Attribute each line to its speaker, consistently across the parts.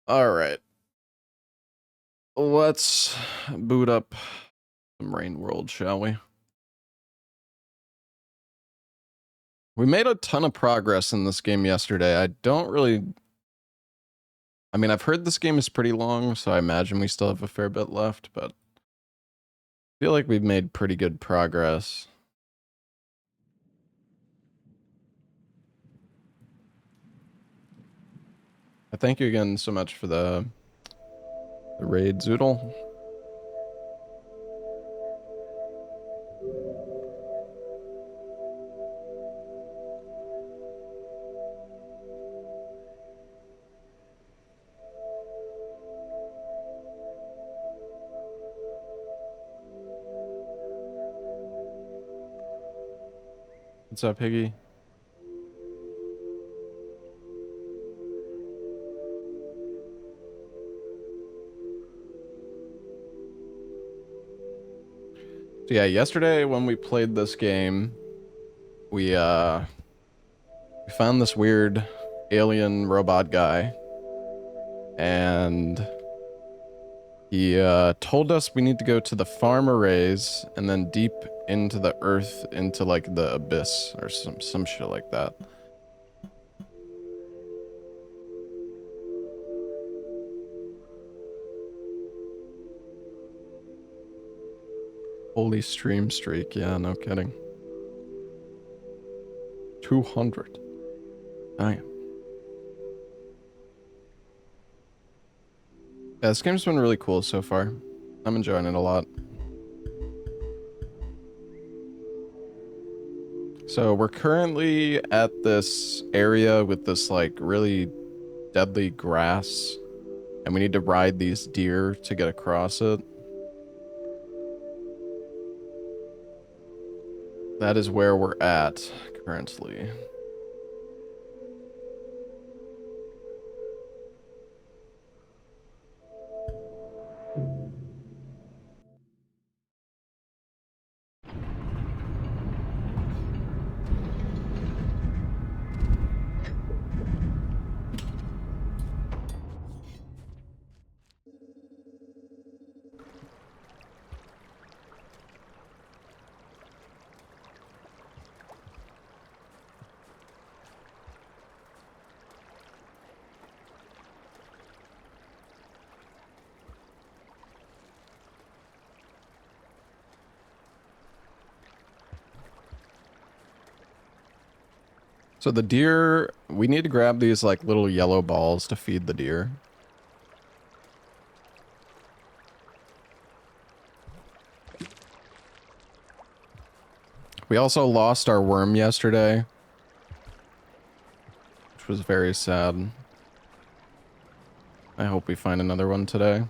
Speaker 1: All right. Let's boot up some Rain World, shall we? We made a ton of progress in this game yesterday. I mean, I've heard this game is pretty long, so I imagine we still have a fair bit left, but I feel like we've made pretty good progress. I thank you again so much for the raid, Zoodle. What's up, Higgy? So yeah, yesterday when we played this game, we found this weird alien robot guy, and he told us we need to go to the farm arrays and then deep into the earth into like the abyss or some shit like that. Holy stream streak, yeah, no kidding. 200. Damn. Yeah, this game's been really cool so far. I'm enjoying it a lot. So we're currently at this area with this like really deadly grass, and we need to ride these deer to get across it. That is where we're at currently. So the deer, we need to grab these like little yellow balls to feed the deer. We also lost our worm yesterday, which was very sad. I hope we find another one today.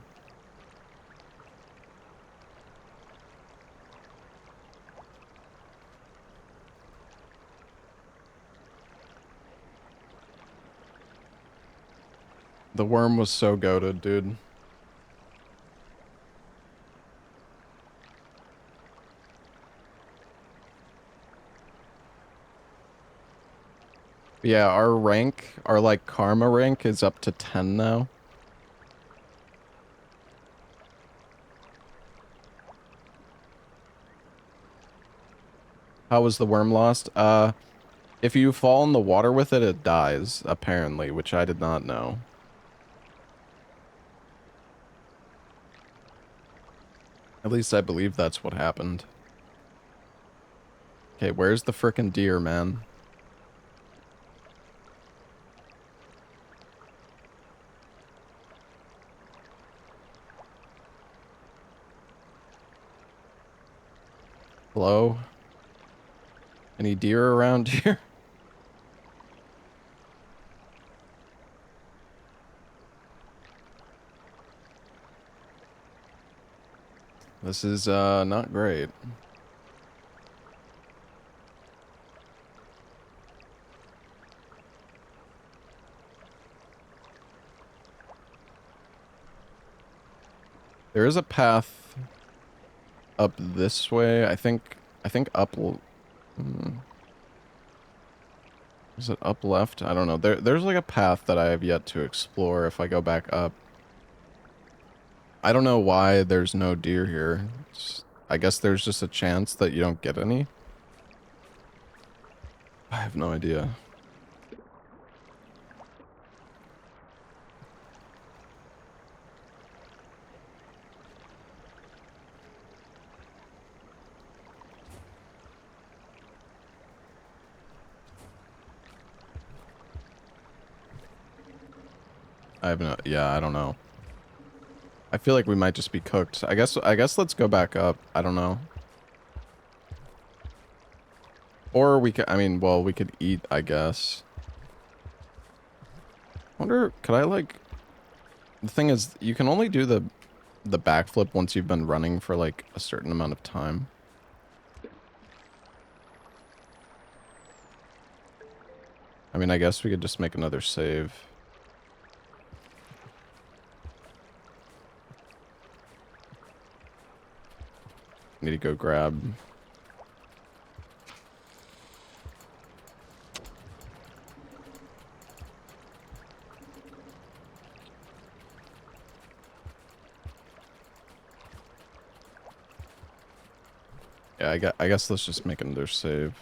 Speaker 1: The worm was so goated, dude. Yeah, our like karma rank is up to 10 now. How was the worm lost? If you fall in the water with it, it dies, apparently, which I did not know. At least I believe that's what happened. Okay, where's the frickin' deer, man? Hello? Any deer around here? This is, not great. There is a path up this way. I think up will... Is it up left? I don't know. There's like a path that I have yet to explore if I go back up. I don't know why there's no deer here. I guess there's just a chance that you don't get any. I have no idea. I have no, yeah, I don't know. I feel like we might just be cooked. I guess let's go back up. I don't know. Or we could, I mean, well, we could eat, I guess. Wonder, could I like, the thing is, you can only do the backflip once you've been running for like a certain amount of time. I mean, I guess we could just make another save. Need to go grab. Yeah, I guess let's just make another save.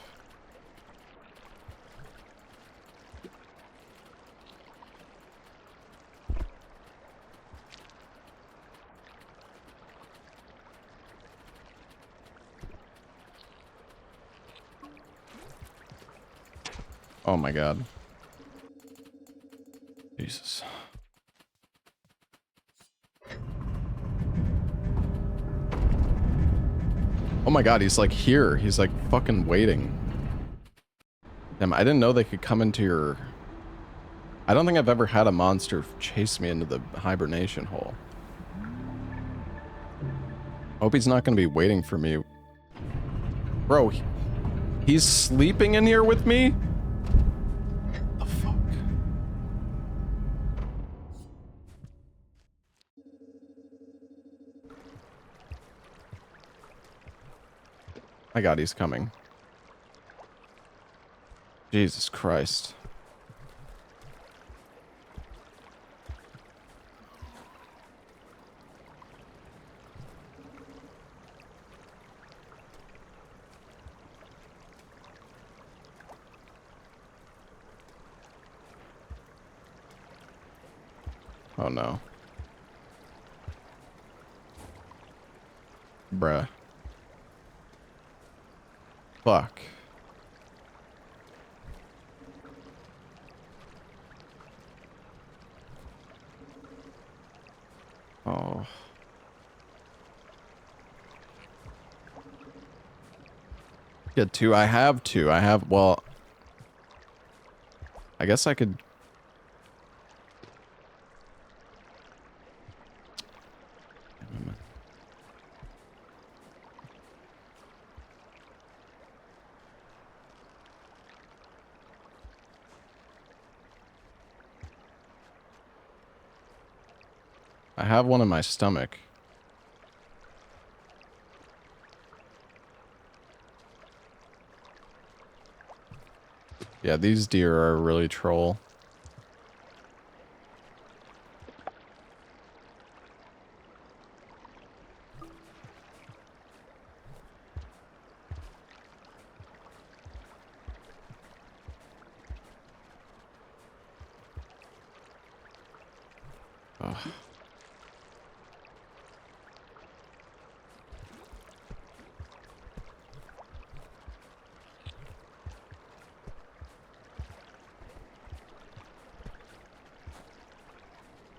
Speaker 1: Oh my god. Jesus. Oh my god, he's like here. He's like fucking waiting. Damn, I didn't know they could come into your... I don't think I've ever had a monster chase me into the hibernation hole. Hope he's not gonna be waiting for me. Bro, he's sleeping in here with me? The fuck? My god, he's coming. Jesus Christ. Oh no. Bruh. Fuck. Oh. Get two. I have two. I have, well... I guess I could... I have one in my stomach. Yeah, these deer are really troll. Ugh.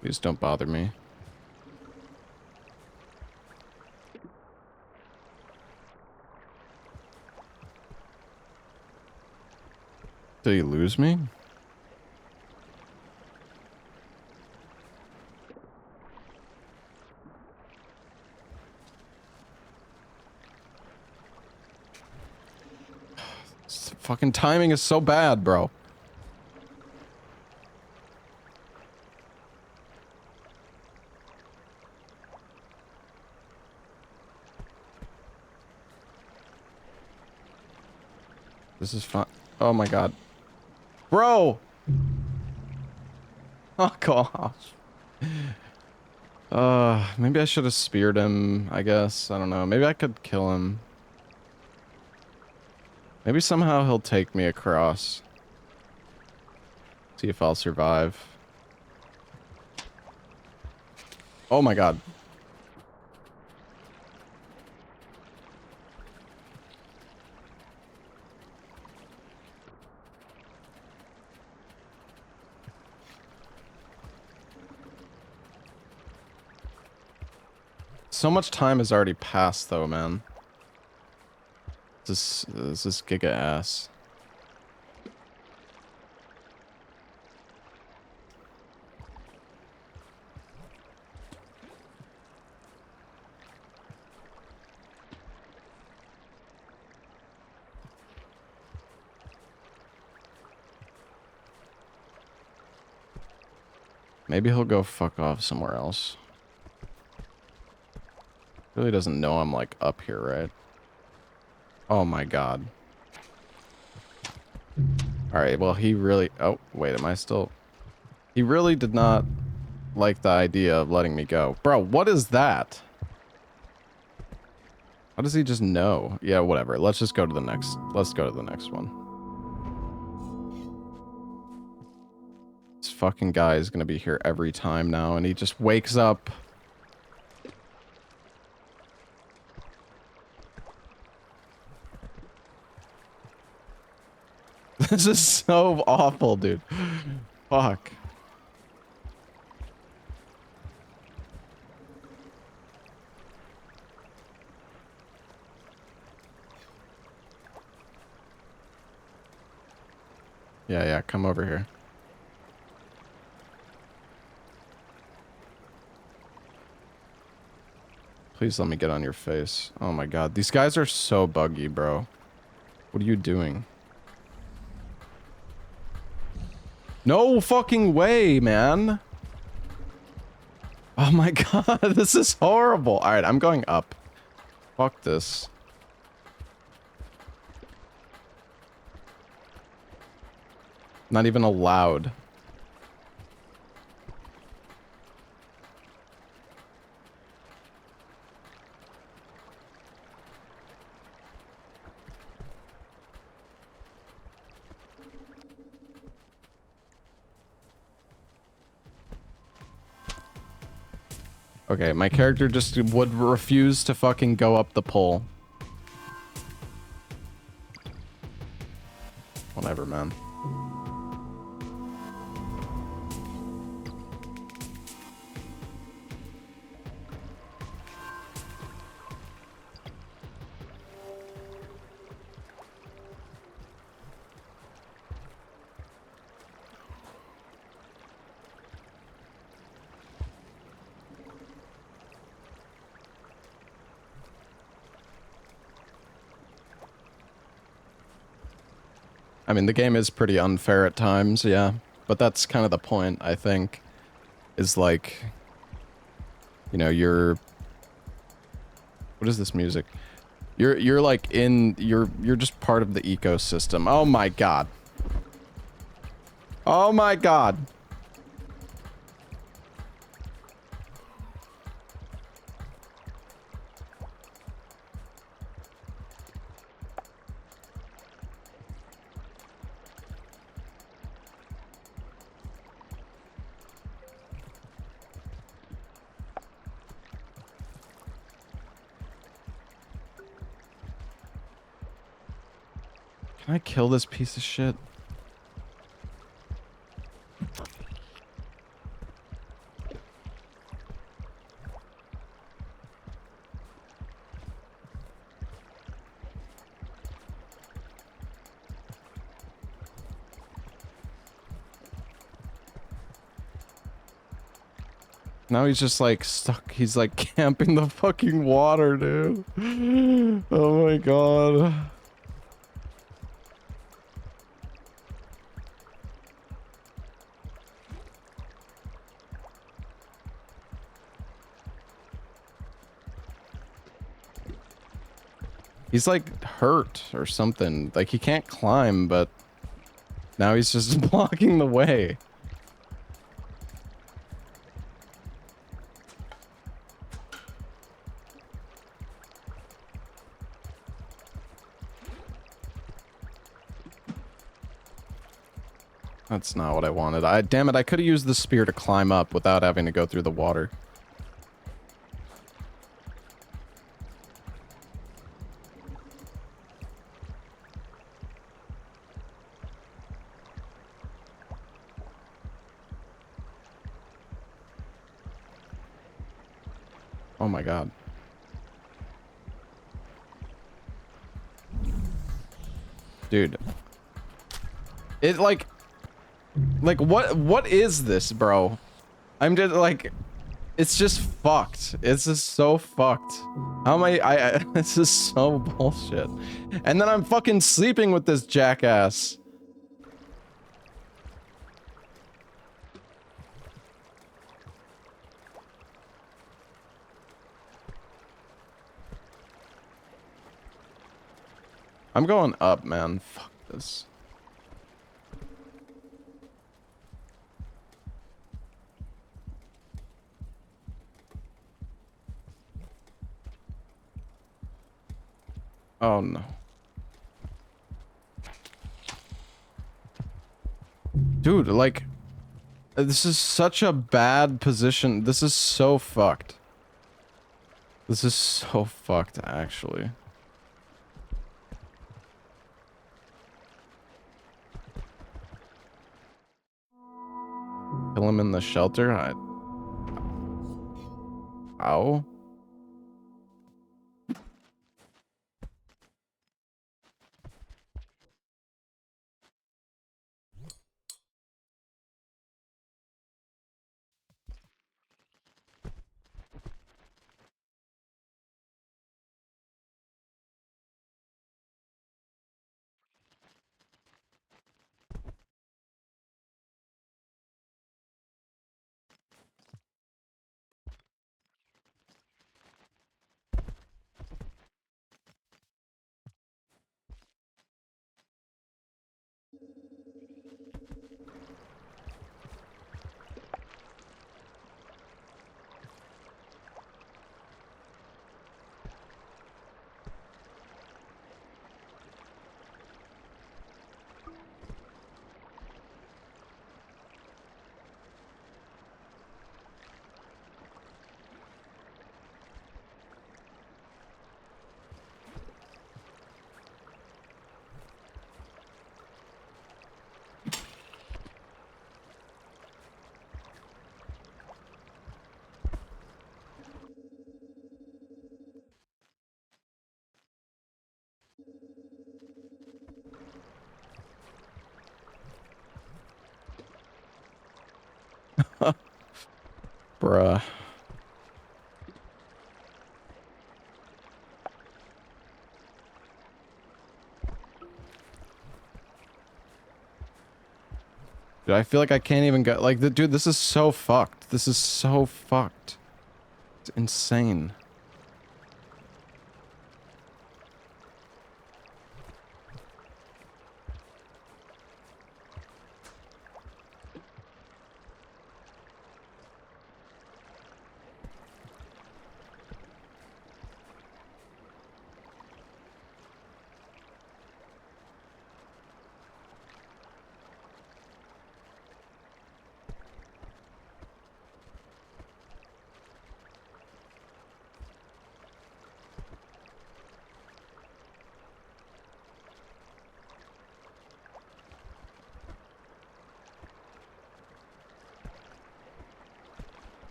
Speaker 1: Please don't bother me. Did he lose me? This fucking timing is so bad, bro. This is fun. Oh my god. Bro! Oh gosh. Maybe I should have speared him, I guess. I don't know. Maybe I could kill him. Maybe somehow he'll take me across. See if I'll survive. Oh my god. So much time has already passed though, man. This is giga ass. Maybe he'll go fuck off somewhere else. Really doesn't know I'm like up here, right? Oh my god. Alright, well he really... Oh, wait, am I still... He really did not like the idea of letting me go. Bro, what is that? How does he just know? Yeah, whatever. Let's just go to the next... Let's go to the next one. This fucking guy is gonna be here every time now, and he just wakes up. This is so awful, dude. Fuck. Yeah, come over here. Please let me get on your face. Oh my god, these guys are so buggy, bro. What are you doing? No fucking way, man. Oh my god, this is horrible. Alright, I'm going up. Fuck this. Not even allowed. Okay, my character just would refuse to fucking go up the pole. Whatever, man. I mean, the game is pretty unfair at times, yeah. But that's kind of the point, I think. Is like... You know, you're... What is this music? You're like in... You're just part of the ecosystem. Oh my god. Oh my god. Can I kill this piece of shit? Now he's just like stuck. He's like camping the fucking water, dude. Oh my god. He's like hurt or something. Like he can't climb, but Now he's just blocking the way. That's not what I wanted. Damn it, I could have used the spear to climb up without having to go through the water. Oh my god. Dude. It like what is this, bro? I'm just like it's just fucked. It's just so fucked. How am I this is so bullshit. And then I'm fucking sleeping with this jackass. I'm going up, man. Fuck this. Oh no. Dude, like this is such a bad position. This is so fucked. This is so fucked, actually. Kill him in the shelter? Ow. Bruh. Dude, I feel like I can't even go. Like, dude, this is so fucked. This is so fucked. It's insane.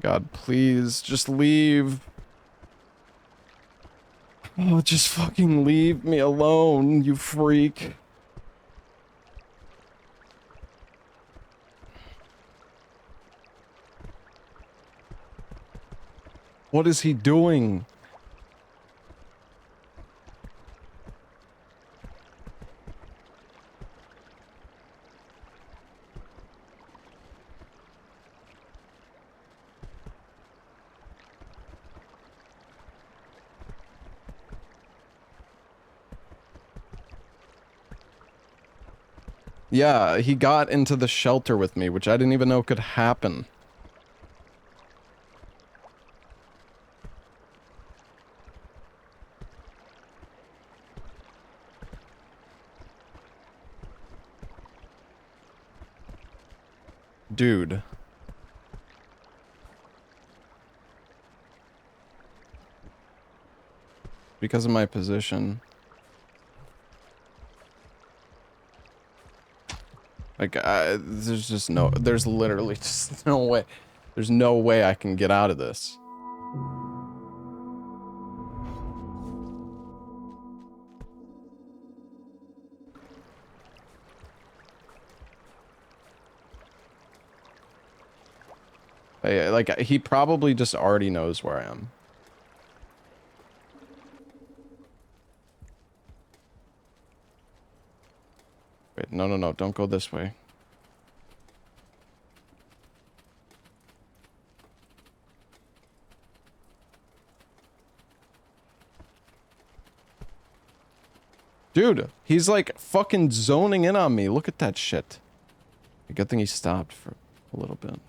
Speaker 1: God, please, just leave. Oh, just fucking leave me alone, you freak. What is he doing? Yeah, he got into the shelter with me, which I didn't even know could happen. Dude. Because of my position. Like, there's just no, there's literally just no way. There's no way I can get out of this. Like, he probably just already knows where I am. Wait, no, no, no, don't go this way. Dude, he's like fucking zoning in on me. Look at that shit. Good thing he stopped for a little bit.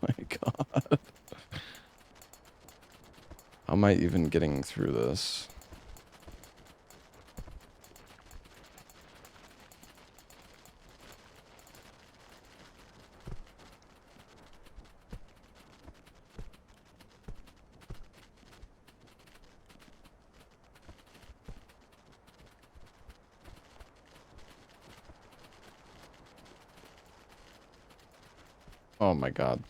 Speaker 1: My God. How am I even getting through this? Oh my God.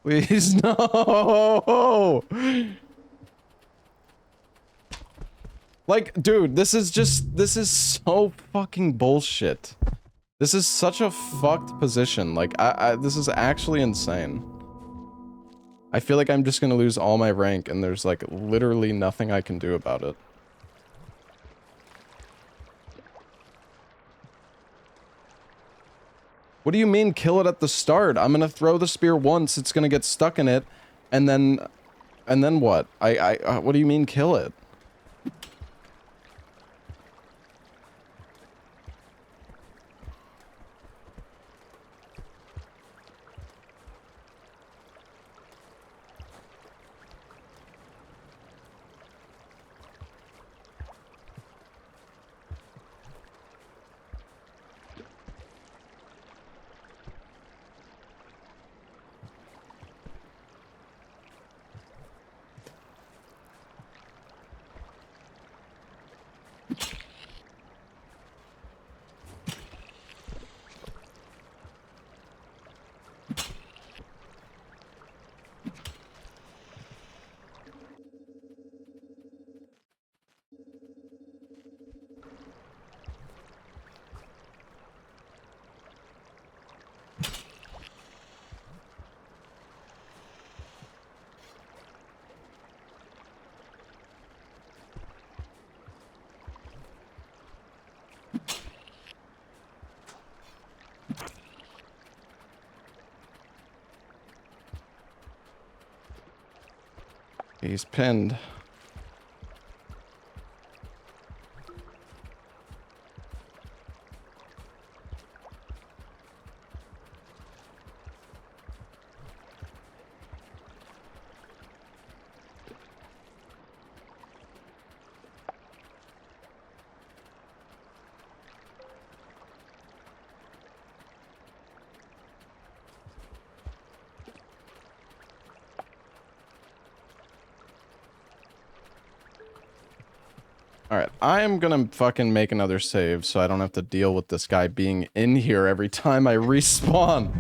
Speaker 1: Please, no! Like, dude, this is so fucking bullshit. This is such a fucked position. Like, this is actually insane. I feel like I'm just gonna lose all my rank and there's like literally nothing I can do about it. What do you mean kill it at the start? I'm gonna throw the spear once, it's gonna get stuck in it, and then what? What do you mean kill it? He's pinned. Alright, I am gonna fucking make another save so I don't have to deal with this guy being in here every time I respawn.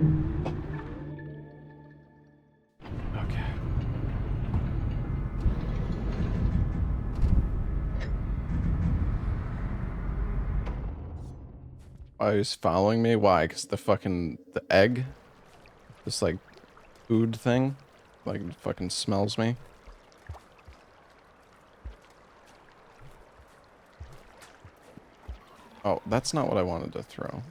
Speaker 1: Okay. Oh, he's following me? Why? Because the egg? This, like, food thing? Like, fucking smells me? Oh, that's not what I wanted to throw.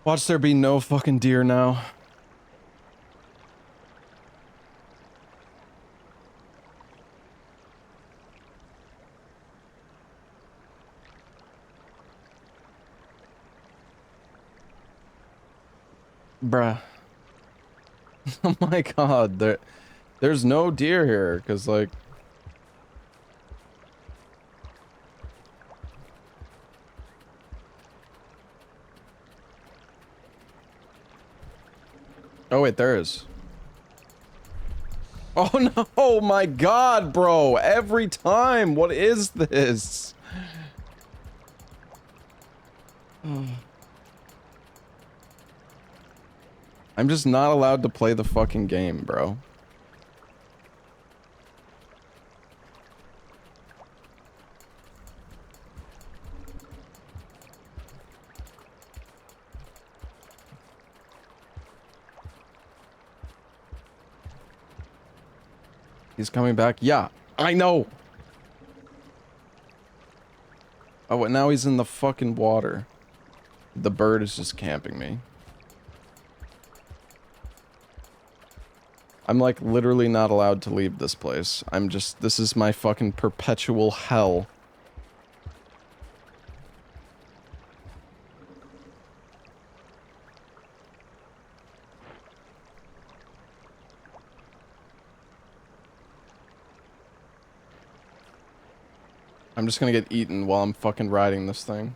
Speaker 1: Watch there be no fucking deer now. Bruh. Oh my god, there's no deer here, cause like... Oh wait, there is. Oh no, oh my god, bro, every time, what is this? I'm just not allowed to play the fucking game, bro. He's coming back. Yeah, I know. Oh, and now he's in the fucking water. The bird is just camping me. I'm like literally not allowed to leave this place. This is my fucking perpetual hell. I'm just gonna get eaten while I'm fucking riding this thing.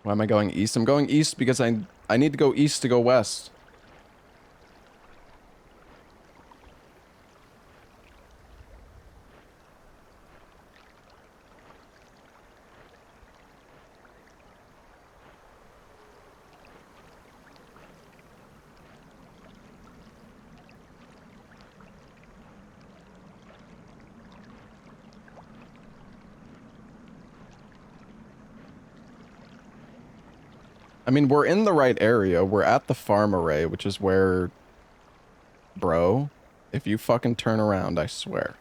Speaker 1: Why am I going east? I'm going east because I need to go east to go west. I mean, we're in the right area. We're at the farm array, which is where... Bro, if you fucking turn around, I swear.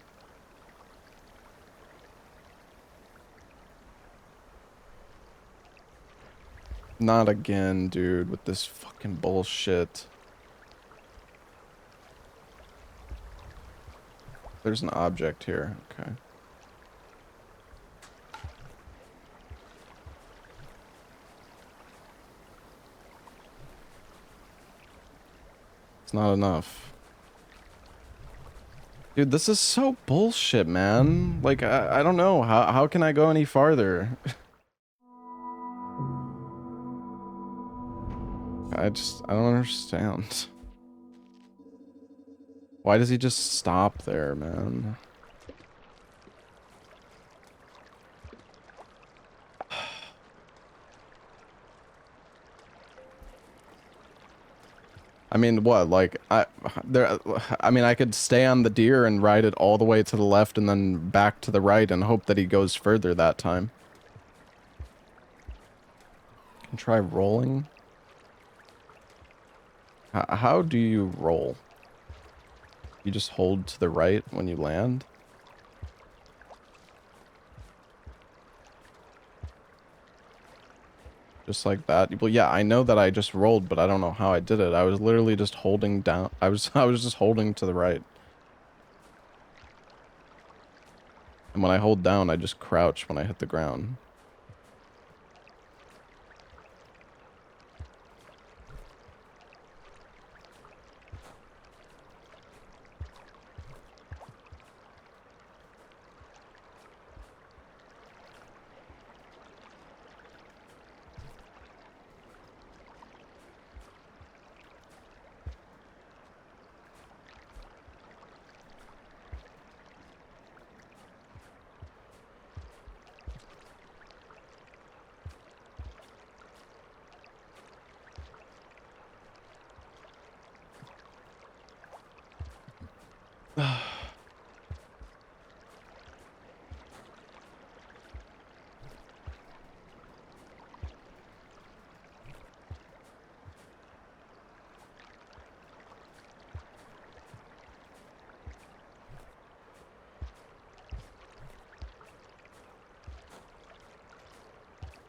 Speaker 1: Not again, dude, with this fucking bullshit. There's an object here. Okay. It's not enough. Dude, this is so bullshit, man. Like, I don't know. How can I go any farther? I don't understand. Why does he just stop there, man? I mean, what? Like, I mean, I could stay on the deer and ride it all the way to the left and then back to the right and hope that he goes further that time. Can try rolling. How do you roll? You just hold to the right when you land? Just like that? Well, yeah, I know that I just rolled, but I don't know how I did it. I was literally just holding down. I was just holding to the right. And when I hold down, I just crouch when I hit the ground.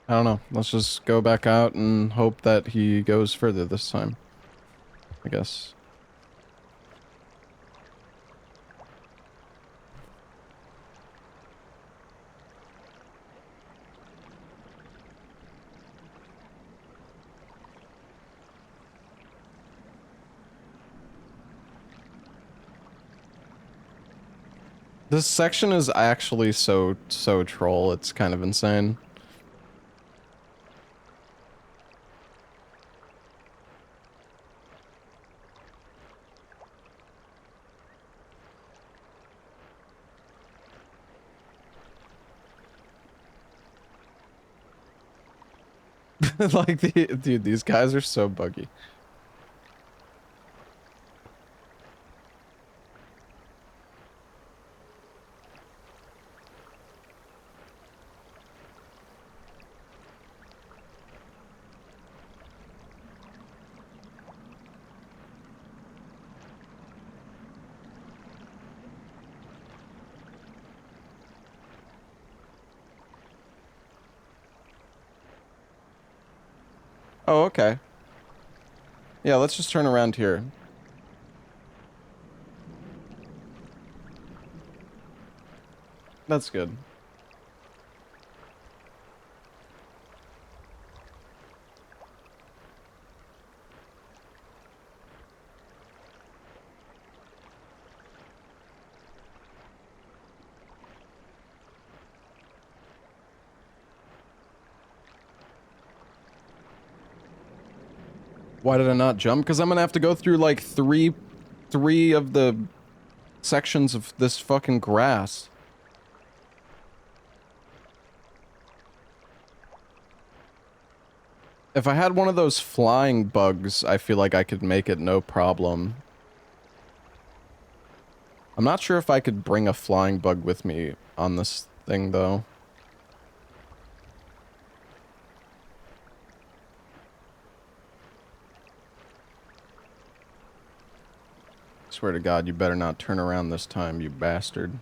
Speaker 1: I don't know. Let's just go back out and hope that he goes further this time. I guess. This section is actually so troll. It's kind of insane. Like dude, these guys are so buggy. Oh, okay. Yeah, let's just turn around here. That's good. Why did I not jump? Because I'm gonna have to go through like three of the sections of this fucking grass. If I had one of those flying bugs, I feel like I could make it no problem. I'm not sure if I could bring a flying bug with me on this thing, though. Swear to God, you better not turn around this time, you bastard.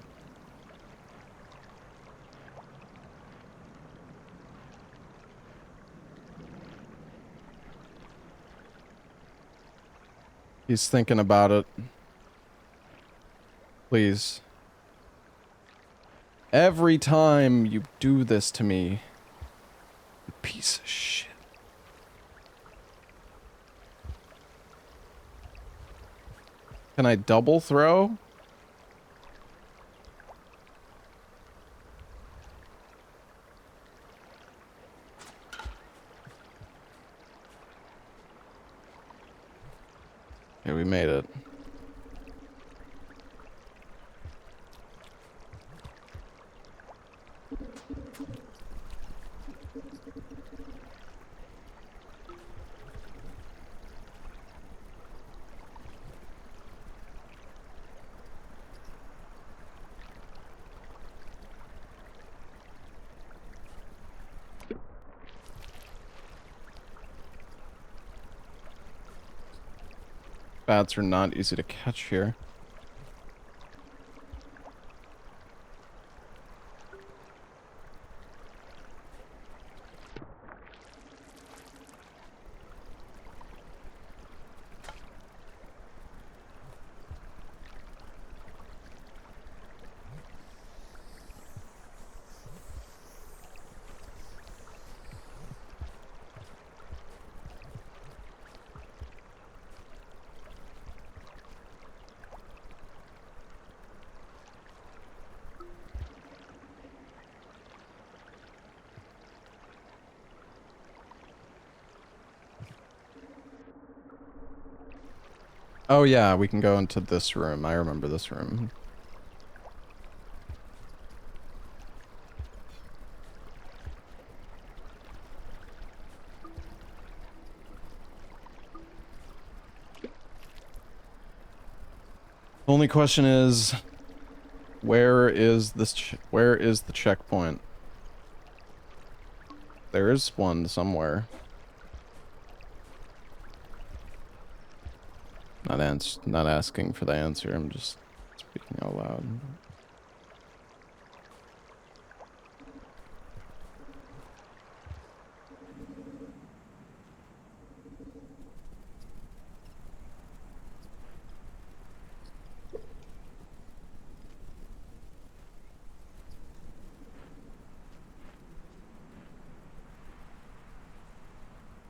Speaker 1: He's thinking about it. Please. Every time you do this to me, you piece of shit. Can I double throw? Okay, we made it. Bats are not easy to catch here. Oh yeah, we can go into this room. I remember this room. Only question is, where is where is the checkpoint? There is one somewhere. Not asking for the answer, I'm just speaking out loud.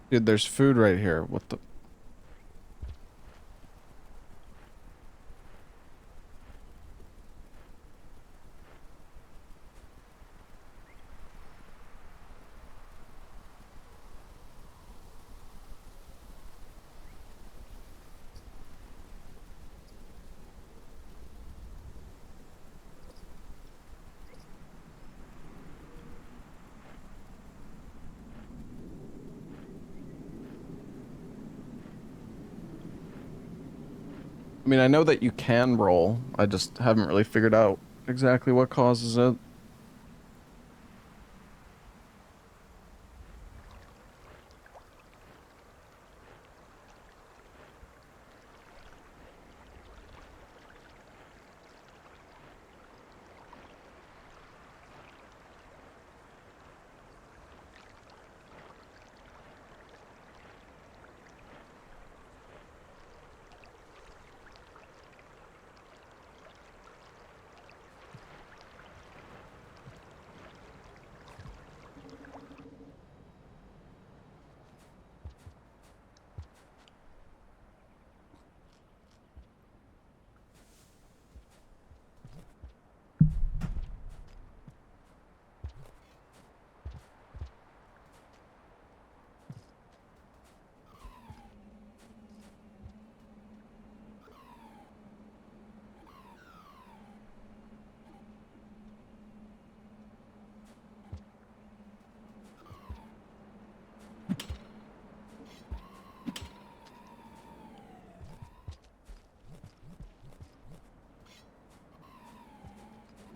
Speaker 1: Dude, there's food right here. What the? I mean, I know that you can roll. I just haven't really figured out exactly what causes it.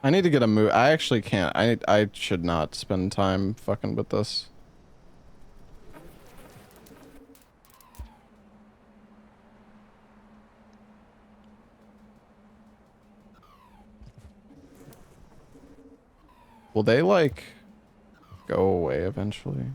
Speaker 1: I need to get a move. I actually can't. I should not spend time fucking with this. Will they, like, go away eventually?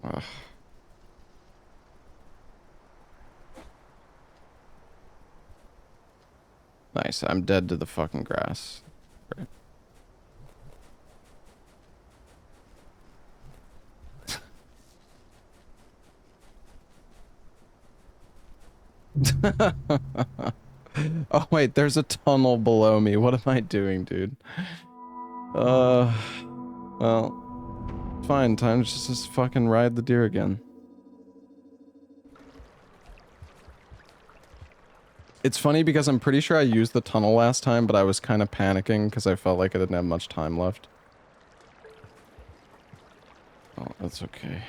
Speaker 1: Ugh. Nice, I'm dead to the fucking grass. Great. Oh wait, there's a tunnel below me. What am I doing, dude? Well, fine, time to just fucking ride the deer again. It's funny because I'm pretty sure I used the tunnel last time, but I was kind of panicking because I felt like I didn't have much time left. Oh, that's okay.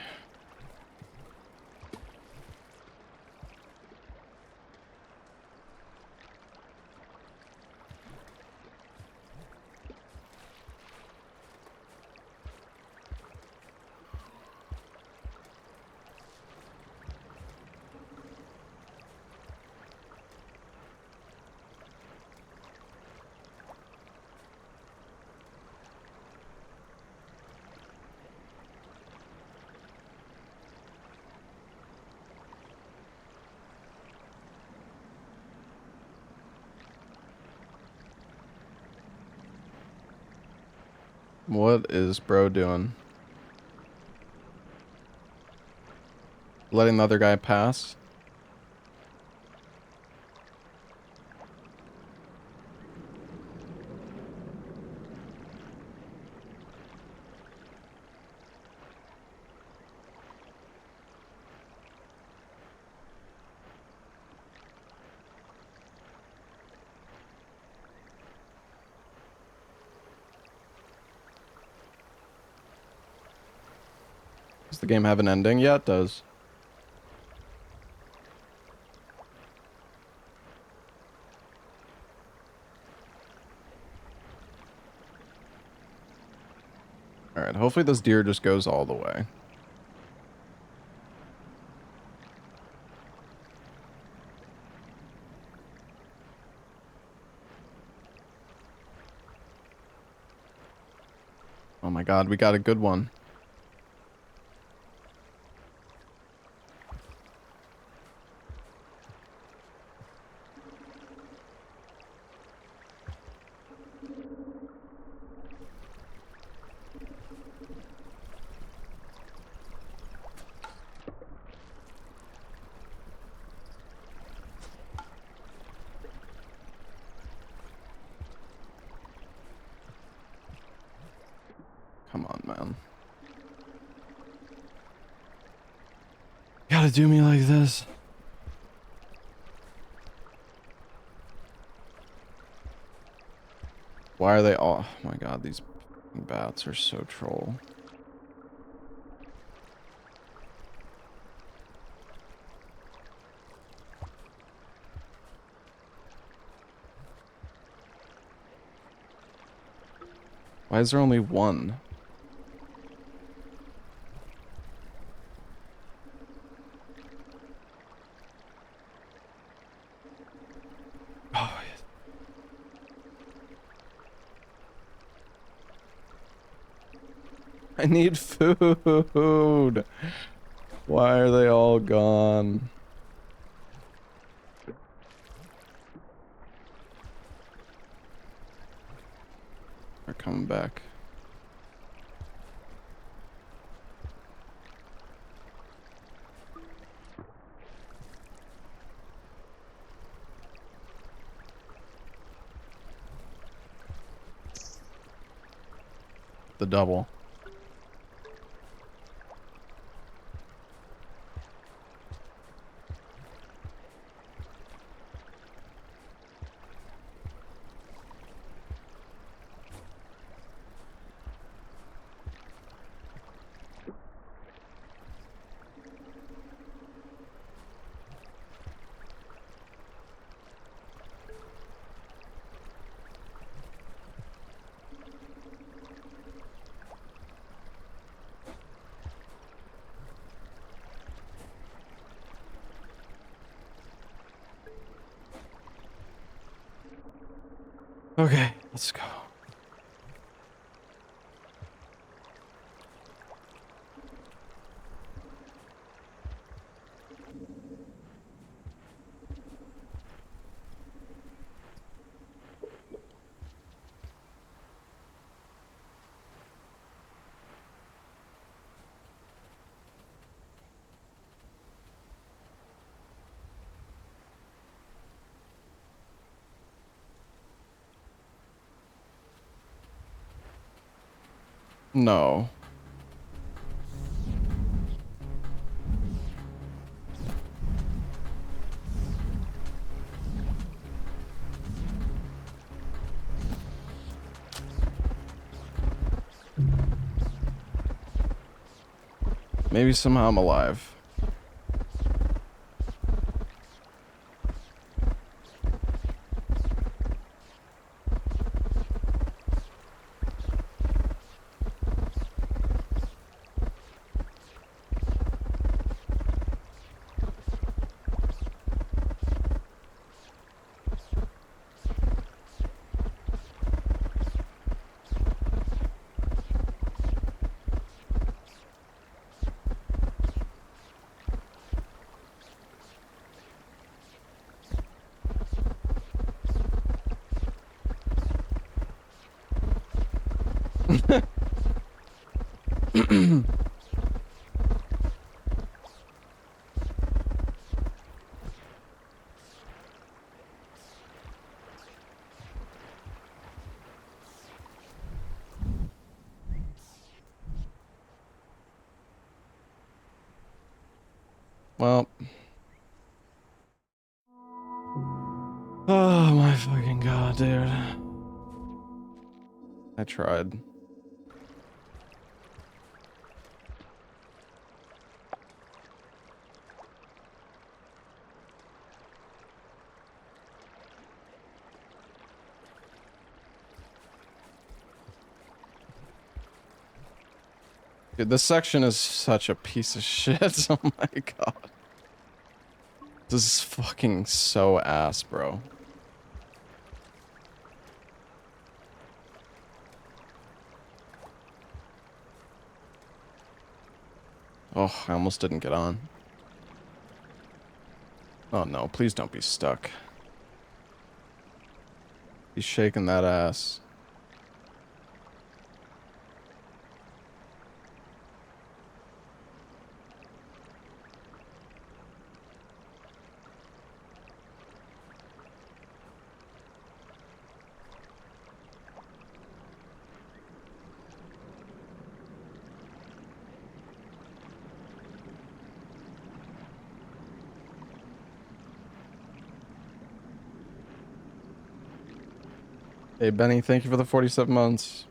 Speaker 1: What is bro doing? Letting the other guy pass? Does the game have an ending? Yeah, it does. Alright, hopefully this deer just goes all the way. Oh my god, we got a good one. Come on, man. Gotta do me like this. Why are they all... Oh my god, these bats are so troll. Why is there only one? Oh, I need food. Why are they all gone? They're coming back. The double. Okay, let's go. No. Maybe somehow I'm alive. Well. Oh my fucking god, dude. I tried. Dude, this section is such a piece of shit. Oh my god. This is fucking so ass, bro. Oh, I almost didn't get on. Oh no, please don't be stuck. He's shaking that ass. Hey, Benny, thank you for the 47 months.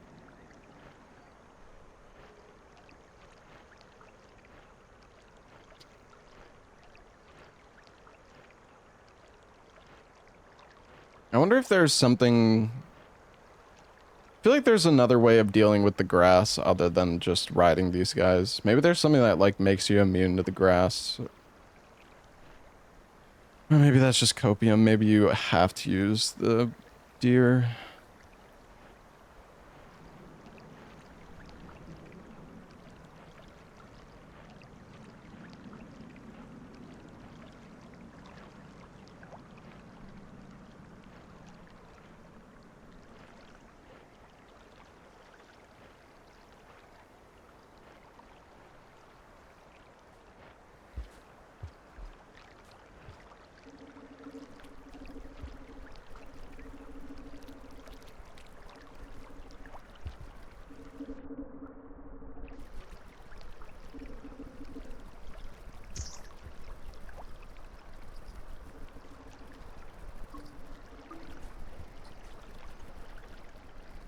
Speaker 1: I wonder if there's something... I feel like there's another way of dealing with the grass other than just riding these guys. Maybe there's something that, like, makes you immune to the grass. Or maybe that's just copium. Maybe you have to use the deer.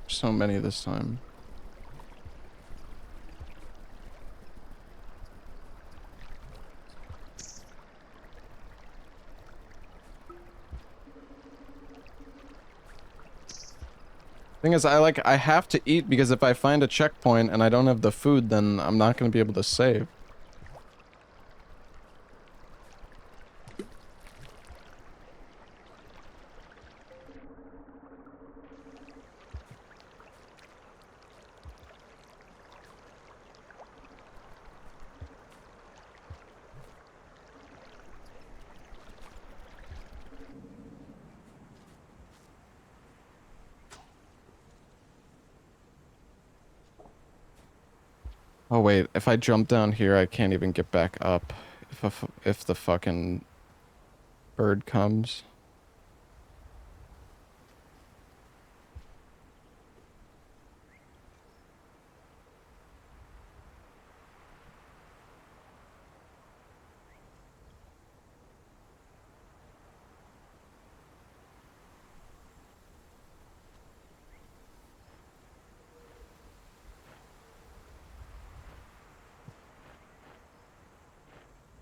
Speaker 1: So many this time. Thing is, I have to eat because if I find a checkpoint and I don't have the food, then I'm not going to be able to save. Oh wait, if I jump down here, I can't even get back up. If the fucking bird comes.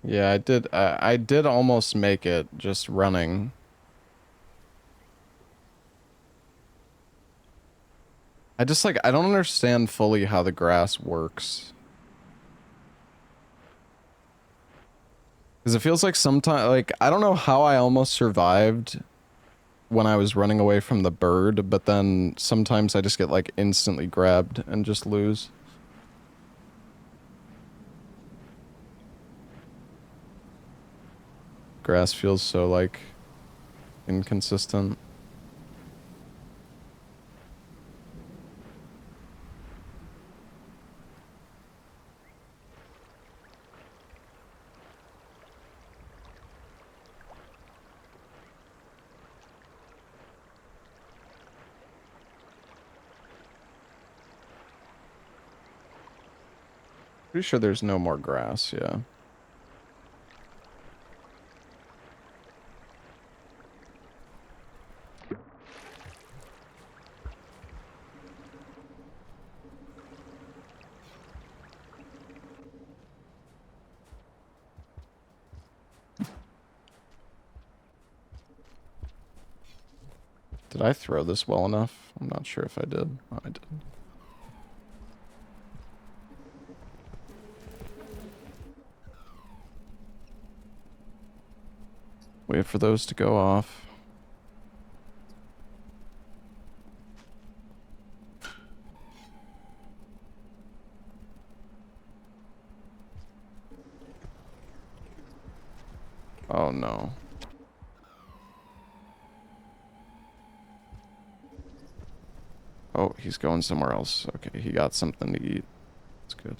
Speaker 1: Yeah, I did almost make it just running. I just like, I don't understand fully how the grass works. Because it feels like sometimes, like, I don't know how I almost survived when I was running away from the bird, but then sometimes I just get like instantly grabbed and just lose. Grass feels so like inconsistent. Pretty sure there's no more grass, yeah. Did I throw this well enough? I'm not sure if I did. Oh, I did. Wait for those to go off. Oh no. Oh, he's going somewhere else. Okay, he got something to eat. That's good.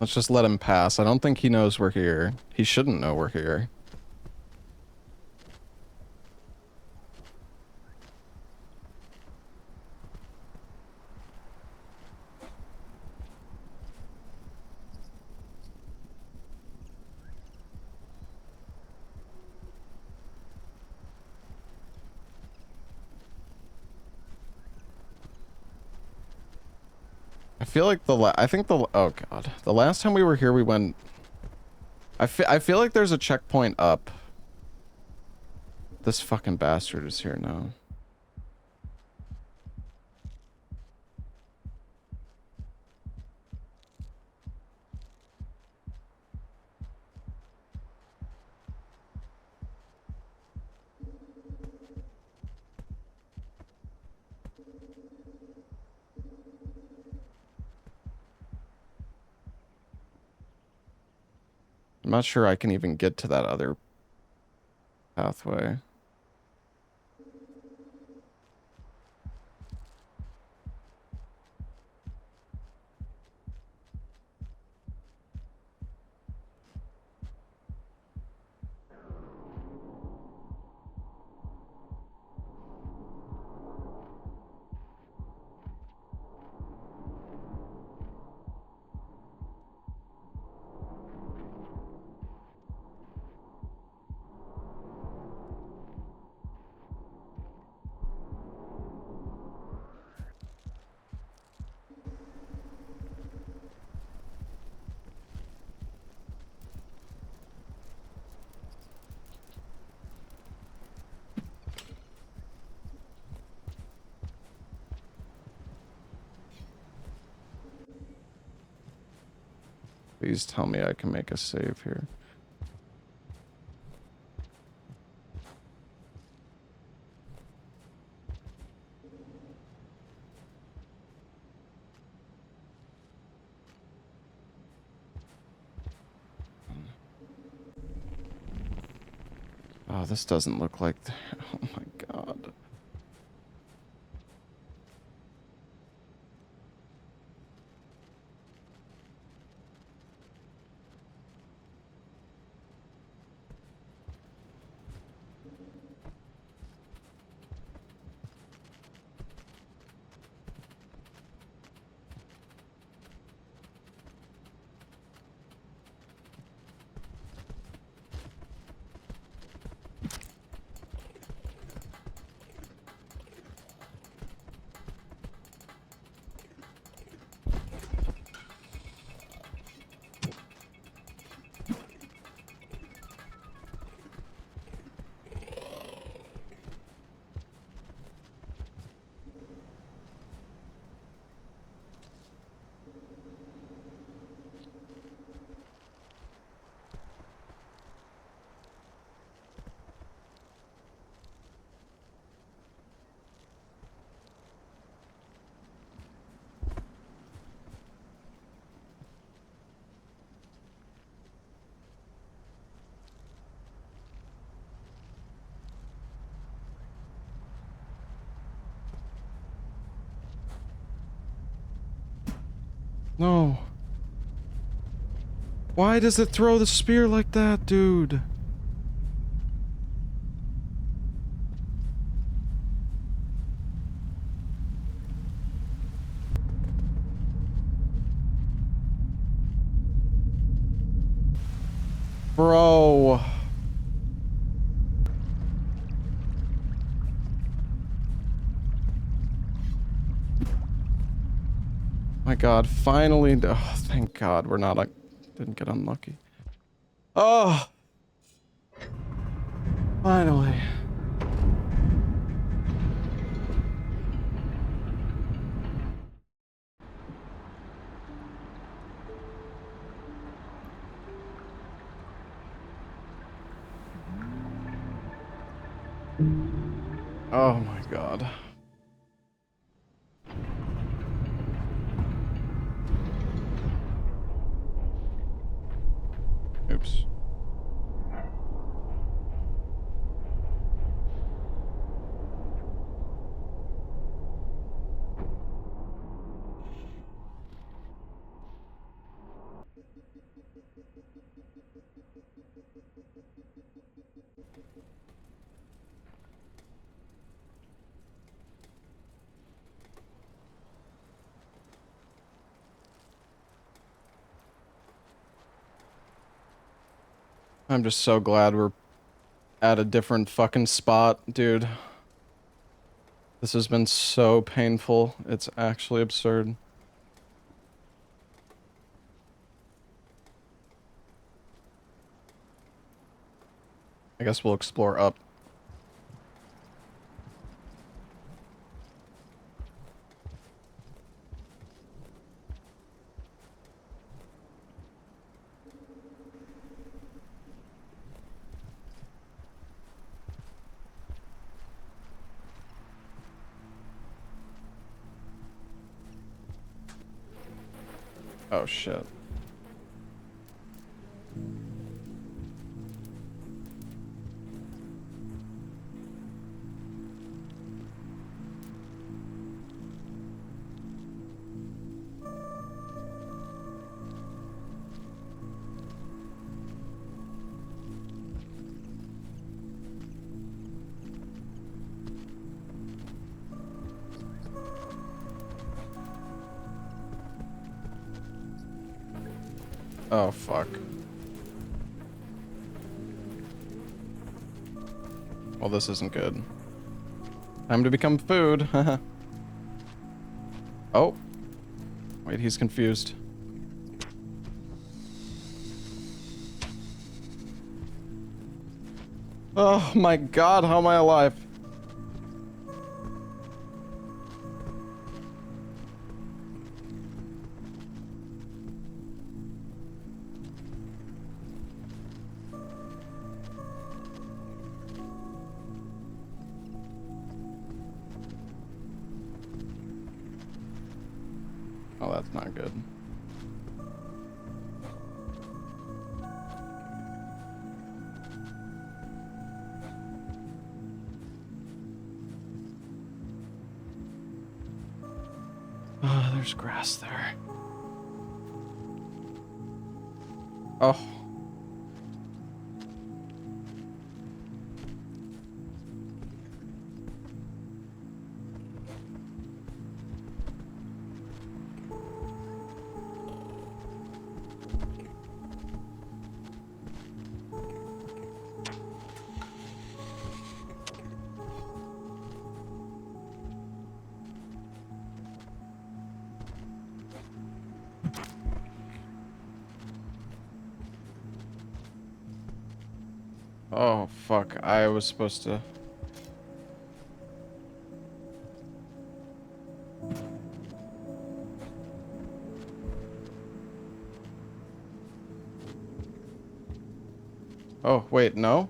Speaker 1: Let's just let him pass. I don't think he knows we're here. He shouldn't know we're here. I feel like I think oh god. The last time we were here, we went... I feel like there's a checkpoint up. This fucking bastard is here now. I'm not sure I can even get to that other pathway. Please tell me I can make a save here. Oh, this doesn't look like... Oh my god. No. Why does it throw the spear like that, dude? Bro. My god, finally. Oh, thank god we're not, didn't get unlucky. Oh. Finally. Oh my god. Oops. I'm just so glad we're at a different fucking spot, dude. This has been so painful. It's actually absurd. I guess we'll explore up. Oh shit. Oh fuck. Well, this isn't good. Time to become food. Oh. Wait, he's confused. Oh my god, how am I alive? Oh, that's not good. Oh, there's grass there. Oh. Oh, fuck. I was supposed to... Oh, wait, no?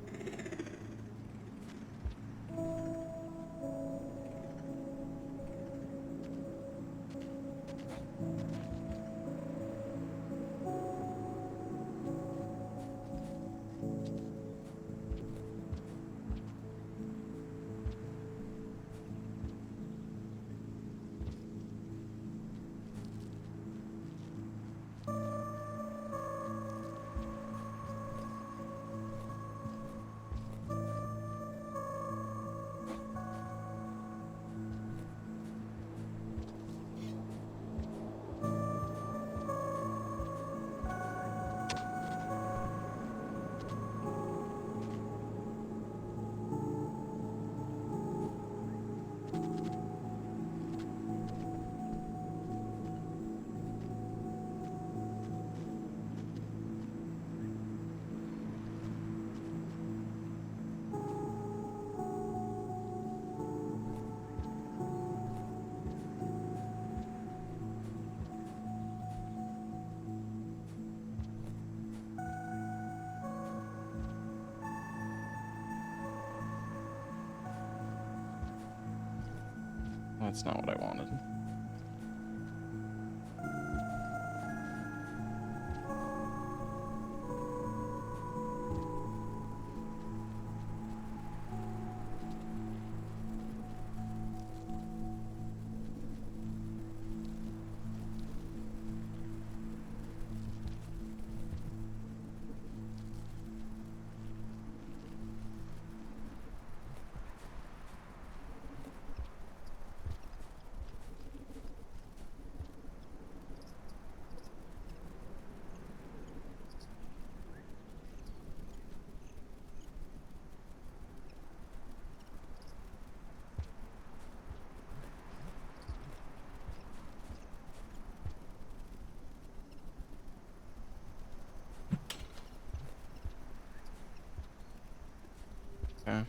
Speaker 1: That's not what I wanted. Okay.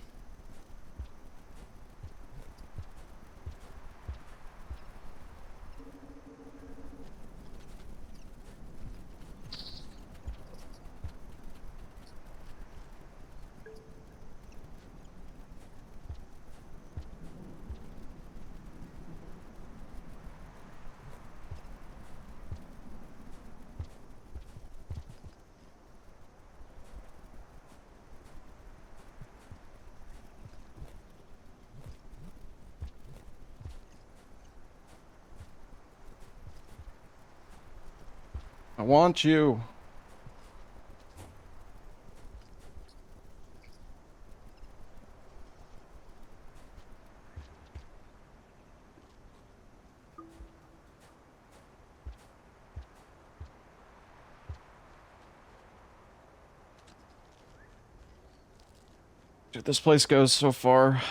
Speaker 1: I want you. Dude, this place goes so far.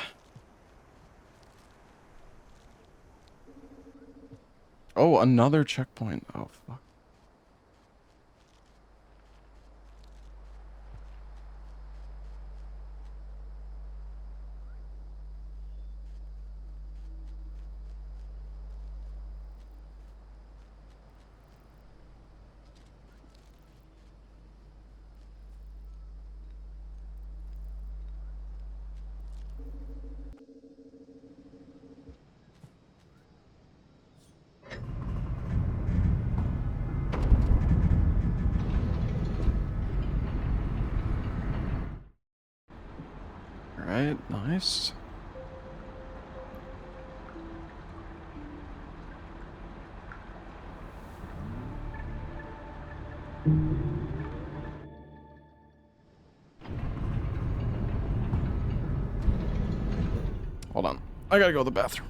Speaker 1: Oh, another checkpoint. Oh, fuck. All right, nice. Hold on. I gotta go to the bathroom.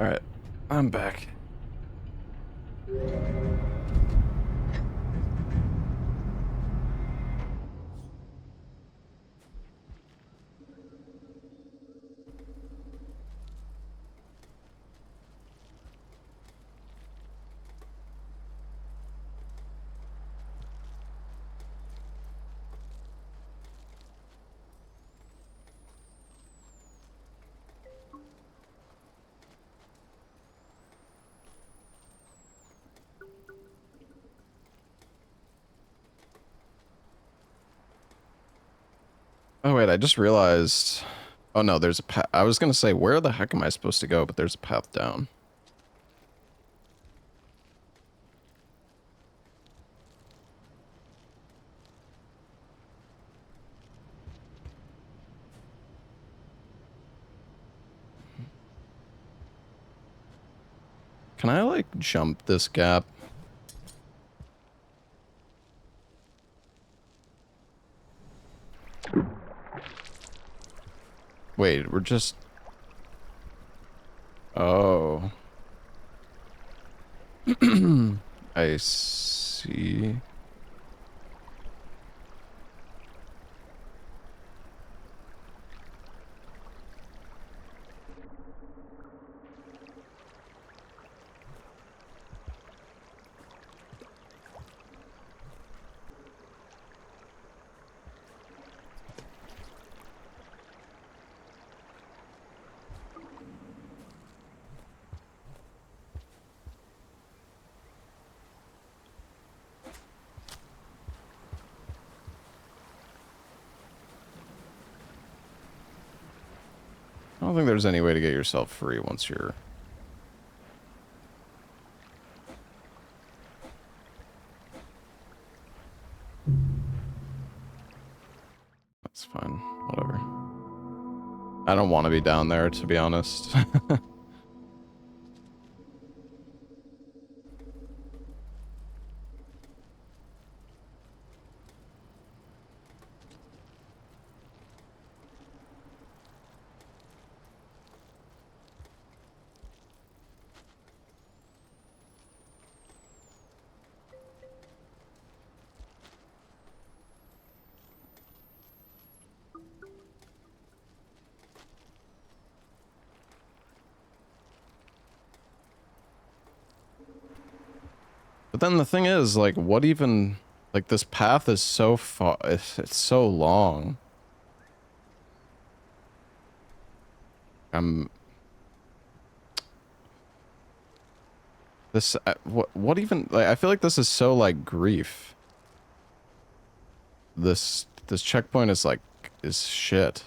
Speaker 1: All right, I'm back. Oh wait, I just realized. Oh no, there's a path. I was gonna say, where the heck am I supposed to go? But there's a path down. Can I like jump this gap? Wait, we're just... Oh. I see. I don't think there's any way to get yourself free once you're... That's fine. Whatever. I don't want to be down there, to be honest. But then the thing is, like, what even... Like, this path is so far... It's so long. This... what even... Like, I feel like this is so, like, grief. This checkpoint is, like... Is shit.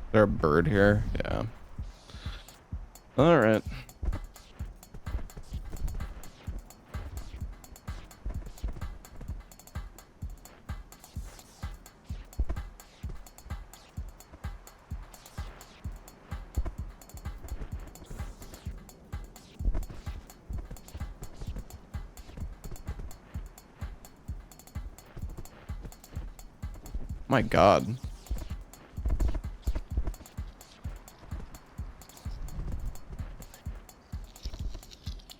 Speaker 1: Is there a bird here? Yeah. Alright. My god.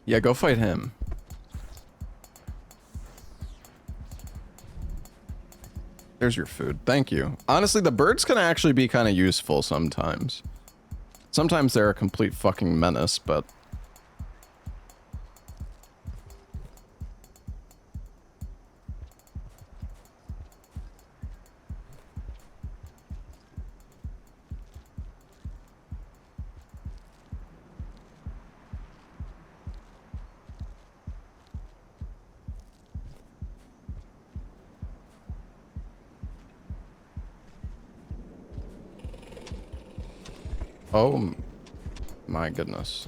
Speaker 1: Yeah, go fight him. There's your food. Thank you. Honestly, the birds can actually be kind of useful sometimes. Sometimes they're a complete fucking menace, but... Oh my goodness.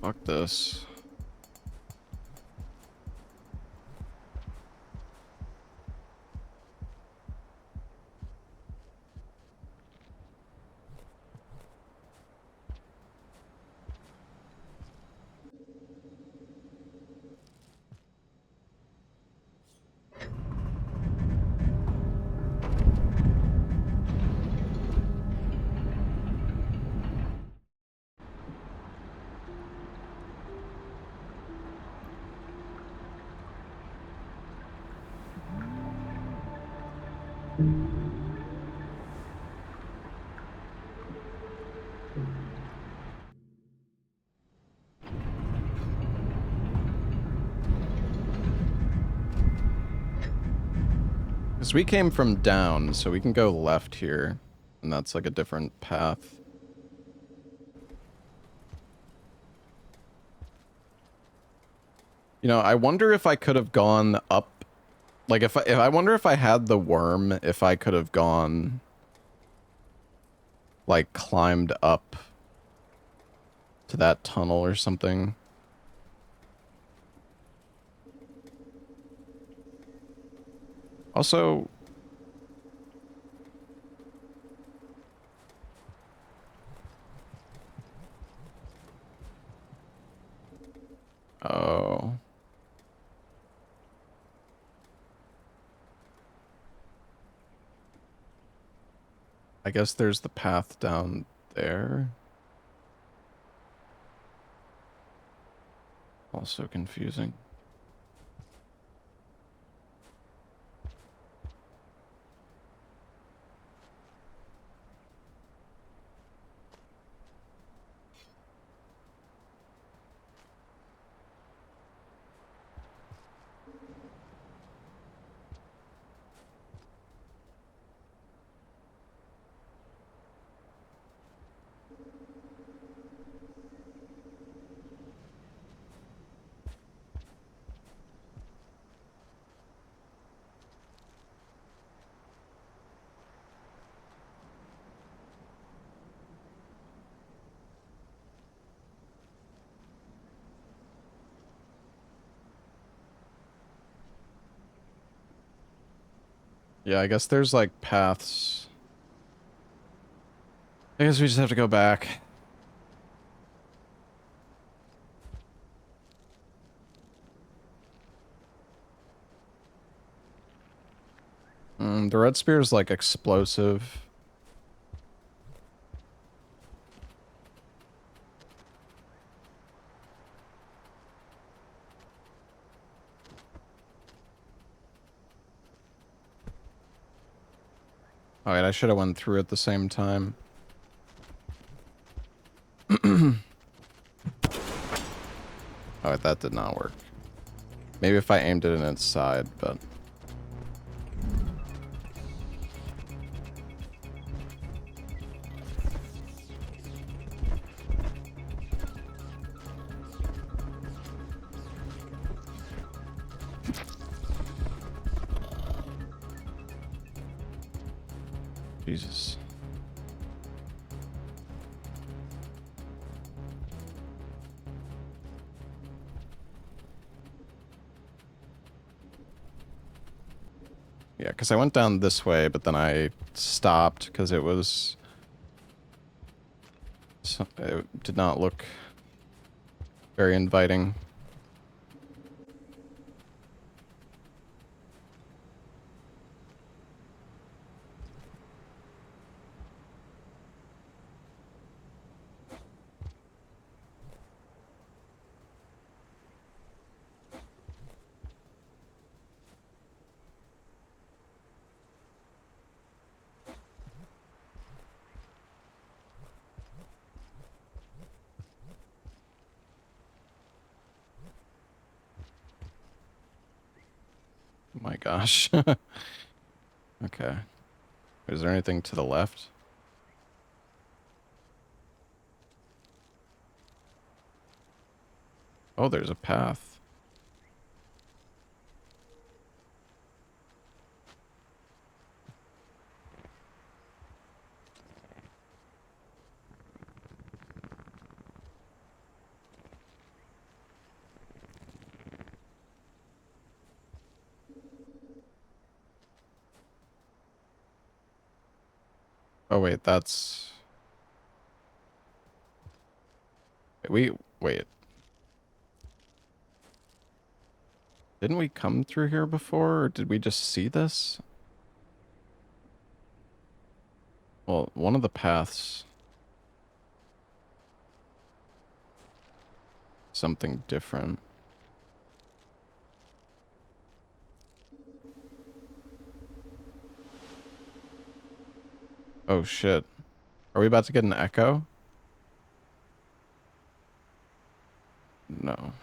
Speaker 1: Fuck this. Because we came from down, so we can go left here. And that's like a different path. You know, I wonder if I could have gone up. Like, if I wonder if I had the worm, if I could have gone, like, climbed up to that tunnel or something. Also, oh, I guess there's the path down there. Also confusing. Yeah, I guess there's like paths. I guess we just have to go back. The red spear is like explosive. Alright, I should have went through at the same time. Alright, that did not work. Maybe if I aimed it in its side, but... Jesus. Yeah, because I went down this way, but then I stopped because it was... It did not look very inviting. Oh my gosh. Okay. Is there anything to the left? Oh, there's a path. Oh wait, that's... Wait. Didn't we come through here before, or did we just see this? Well, one of the paths... Something different. Oh shit. Are we about to get an echo? No.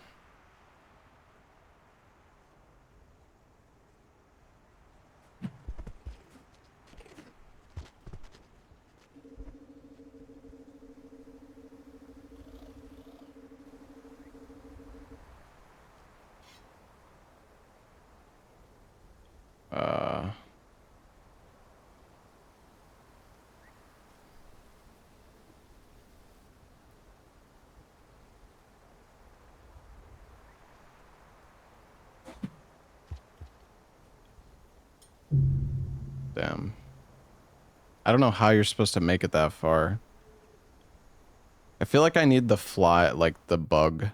Speaker 1: Uh... Damn. I don't know how you're supposed to make it that far. I feel like I need the fly, like the bug.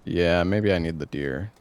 Speaker 1: Yeah, maybe I need the deer.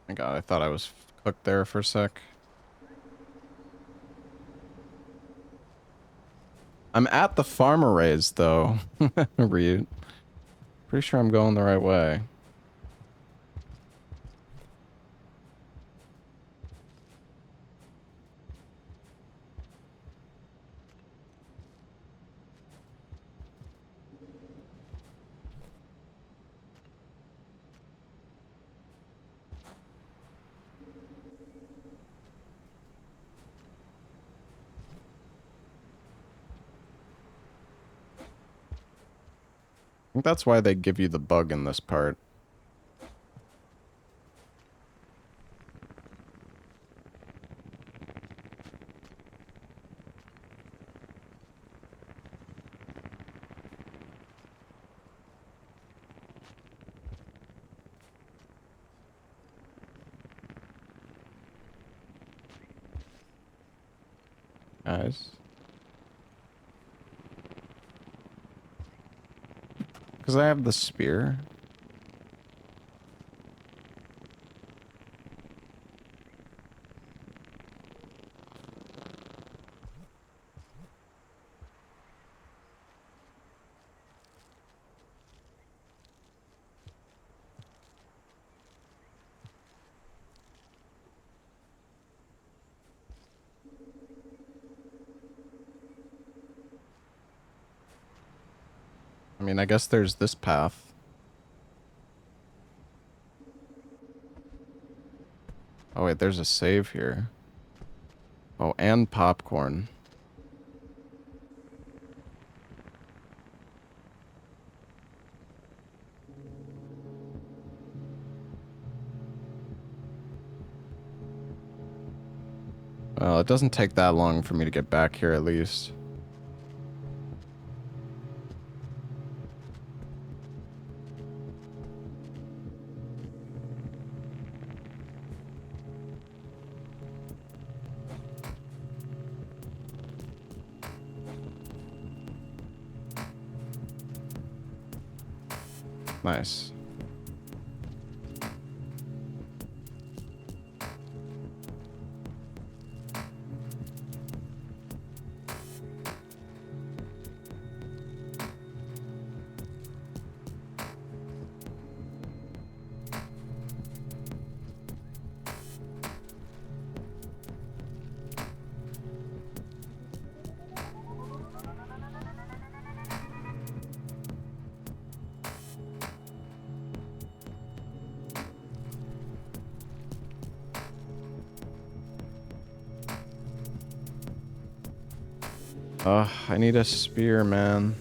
Speaker 1: My God, I thought I was cooked there for a sec. I'm at the farmer raised though. Reed. Pretty sure I'm going the right way. I think that's why they give you the bug in this part. Guys. Because I have the spear. I mean, I guess there's this path. Oh wait, there's a save here. Oh, and popcorn. Well, it doesn't take that long for me to get back here at least. Nice. I need a spear, man.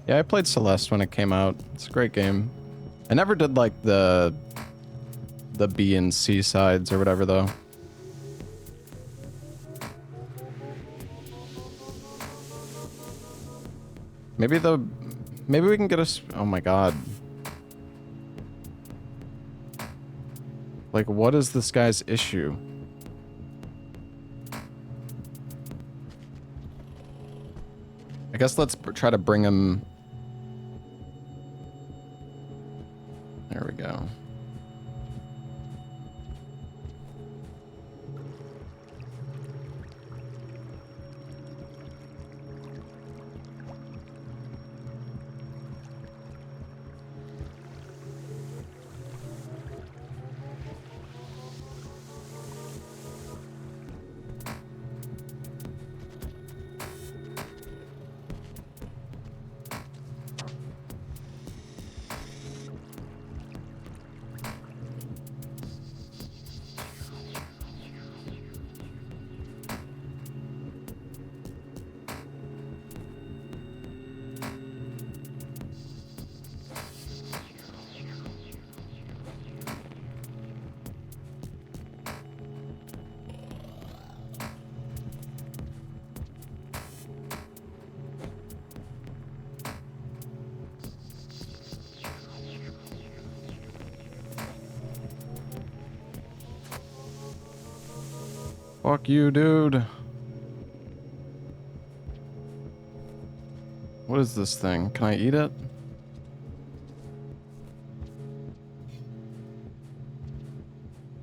Speaker 1: Yeah, I played Celeste when it came out. It's a great game. I never did like the B and C sides or whatever though. Maybe we can get oh my god. Like, what is this guy's issue? I guess let's try to bring him. There we go. Fuck you, dude. What is this thing? Can I eat it?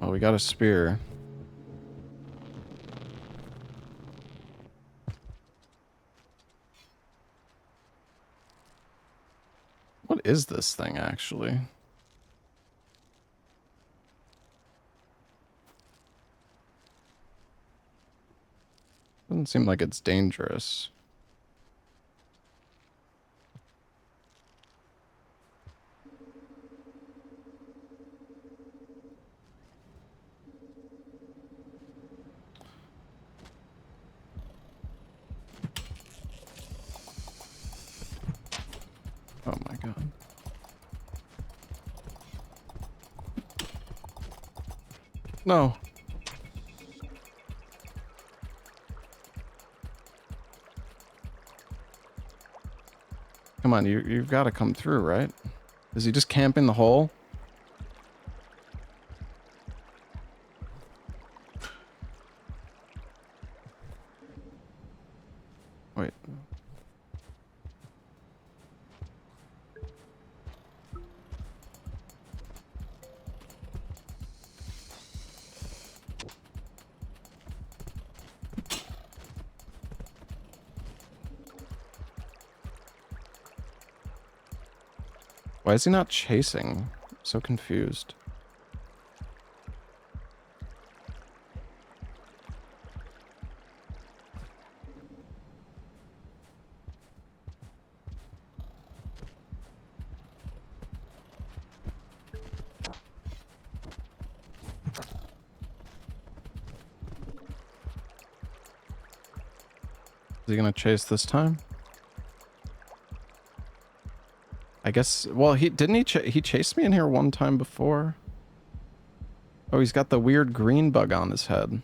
Speaker 1: Oh, we got a spear. What is this thing, actually? Doesn't seem like it's dangerous. Oh my god. No. Come on, you've got to come through, right? Is he just camping the hole? Wait. Why is he not chasing? I'm so confused. Is he gonna chase this time? I guess, well, he chased me in here one time before. Oh, he's got the weird green bug on his head.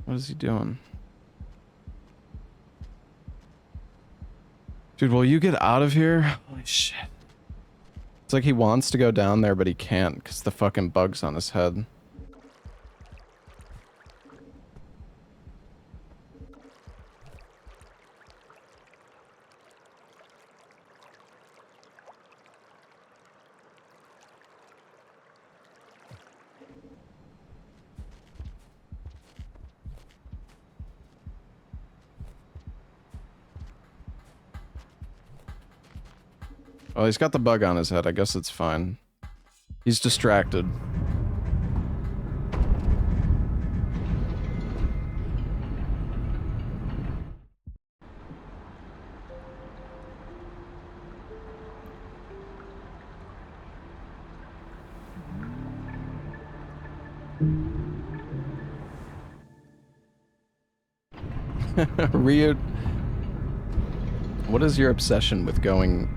Speaker 1: What is he doing? Dude, will you get out of here? Holy shit. It's like he wants to go down there, but he can't because the fucking bug's on his head. Well, he's got the bug on his head. I guess it's fine. He's distracted. Ryu, what is your obsession with going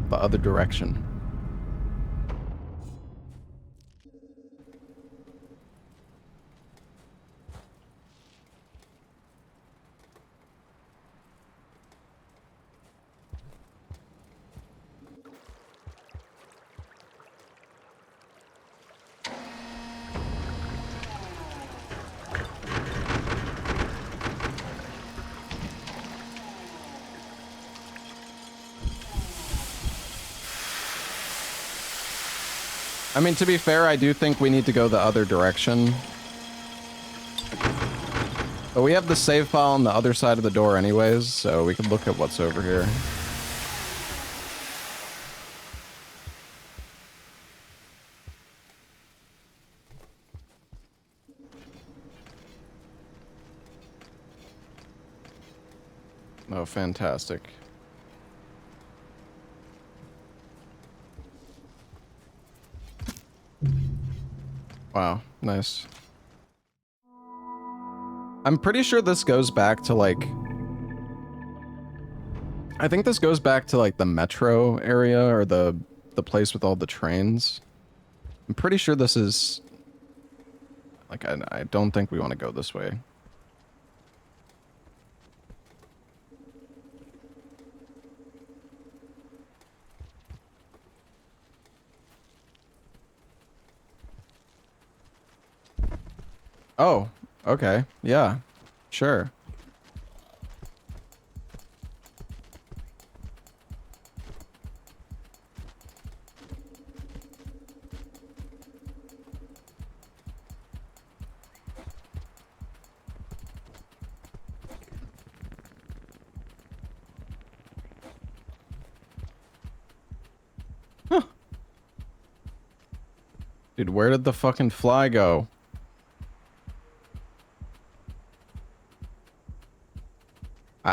Speaker 1: the other direction? I mean, to be fair, I do think we need to go the other direction. But we have the save file on the other side of the door anyways, so we can look at what's over here. Oh, fantastic. Wow, nice. I'm pretty sure this goes back to, like... I think this goes back to, like, the metro area, or the place with all the trains. I'm pretty sure this is... Like, I don't think we want to go this way. Oh, okay. Yeah, sure. Huh. Dude, where did the fucking fly go?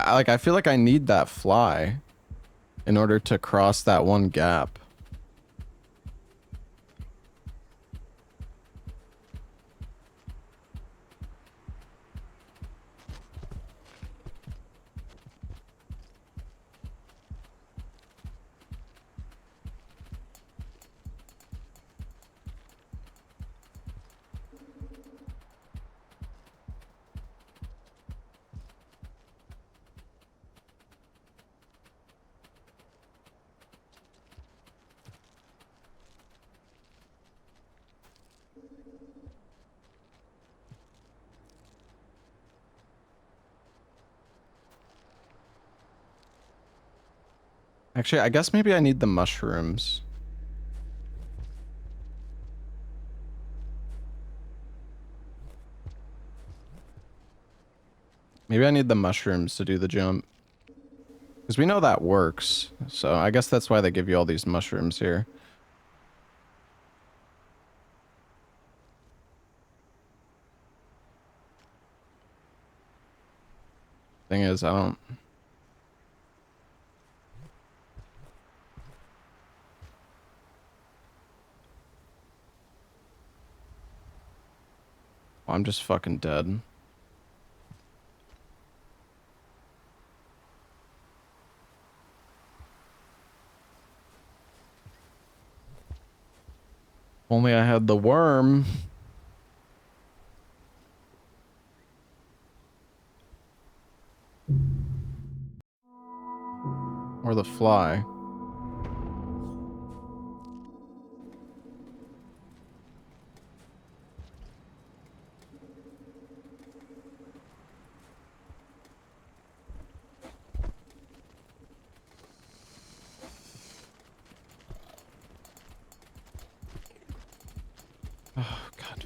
Speaker 1: I feel like I need that fly in order to cross that one gap. Actually, I guess maybe I need the mushrooms. Maybe I need the mushrooms to do the jump. Because we know that works. So I guess that's why they give you all these mushrooms here. Thing is, I don't... I'm just fucking dead. Only I had the worm. Or the fly. Oh, God.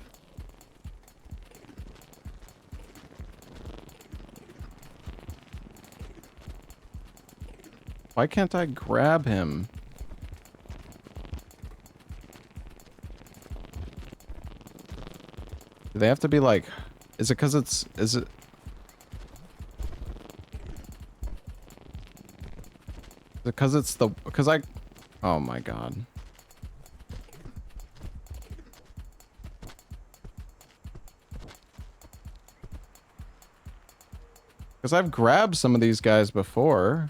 Speaker 1: Why can't I grab him? Do they have to be like... Is it because it's... Is it... Because it's the... Because I... Oh my god. Because I've grabbed some of these guys before.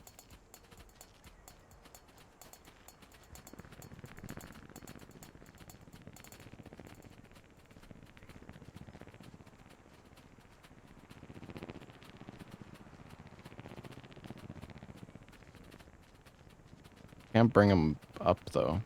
Speaker 1: Can't bring them up, though.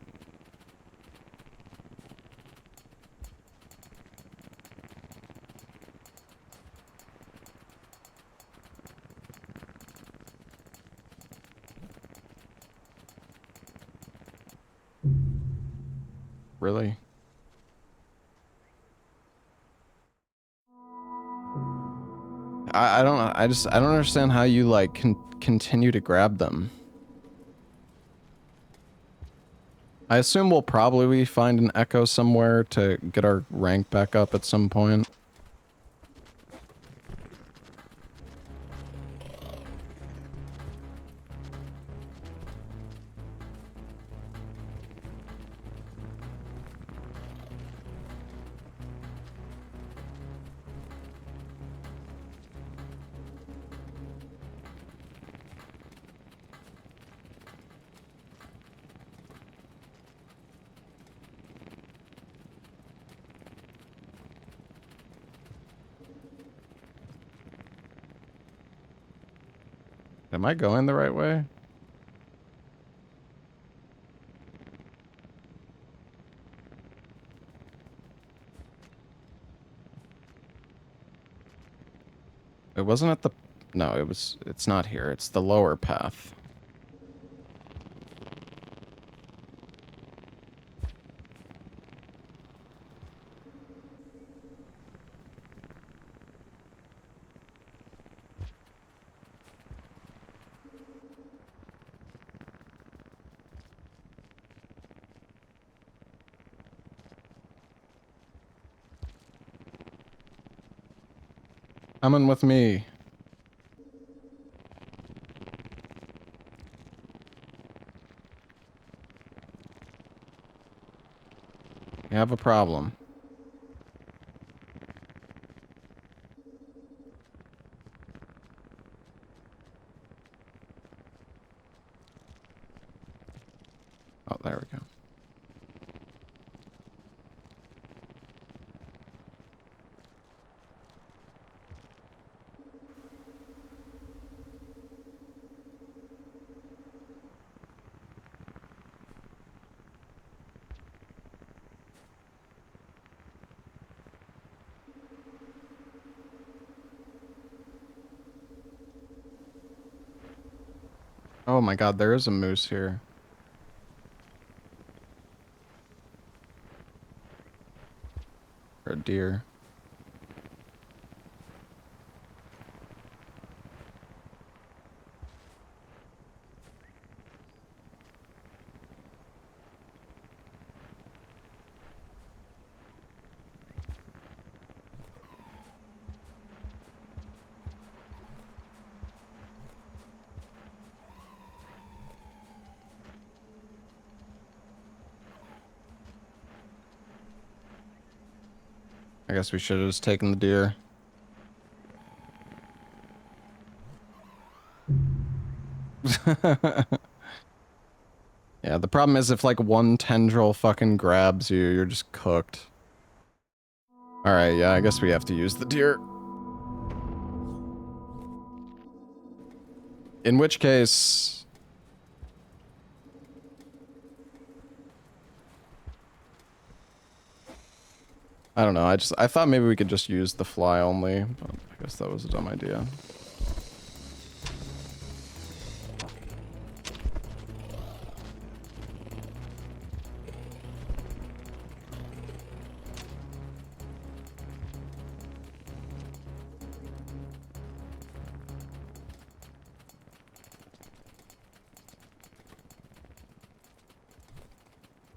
Speaker 1: Really? I don't I don't understand how you like can continue to grab them. I assume we'll probably find an echo somewhere to get our rank back up at some point. Am I going the right way? It wasn't at the... No, it's not here. It's the lower path. Coming with me. You have a problem. Oh, there we go. Oh my god, there is a moose here. Or a deer. I guess we should have just taken the deer. Yeah, the problem is if like one tendril fucking grabs you, you're just cooked. Alright, yeah, I guess we have to use the deer. In which case... I don't know, I thought maybe we could just use the fly only, but I guess that was a dumb idea.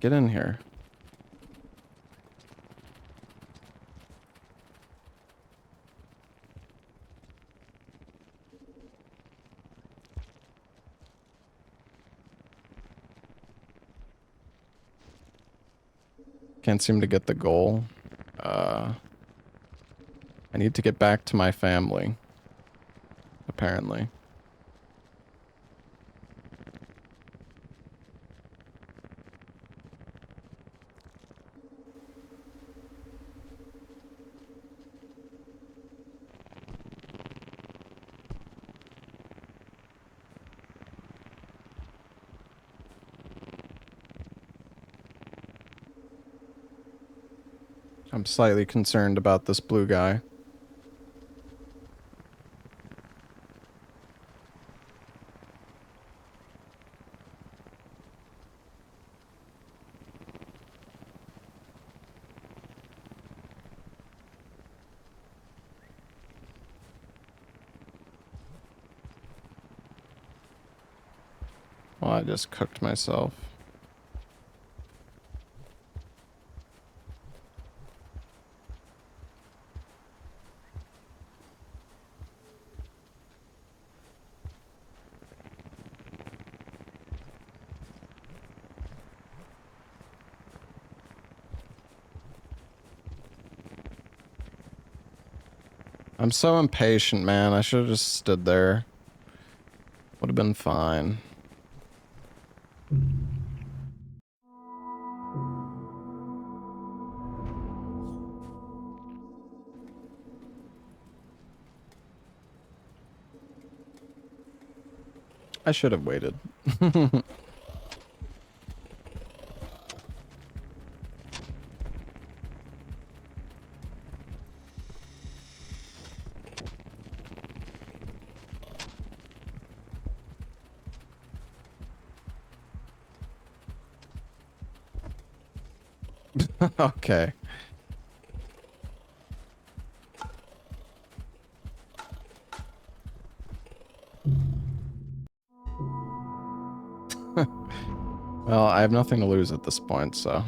Speaker 1: Get in here. Can't seem to get the goal. I need to get back to my family. Apparently. I'm slightly concerned about this blue guy. Well, I just cooked myself. I'm so impatient, man. I should have just stood there. Would have been fine. I should have waited. Okay. Well, I have nothing to lose at this point, so.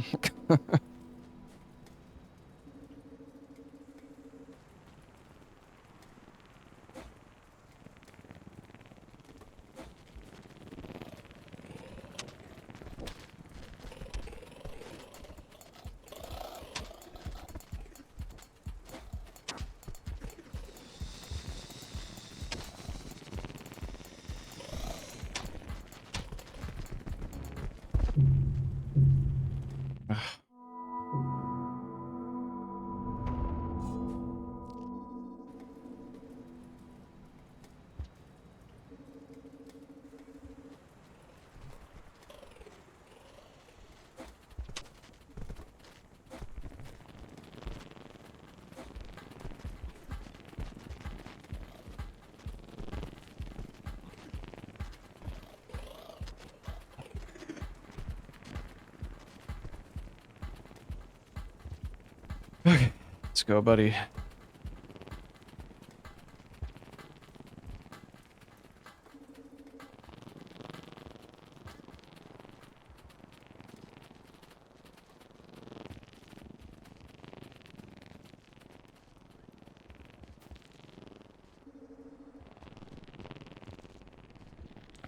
Speaker 1: Okay, let's go, buddy.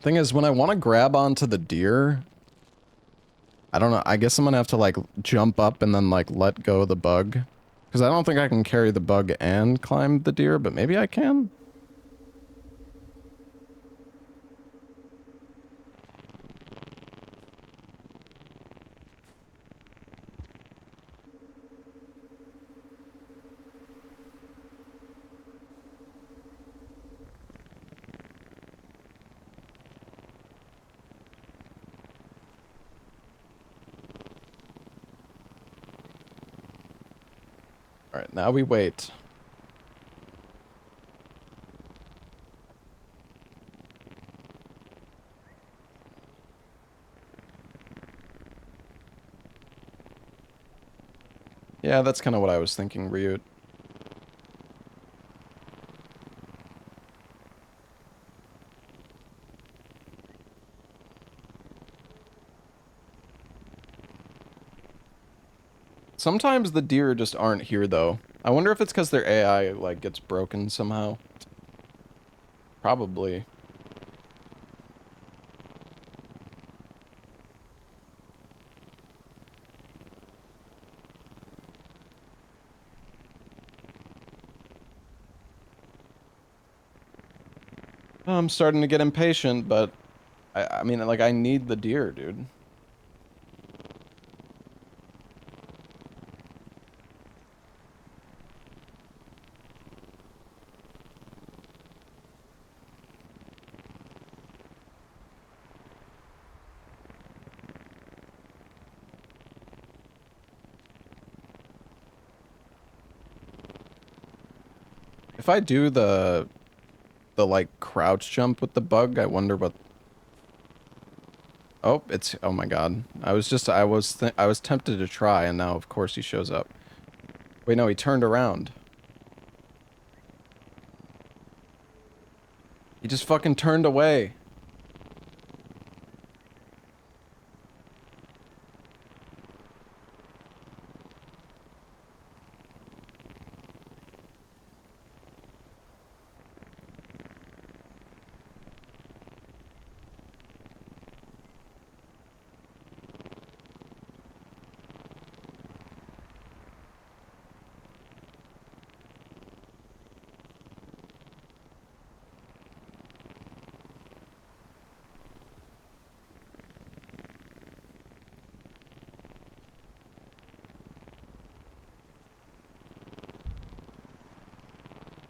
Speaker 1: Thing is, when I want to grab onto the deer, I don't know. I guess I'm gonna have to like jump up and then like let go of the bug. Because I don't think I can carry the bug and climb the deer, but maybe I can. Alright, now we wait. Yeah, that's kind of what I was thinking, Ryut. Sometimes the deer just aren't here, though. I wonder if it's because their AI, like, gets broken somehow. Probably. I'm starting to get impatient, but I mean, like, I need the deer, dude. If I do the like crouch jump with the bug, I wonder what. Oh, it's, oh my god. I was tempted to try, and now of course he shows up. Wait, no, he turned around. He just fucking turned away.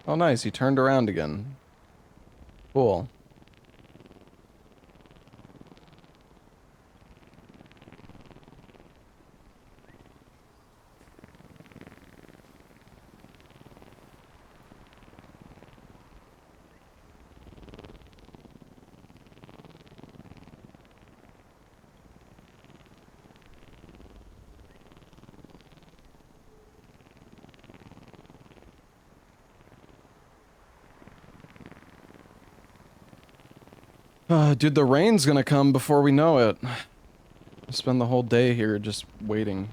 Speaker 1: Oh nice, he turned around again. Cool. Dude, the rain's gonna come before we know it. I'll spend the whole day here just waiting.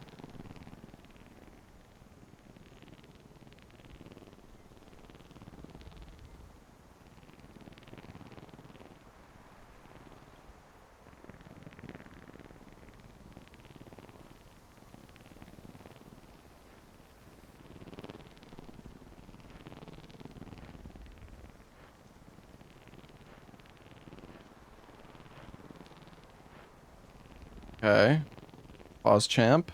Speaker 1: Okay. Pause champ.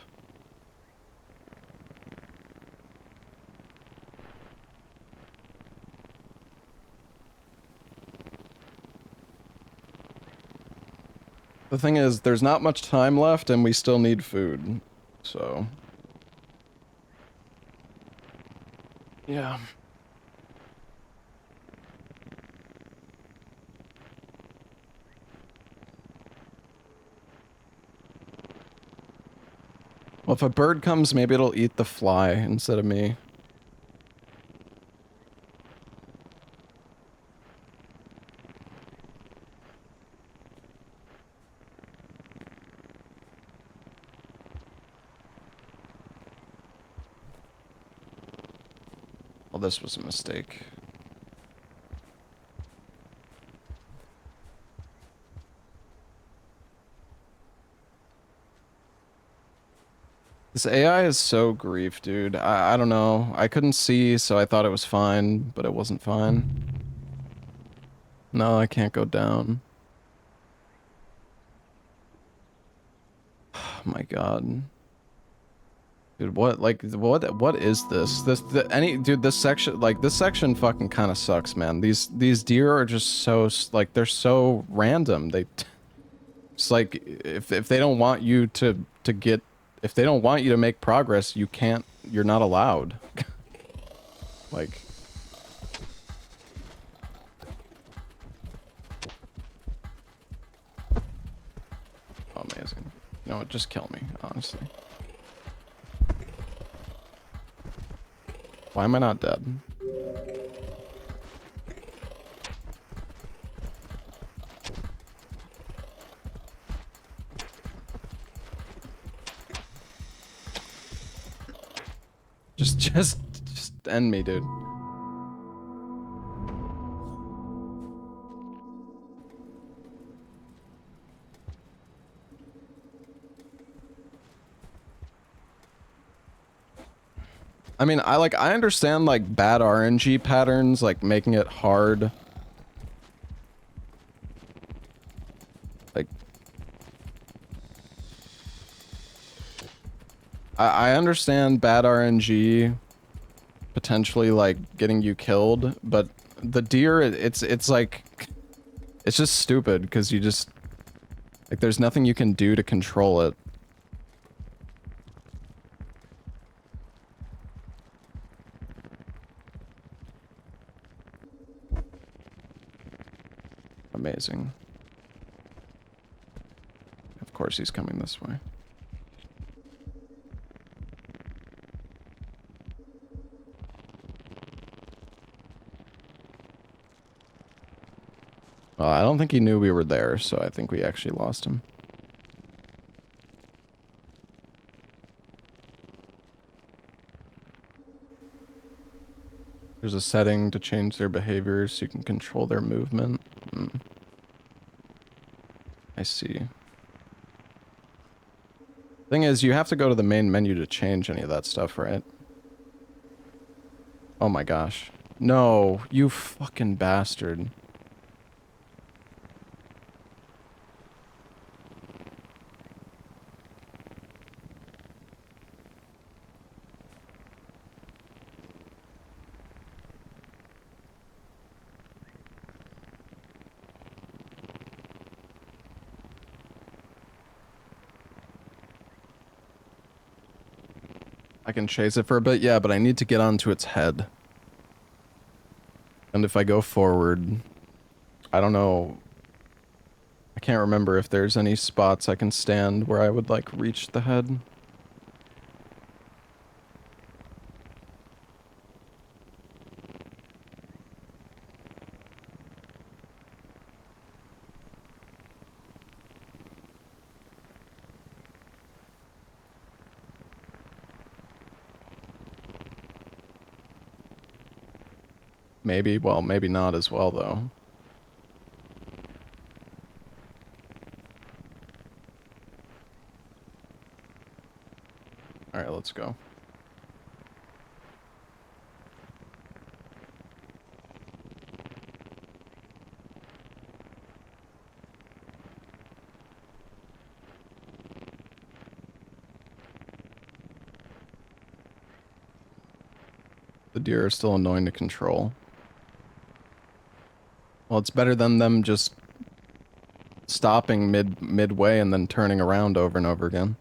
Speaker 1: The thing is, there's not much time left and we still need food. So. Yeah. Well, if a bird comes, maybe it'll eat the fly instead of me. Well, this was a mistake. This AI is so grief, dude. I don't know. I couldn't see, so I thought it was fine, but it wasn't fine. No, I can't go down. Oh my god. Dude, what is this? Dude, this section, like, this section fucking kind of sucks, man. These deer are just so, like, they're so random. It's like, if they don't want you to get, if they don't want you to make progress, you're not allowed. Like. Amazing. You know what, just kill me, honestly. Why am I not dead? Just end me, dude. I mean, I understand, like, bad RNG patterns, like, making it hard I understand bad RNG potentially like getting you killed, but the deer, it's like, it's just stupid because you just, like, there's nothing you can do to control it. Amazing. Of course he's coming this way. Well, I don't think he knew we were there, so I think we actually lost him. There's a setting to change their behavior so you can control their movement. I see. Thing is, you have to go to the main menu to change any of that stuff, right? Oh my gosh. No, you fucking bastard. I can chase it for a bit, yeah, but I need to get onto its head. And if I go forward, I don't know. I can't remember if there's any spots I can stand where I would, like, reach the head. Maybe, well, maybe not as well, though. Alright, let's go. The deer are still annoying to control. Well, it's better than them just stopping midway and then turning around over and over again.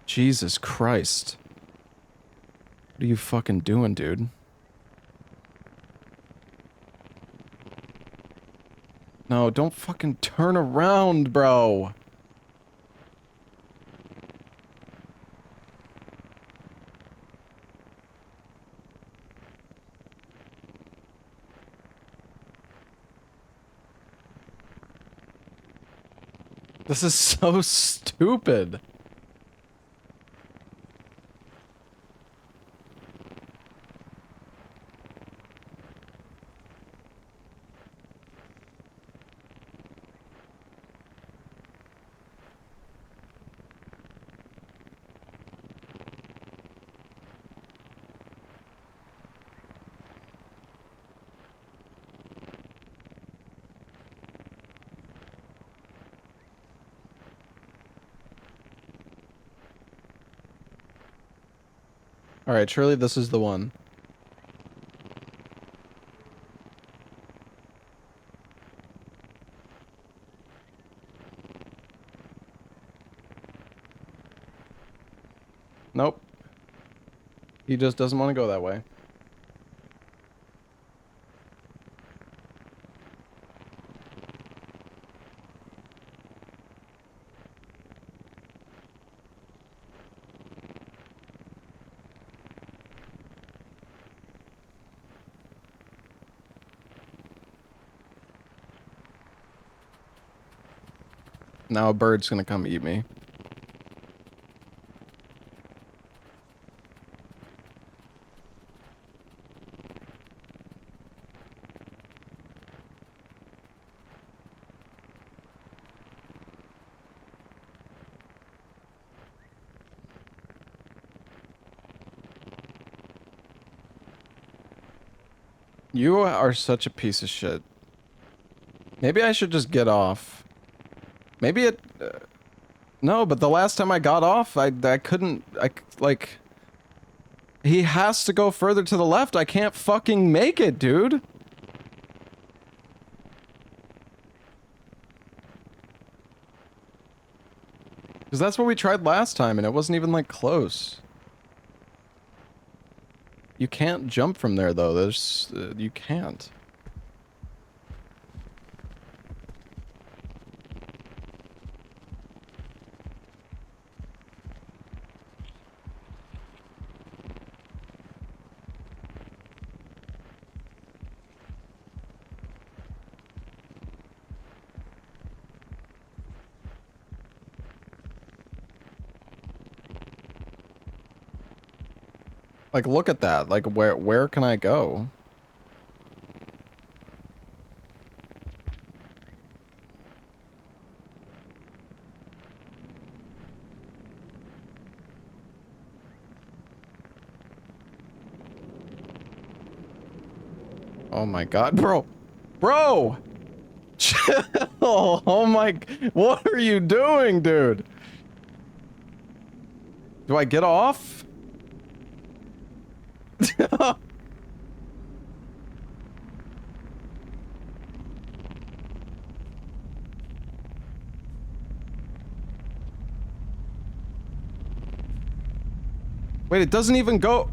Speaker 1: Jesus Christ. What are you fucking doing, dude? No, don't fucking turn around, bro. This is so stupid. Alright, surely this is the one. Nope. He just doesn't want to go that way. Now a bird's gonna come eat me. You are such a piece of shit. Maybe I should just get off. Maybe it... no, but the last time I got off, I couldn't... like... He has to go further to the left. I can't fucking make it, dude. Because that's what we tried last time, and it wasn't even, like, close. You can't jump from there, though. There's... you can't. Like, look at that. Like, where can I go? Oh my god, bro. Bro! Chill! Oh my... What are you doing, dude? Do I get off? Wait, it doesn't even go...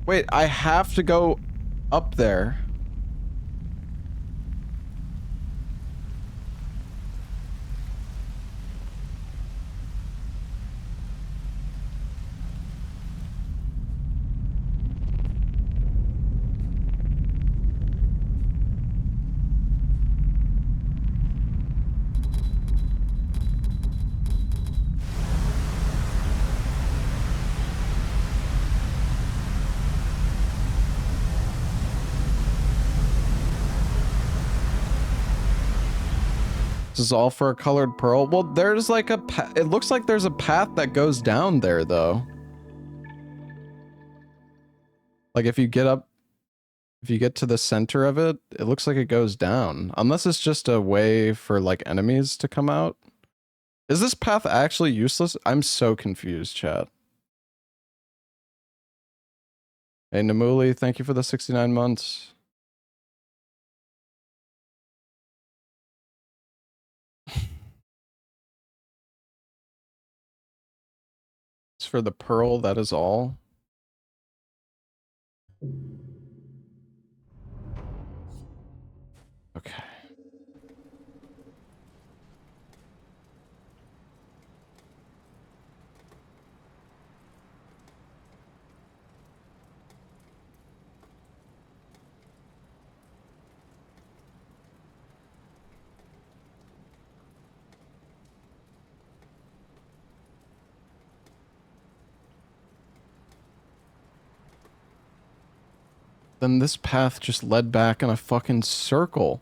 Speaker 1: Wait, I have to go up there. This is all for a colored pearl? Well, there's like a it looks like there's a path that goes down there, though. Like, if you get up... If you get to the center of it, it looks like it goes down. Unless it's just a way for, like, enemies to come out. Is this path actually useless? I'm so confused, chat. Hey, Namuli, thank you for the 69 months. It's for the pearl, that is all. Okay. Then this path just led back in a fucking circle.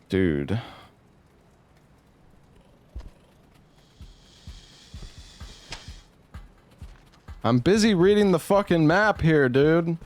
Speaker 1: Dude. I'm busy reading the fucking map here, dude.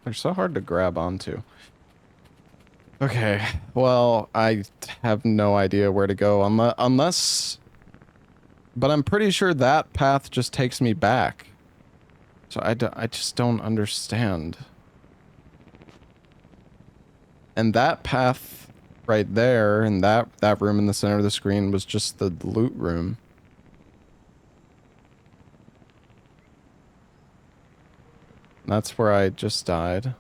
Speaker 1: They're so hard to grab onto. Okay, well, I have no idea where to go unless... But I'm pretty sure that path just takes me back. So I just don't understand. And that path right there, and that room in the center of the screen was just the loot room. That's where I just died.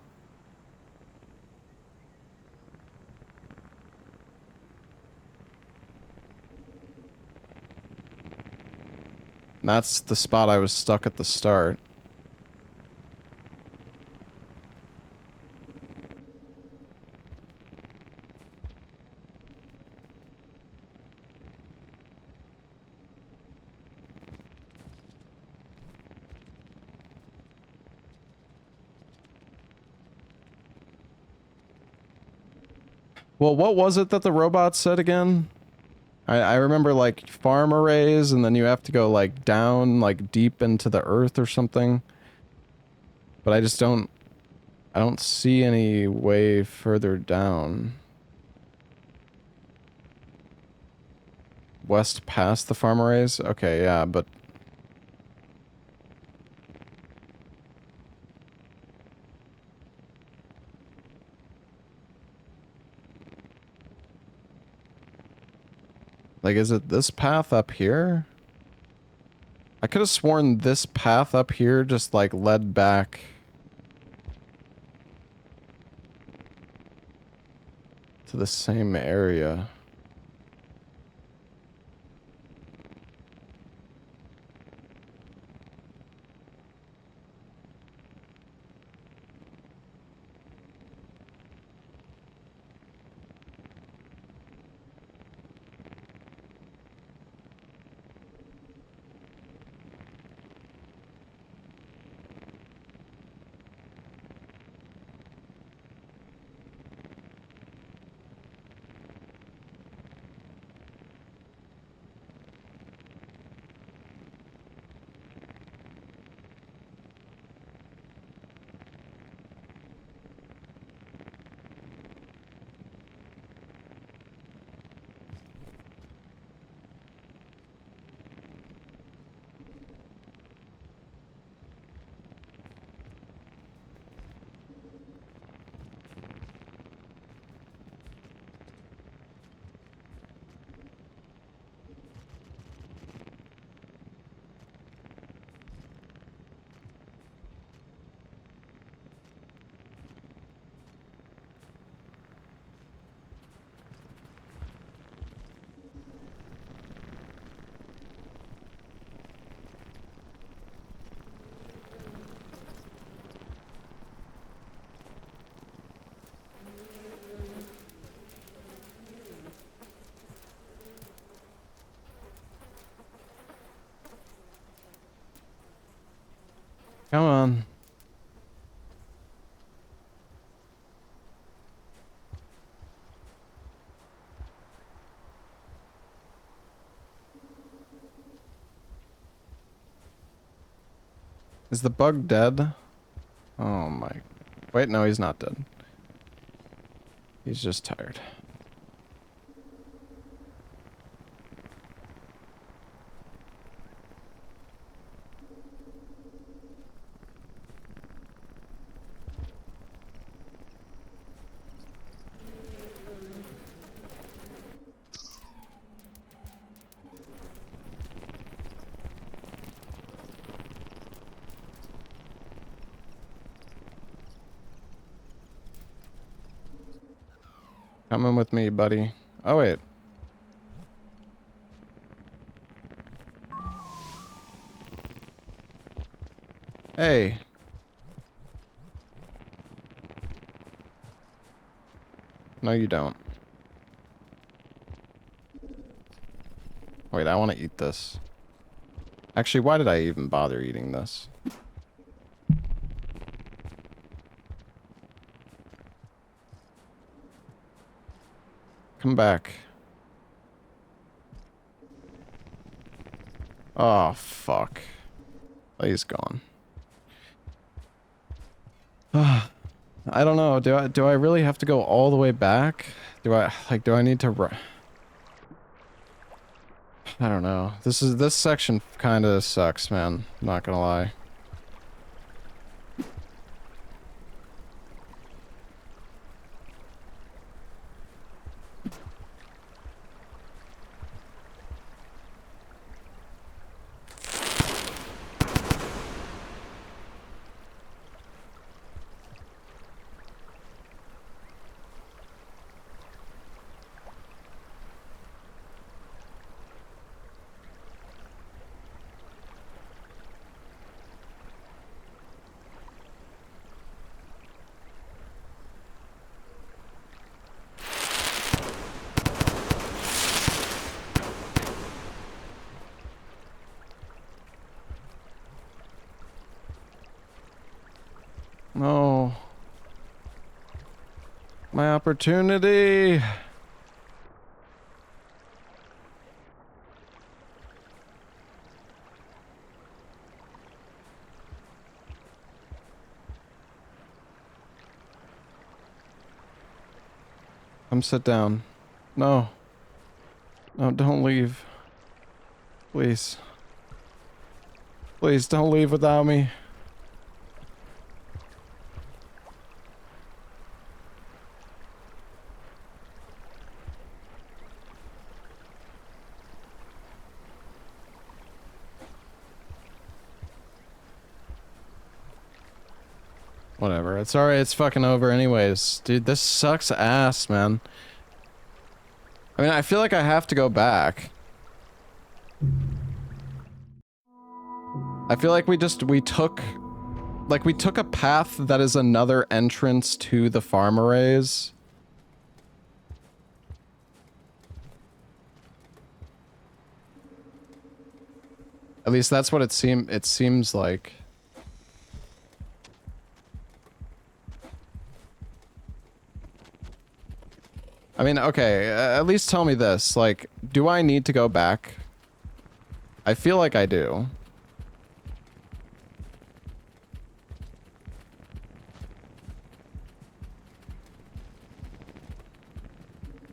Speaker 1: And that's the spot I was stuck at the start. Well, what was it that the robot said again? I remember like farm arrays and then you have to go like down like deep into the earth or something. But I don't see any way further down. West past the farm arrays? Okay, yeah, but like, is it this path up here? I could have sworn this path up here just, like, led back to the same area. Come on. Is the bug dead? Oh my... Wait, no, he's not dead. He's just tired. Coming with me, buddy. Oh, wait. Hey. No, you don't. Wait, I want to eat this. Actually, why did I even bother eating this? Come back. Oh, fuck. He's gone. I don't know. Do I really have to go all the way back? Do I need to I don't know. This section kind of sucks, man. Not gonna lie. My opportunity. Come sit down. No. No, don't leave. Please. Please don't leave without me. Whatever. It's alright. It's fucking over anyways. Dude, this sucks ass, man. I mean, I feel like I have to go back. I feel like we took a path that is another entrance to the farm arrays. At least that's what it seems like. I mean, okay, at least tell me this, like, do I need to go back? I feel like I do.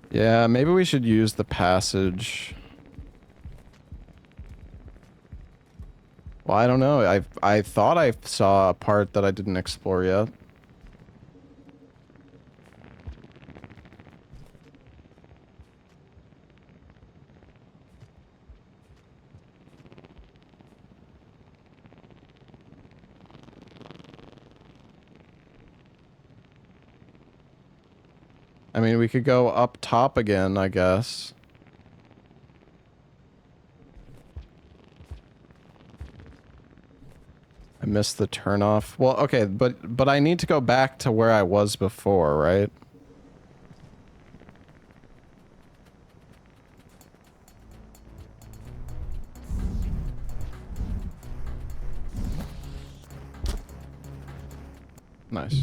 Speaker 1: Yeah, maybe we should use the passage. Well, I don't know. I thought I saw a part that I didn't explore yet. I mean, we could go up top again, I guess. I missed the turnoff. Well, okay, but I need to go back to where I was before, right? Nice.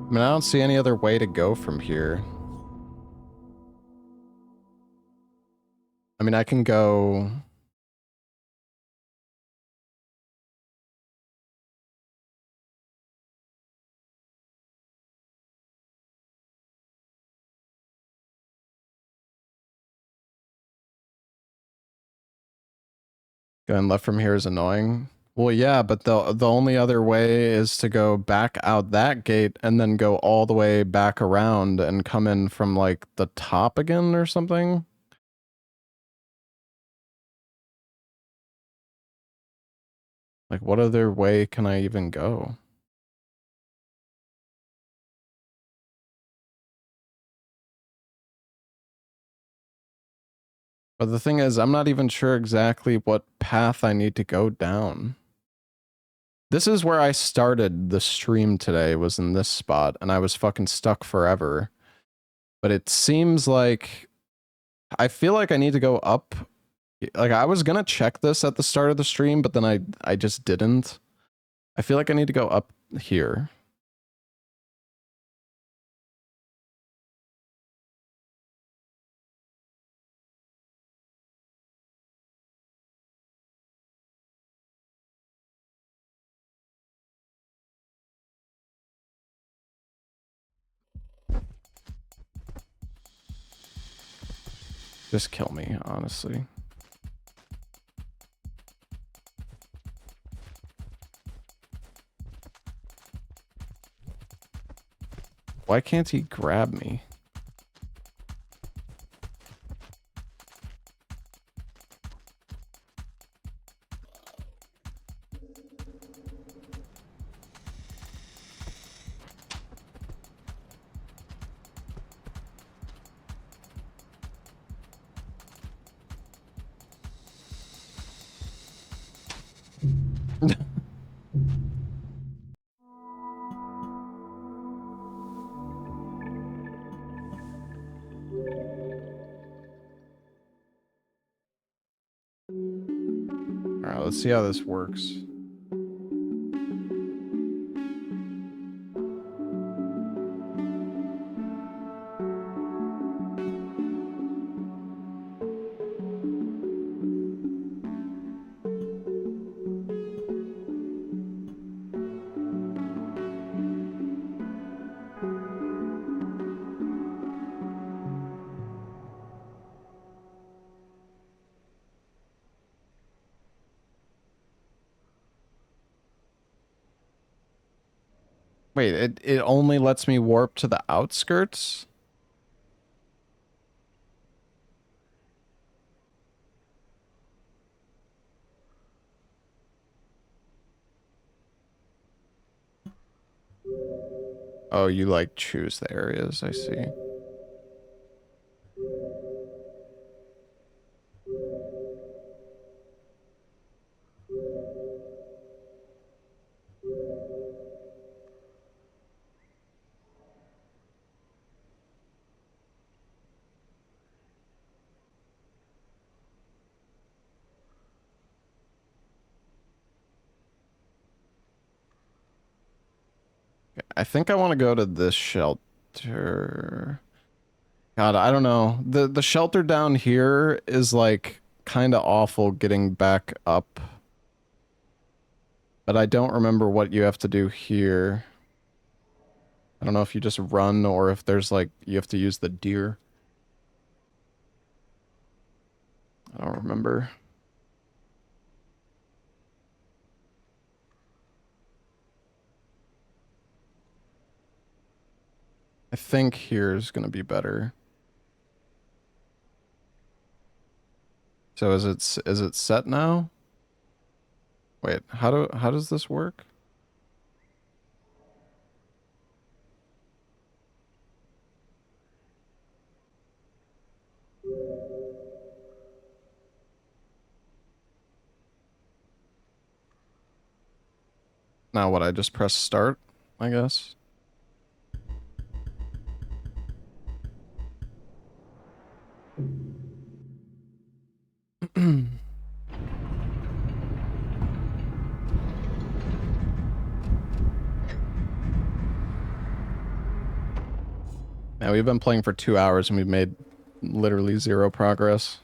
Speaker 1: I mean, I don't see any other way to go from here. I mean, I can go... Going left from here is annoying. Well, yeah, but the only other way is to go back out that gate and then go all the way back around and come in from, like, the top again or something. Like, what other way can I even go? But the thing is, I'm not even sure exactly what path I need to go down. This is where I started the stream today, was in this spot, and I was fucking stuck forever. But it seems like... I feel like I need to go up. Like, I was gonna check this at the start of the stream, but then I just didn't. I feel like I need to go up here. Just kill me, honestly. Why can't he grab me? Alright, let's see how this works. Wait, it only lets me warp to the outskirts? Oh, you like choose the areas, I see. I think I want to go to this shelter. God, I don't know. The shelter down here is like kind of awful getting back up. But I don't remember what you have to do here. I don't know if you just run or if there's like you have to use the deer. I don't remember. I think here's gonna be better. So is it set now? Wait, how does this work? Now what, I just press start, I guess? Yeah, we've been playing for 2 hours and we've made literally zero progress.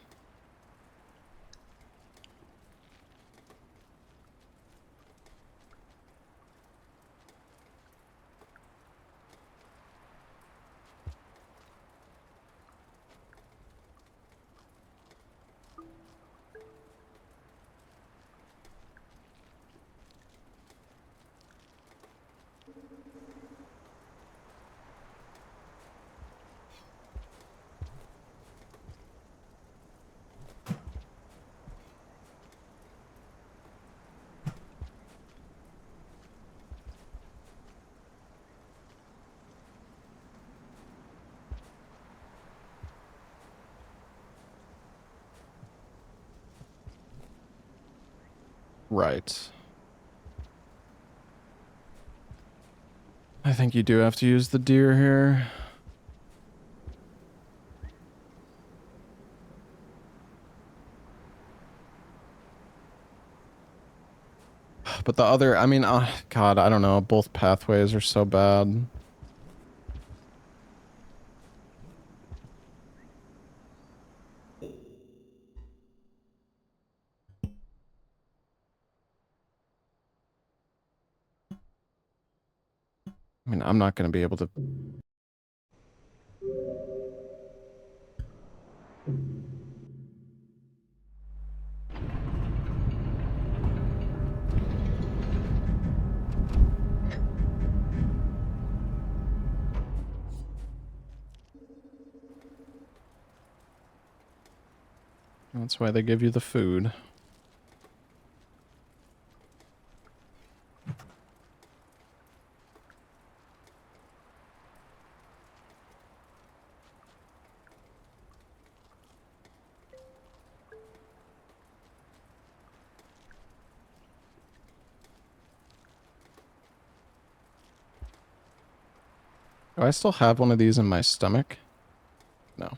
Speaker 1: Right. I think you do have to use the deer here. But the other, I mean, God, I don't know. Both pathways are so bad. I mean, I'm not going to be able to. That's why they give you the food. Do I still have one of these in my stomach? No.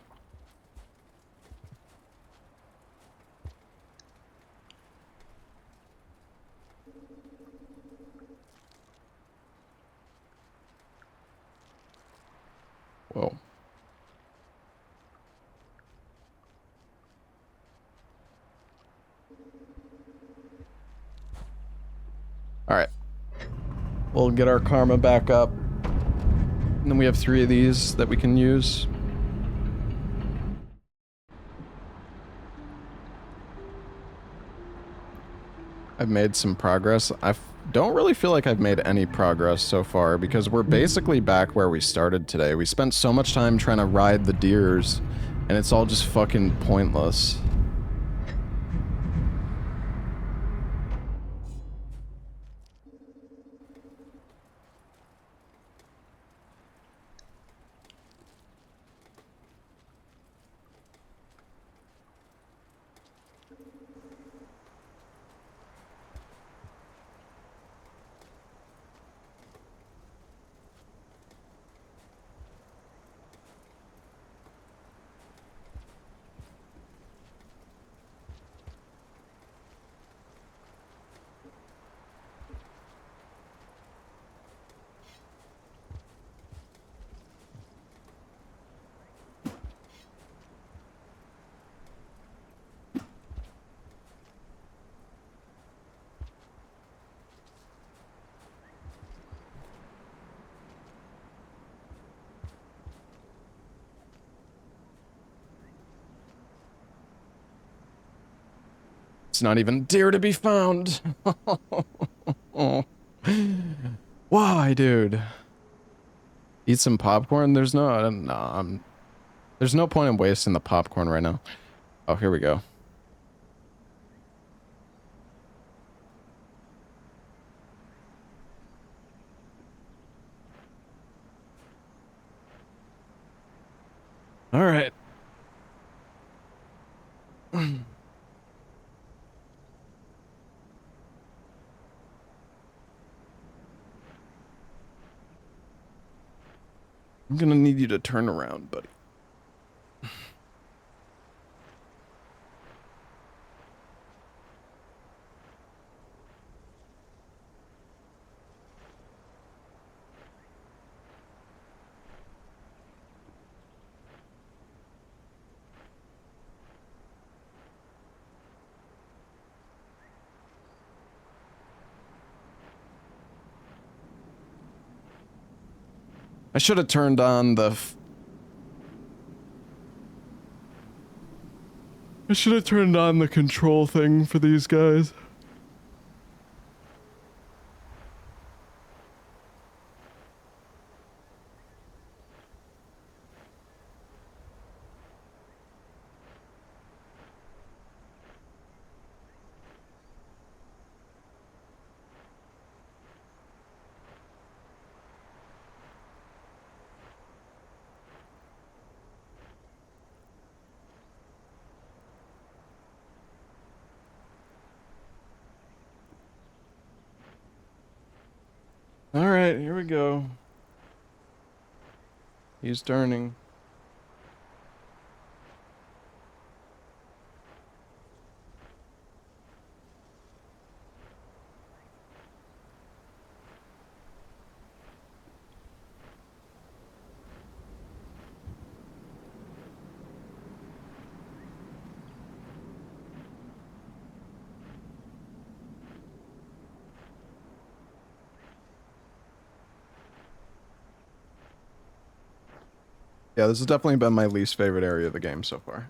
Speaker 1: Whoa. All right. We'll get our karma back up. And then we have 3 of these that we can use. I've made some progress. I don't really feel like I've made any progress so far because we're basically back where we started today. We spent so much time trying to ride the deers and it's all just fucking pointless. It's not even deer to be found. Why, dude? Eat some popcorn? There's there's no point in wasting the popcorn right now. Oh, here we go. All right. I'm gonna need you to turn around, buddy. I should have turned on the... I should have turned on the control thing for these guys. All right, here we go. He's turning. Yeah, this has definitely been my least favorite area of the game so far.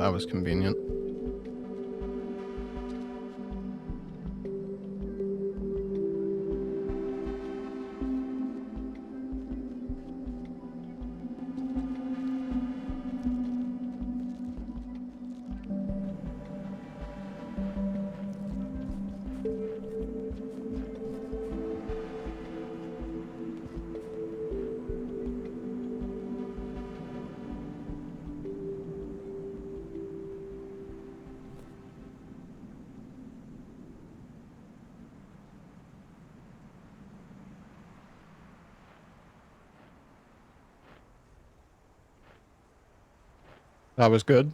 Speaker 1: that was convenient. That was good.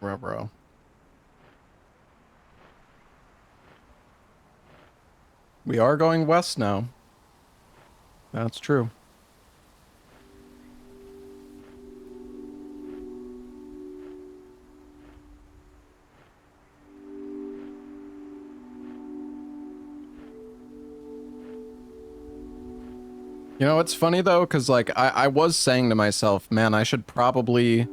Speaker 1: Bro. We are going west now. That's true. You know, it's funny though, because like I was saying to myself, man, I should probably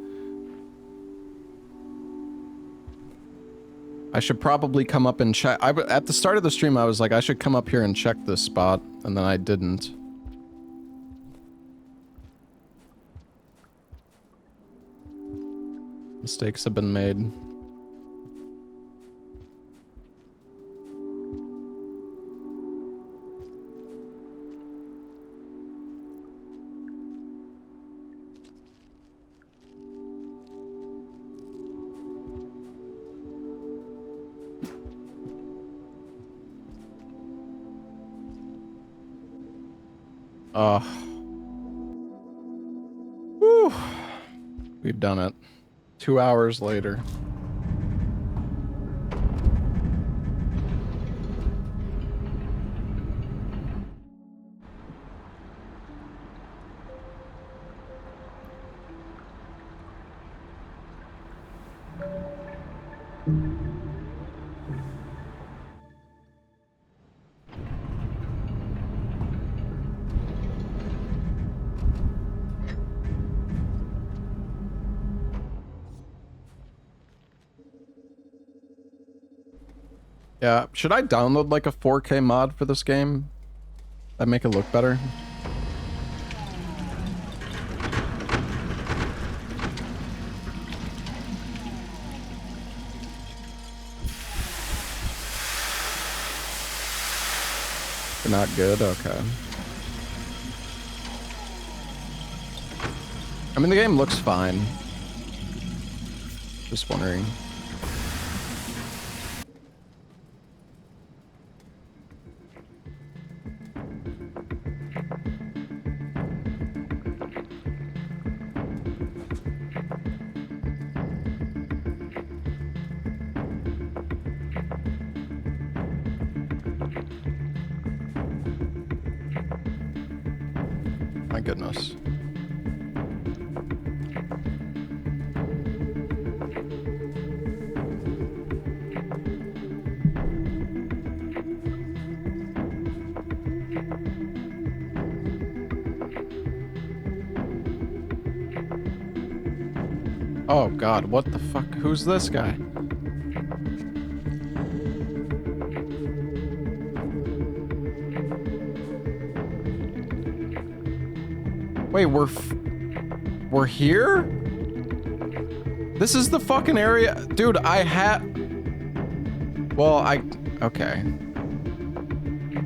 Speaker 1: come up and check. At the start of the stream, I was like, I should come up here and check this spot, and then I didn't. Mistakes have been made. Whew. We've done it. 2 hours later. Yeah, should I download like a 4K mod for this game? That make it look better? They're not good? Okay. I mean, the game looks fine. Just wondering. My goodness. Oh god, what the fuck? Who's this guy? Wait, we're here? This is the fucking area? Dude, okay.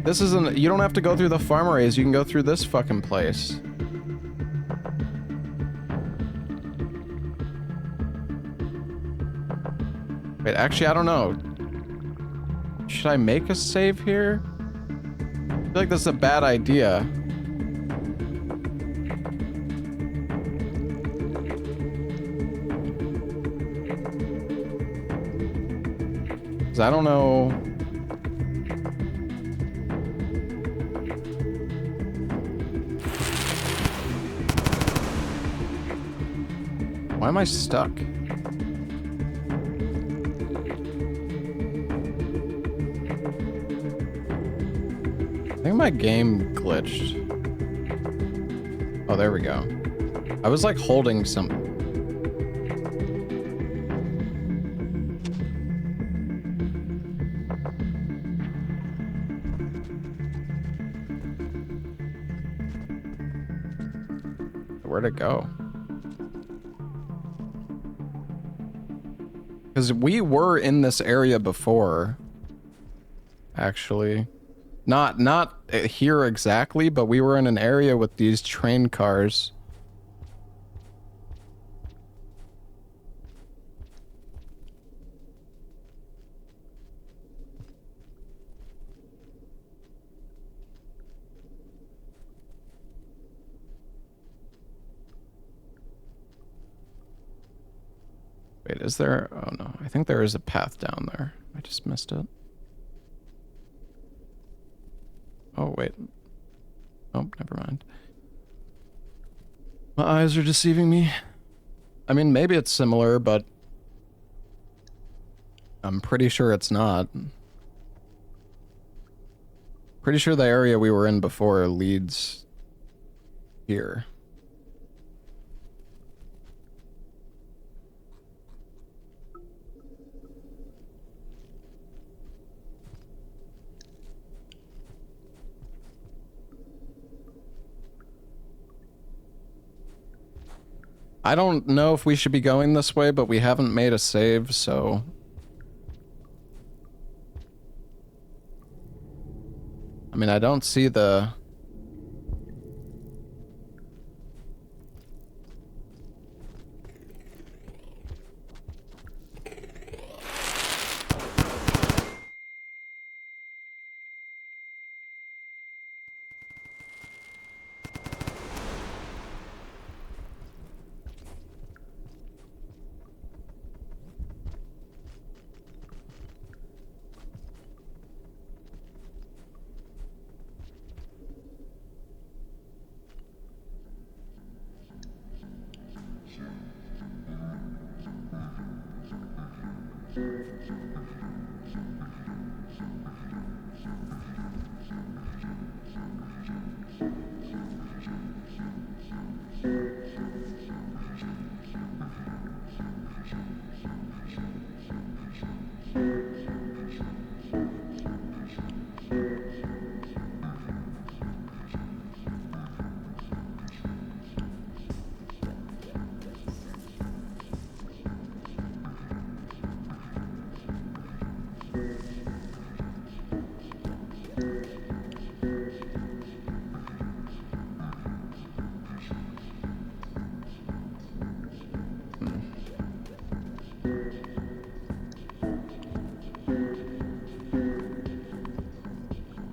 Speaker 1: This isn't, you don't have to go through the farm areas, you can go through this fucking place. Wait, actually, I don't know. Should I make a save here? I feel like this is a bad idea. Because I don't know. Why am I stuck? I think my game glitched. Oh, there we go. I was like holding something. Where'd it go? Because we were in this area before. Actually. Not here exactly, but we were in an area with these train cars. Wait, is there? Oh no, I think there is a path down there. I just missed it. Oh wait. Oh, never mind. My eyes are deceiving me. I mean, maybe it's similar, but I'm pretty sure it's not. Pretty sure the area we were in before leads here. I don't know if we should be going this way, but we haven't made a save, so... I mean, I don't see the...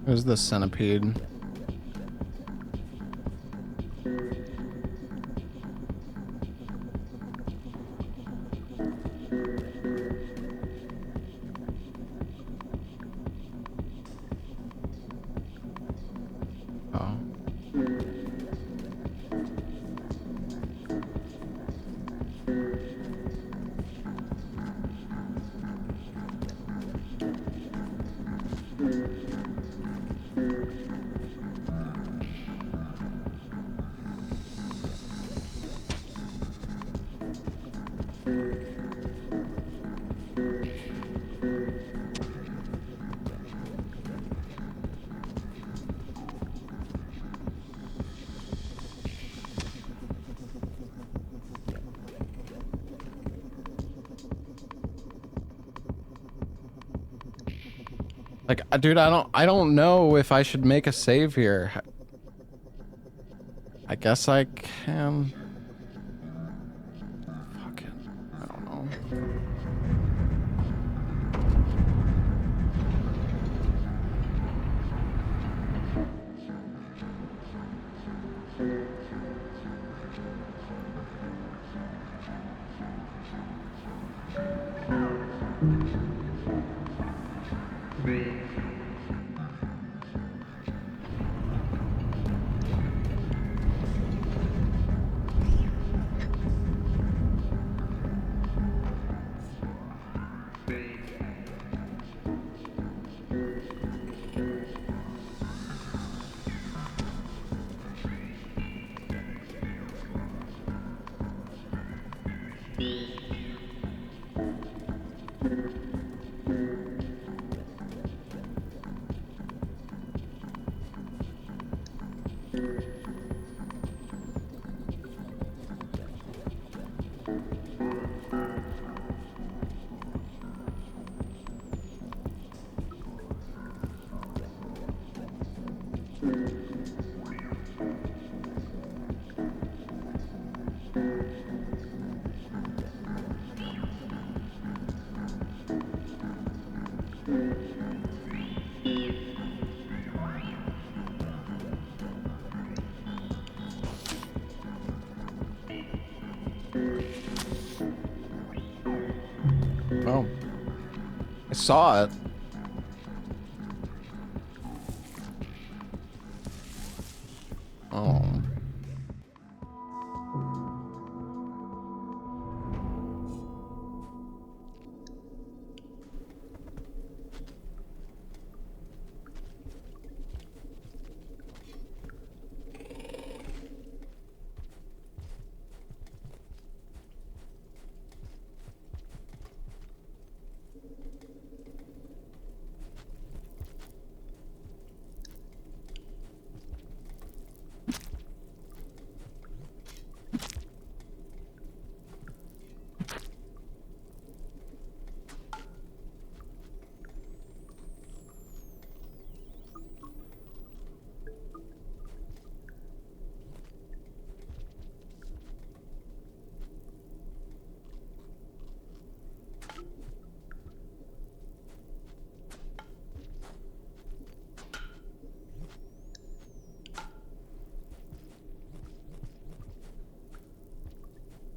Speaker 1: There's the centipede. Oh. Like, dude, I don't know if I should make a save here. I guess I can. Fuck it. I don't know. Oh. I saw it. Oh.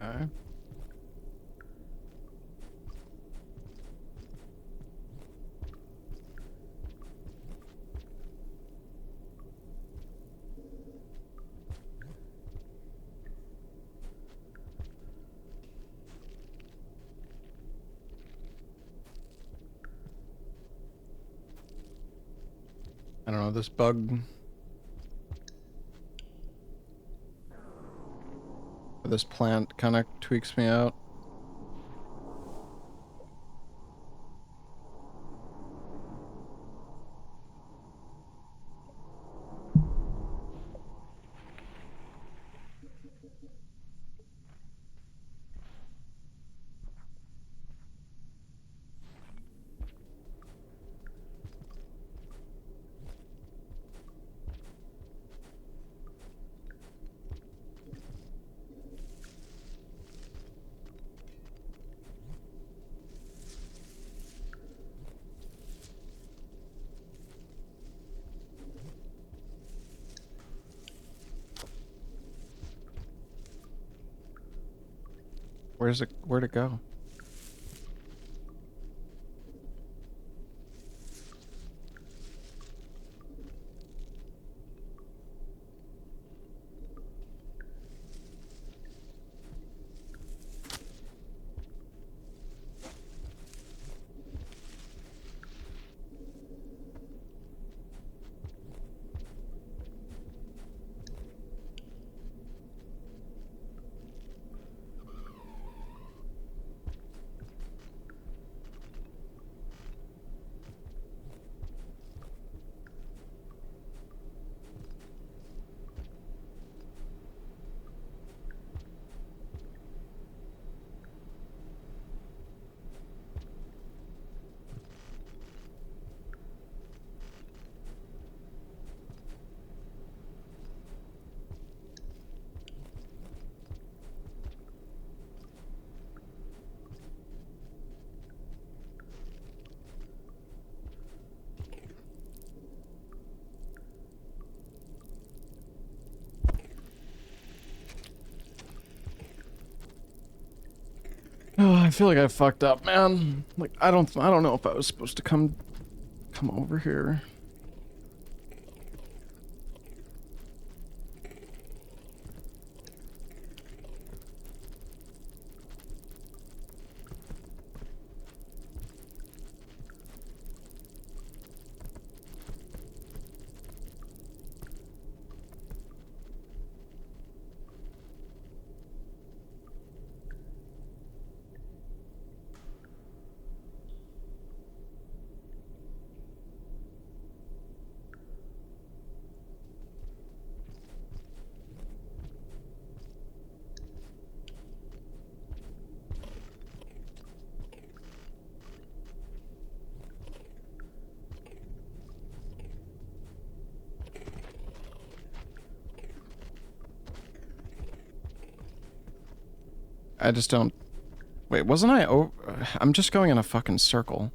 Speaker 1: Okay. I don't know, this bug... This plant kind of tweaks me out. Where'd it go? Oh, I feel like I fucked up, man. Like, I don't know if I was supposed to come over here. I just don't... Wait, wasn't I... Oh, I'm just going in a fucking circle.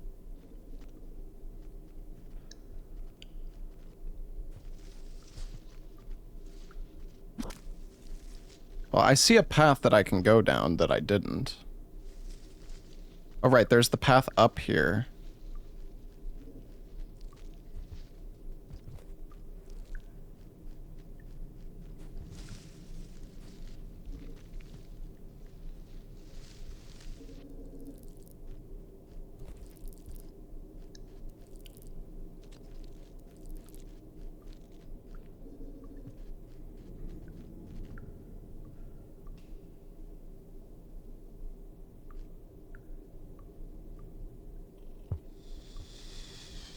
Speaker 1: Well, I see a path that I can go down that I didn't. Oh, right, there's the path up here.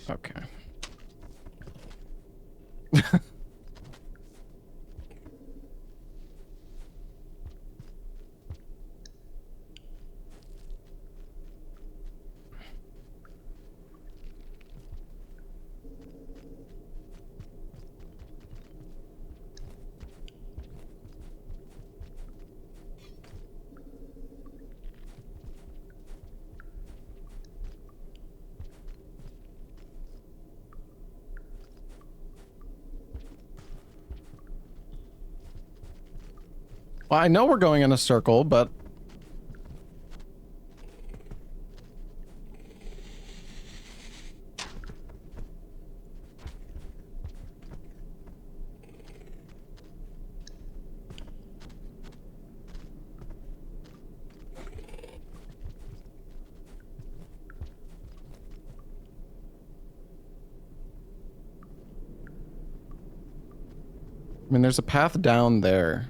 Speaker 1: Okay. Well, I know we're going in a circle, but... I mean, there's a path down there.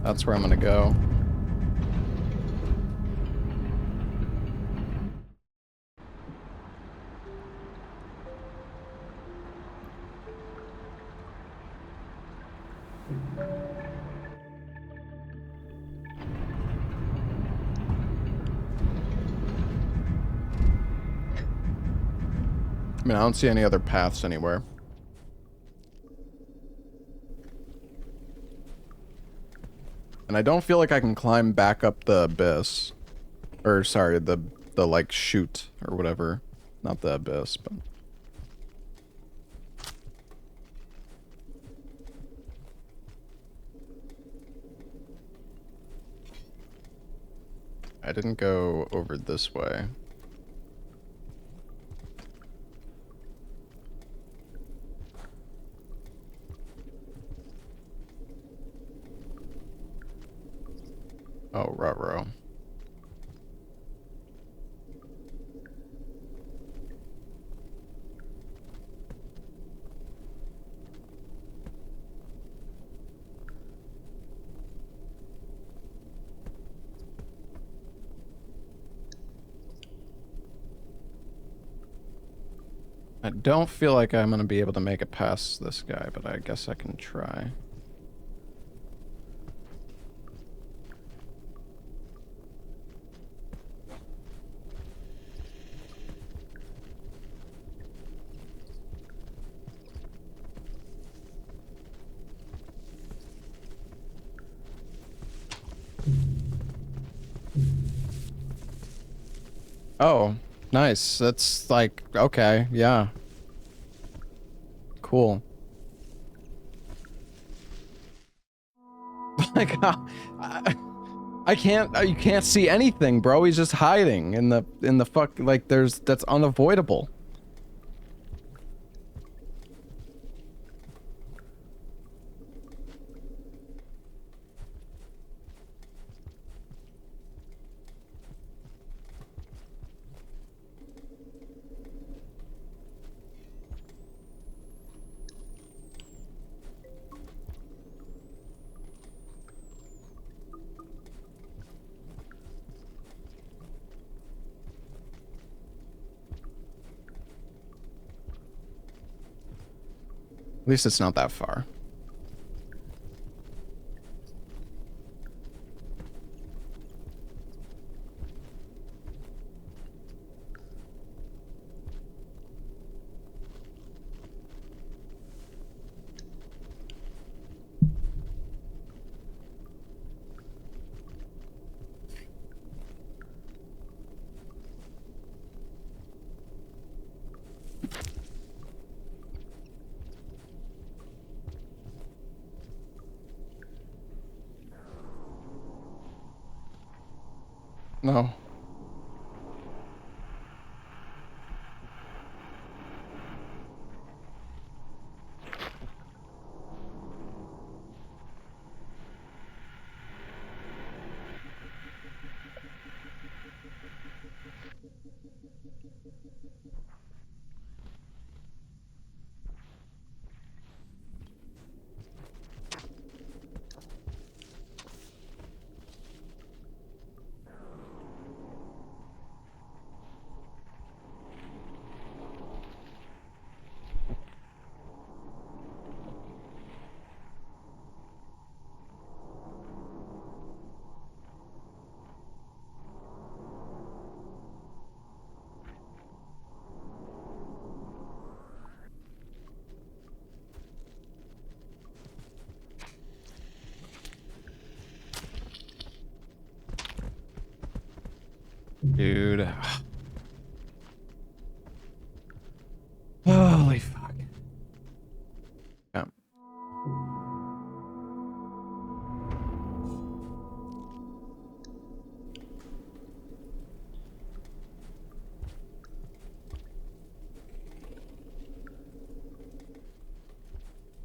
Speaker 1: That's where I'm gonna go. I mean, I don't see any other paths anywhere. And I don't feel like I can climb back up the abyss. Or, sorry, the like, chute, or whatever. Not the abyss, but... I didn't go over this way. Oh, ruh-roh. I don't feel like I'm gonna be able to make it past this guy, but I guess I can try. Oh, nice. That's like, okay, yeah. Cool. Like, I can't, you can't see anything, bro. He's just hiding in the fuck, like, that's unavoidable. At least it's not that far. No. Dude. Holy fuck. Yeah.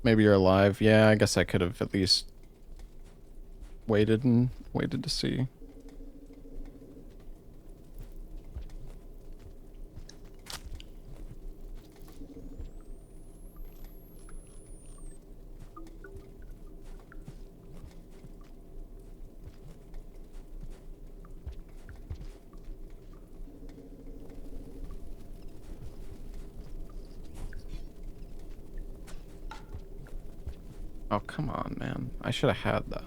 Speaker 1: Maybe you're alive. Yeah, I guess I could have at least waited to see. Oh, come on, man. I should have had that.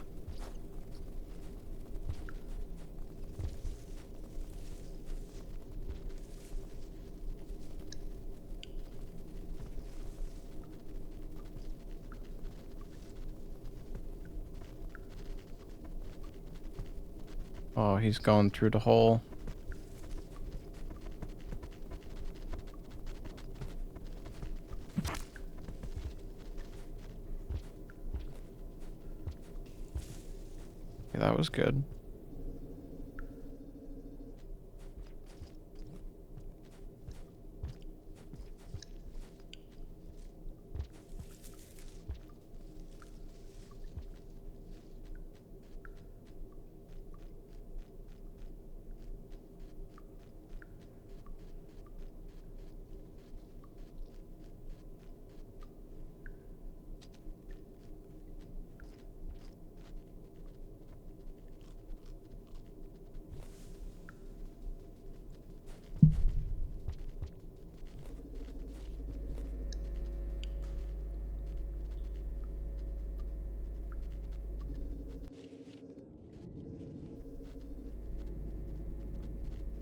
Speaker 1: Oh, he's going through the hole. Yeah, that was good.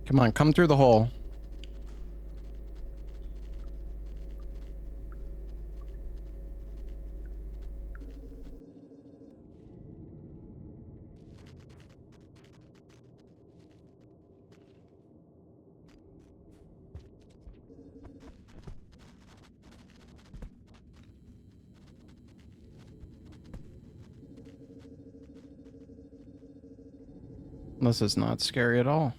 Speaker 1: Come on, come through the hole. This is not scary at all.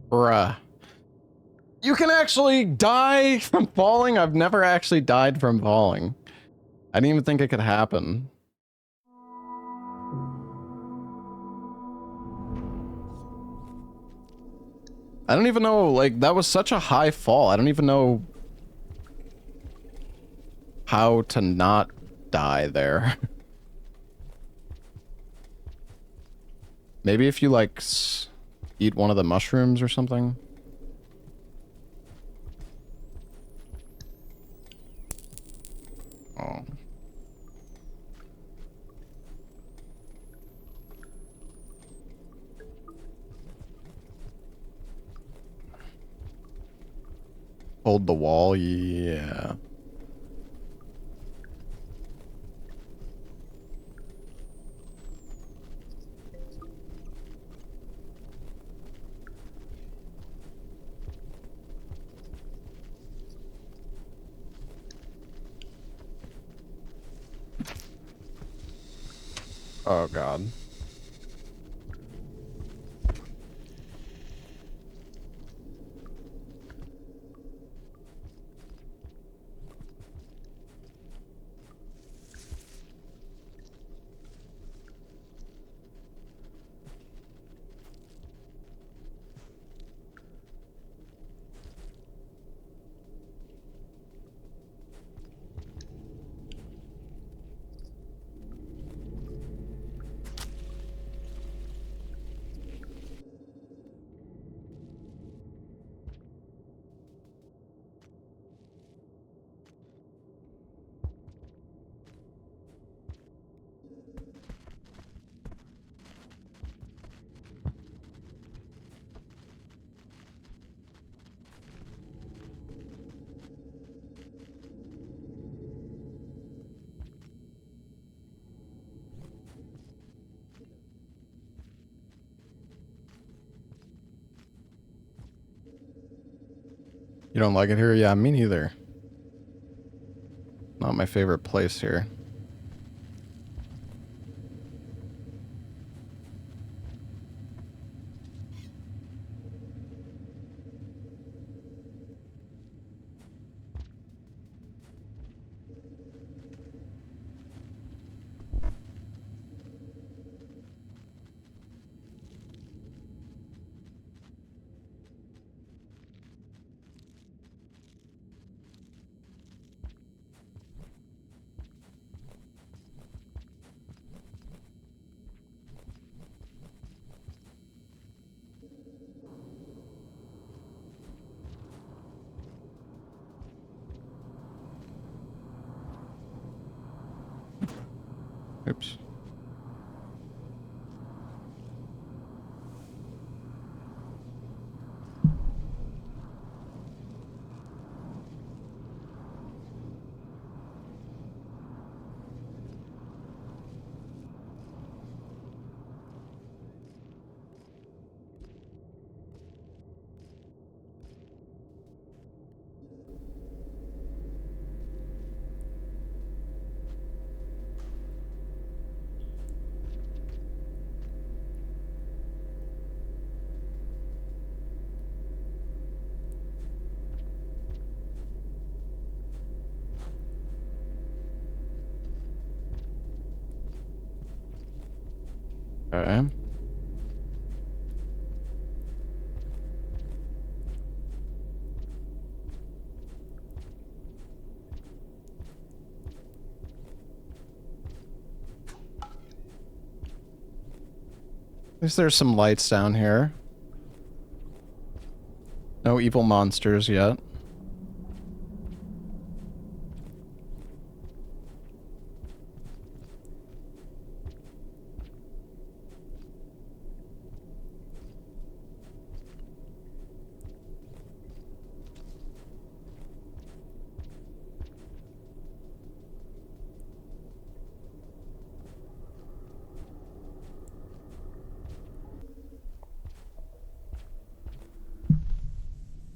Speaker 1: Bruh. You can actually die from falling? I've never actually died from falling. I didn't even think it could happen. I don't even know, like, that was such a high fall. I don't even know how to not die there. Maybe if you, like, eat one of the mushrooms or something? Oh. Hold the wall, yeah. Oh god. You don't like it here? Yeah, me neither. Not my favorite place here. Oops. Okay. At least there's some lights down here. No evil monsters yet.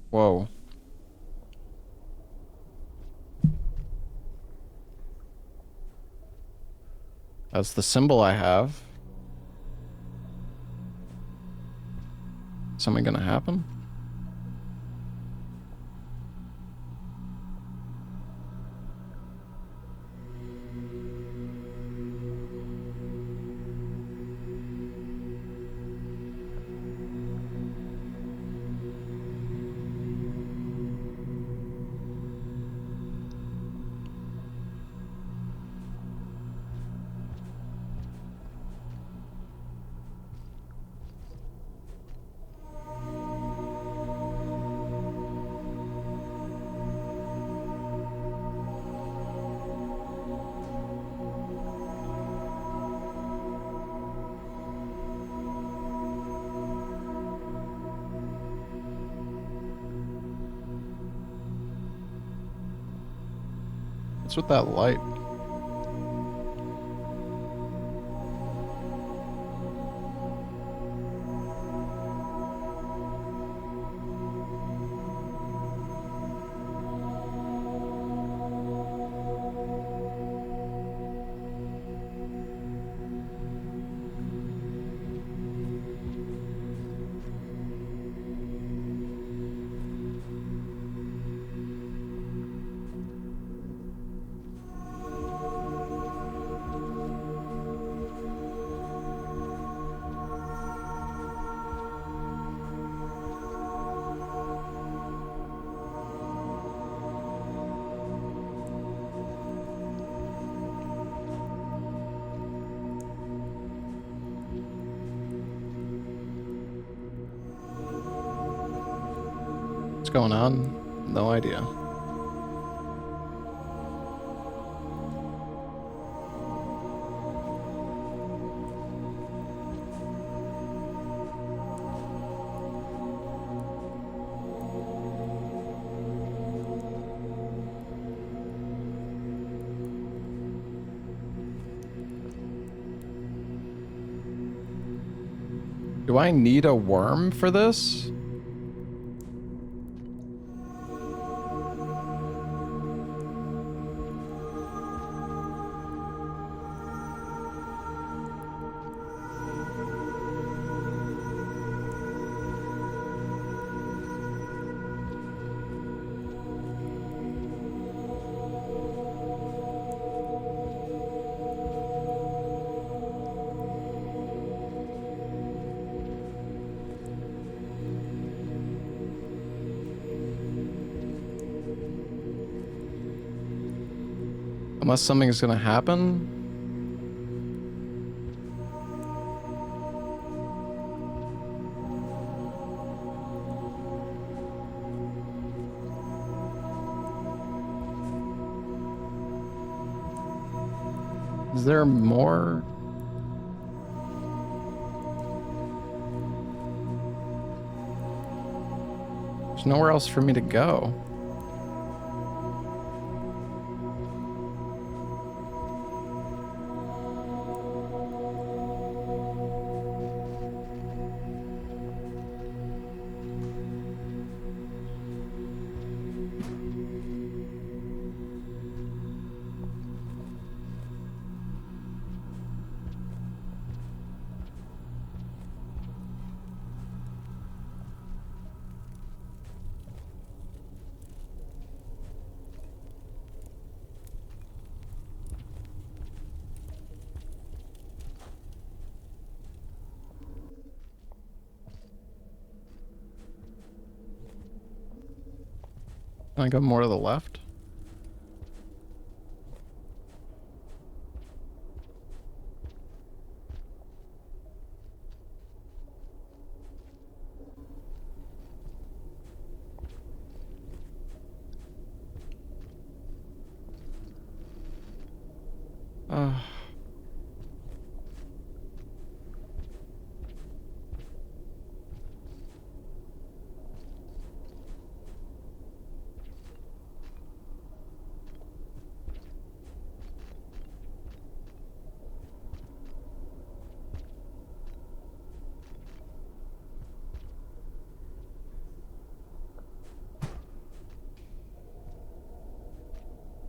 Speaker 1: Whoa. That's the symbol I have. Something gonna happen? What's with that light? What's going on? No idea. Do I need a worm for this? Unless something's gonna happen? Is there more? There's nowhere else for me to go. Can I go more to the left? Uh,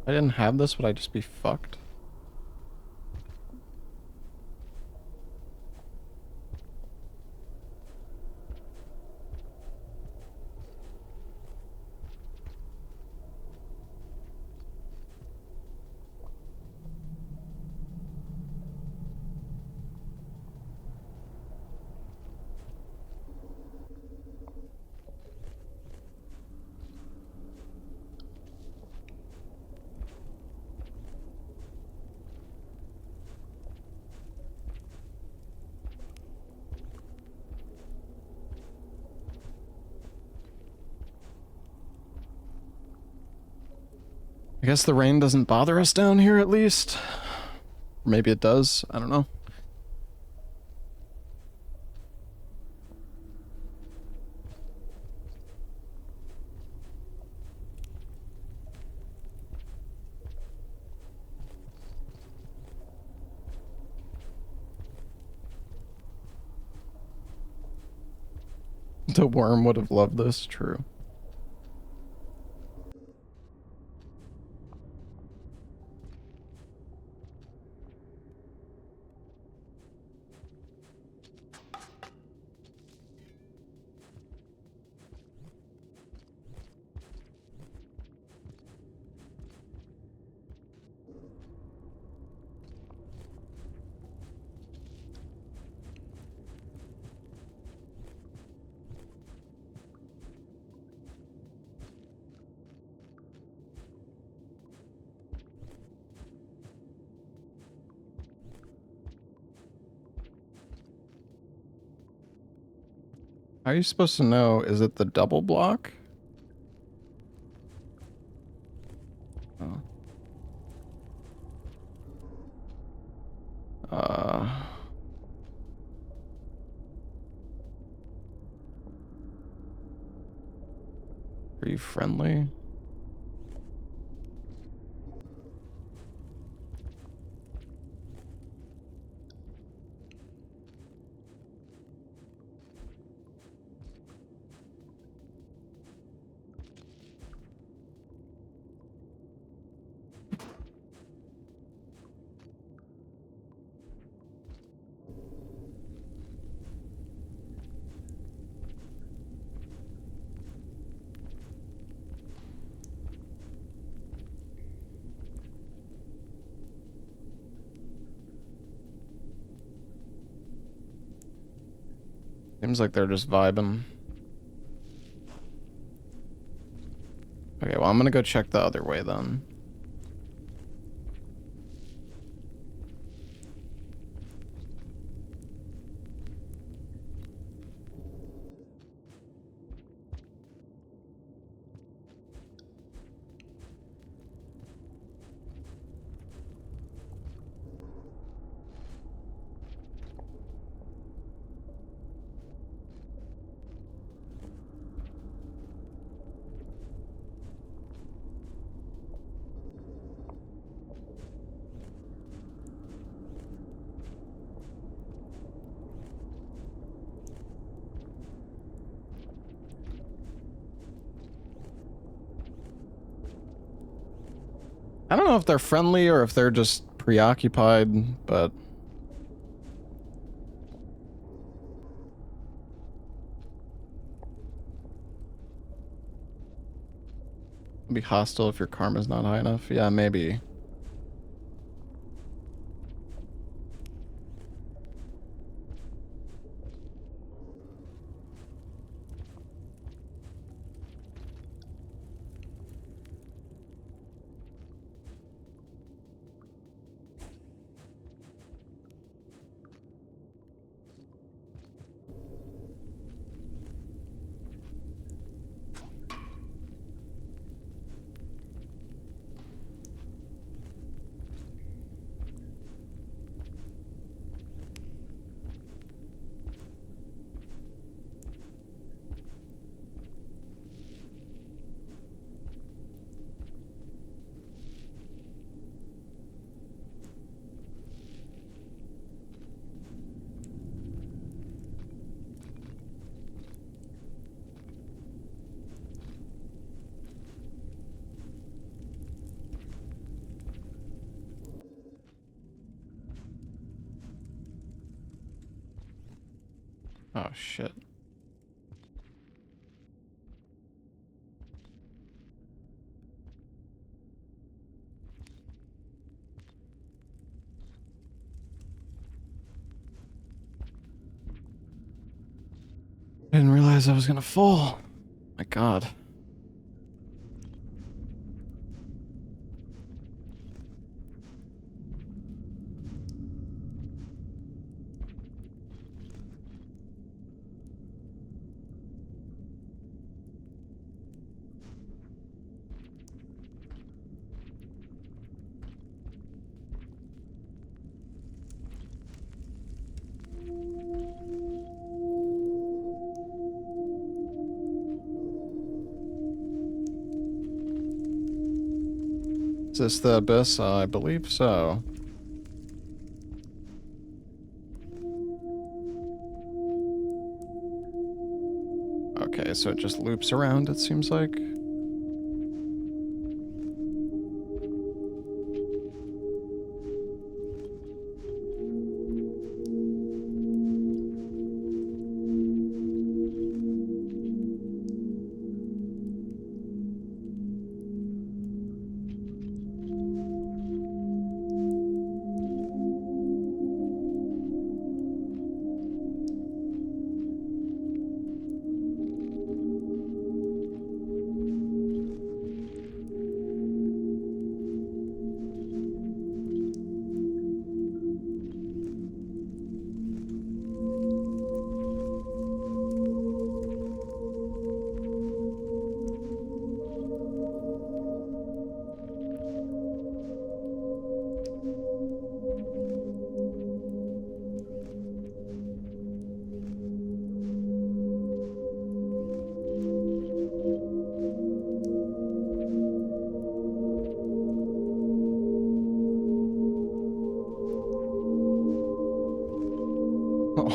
Speaker 1: I didn't have this, would I just be fucked? I guess the rain doesn't bother us down here at least. Maybe it does, I don't know. The worm would have loved this, true. How are you supposed to know? Is it the double block? Oh. Are you friendly? Seems like they're just vibing. Okay, well, I'm gonna go check the other way then. I don't know if they're friendly or if they're just preoccupied, but... be hostile if your karma's not high enough. Yeah, maybe. Oh, shit. I didn't realize I was gonna fall. My God. Is this the abyss? I believe so. Okay, so it just loops around, it seems like.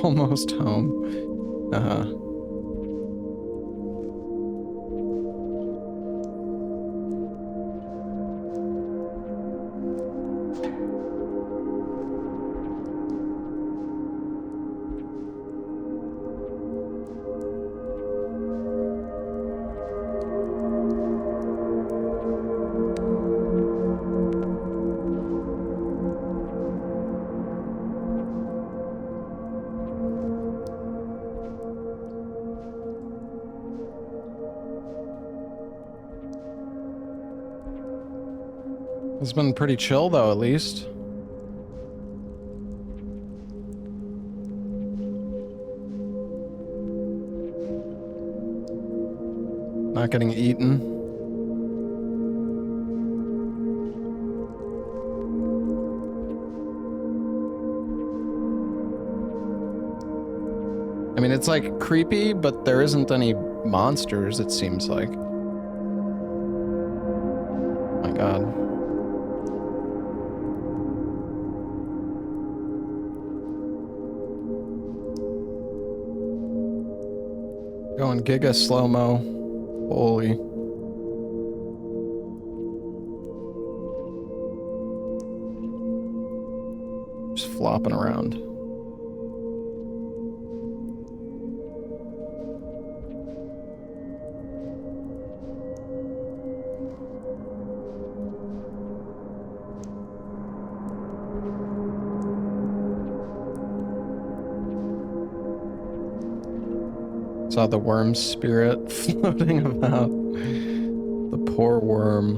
Speaker 1: Almost home. Uh-huh. It's been pretty chill, though, at least. Not getting eaten. I mean, it's like creepy, but there isn't any monsters, it seems like. My God. Going giga slow-mo. Holy. Just flopping around. Saw the worm spirit floating about. The poor worm.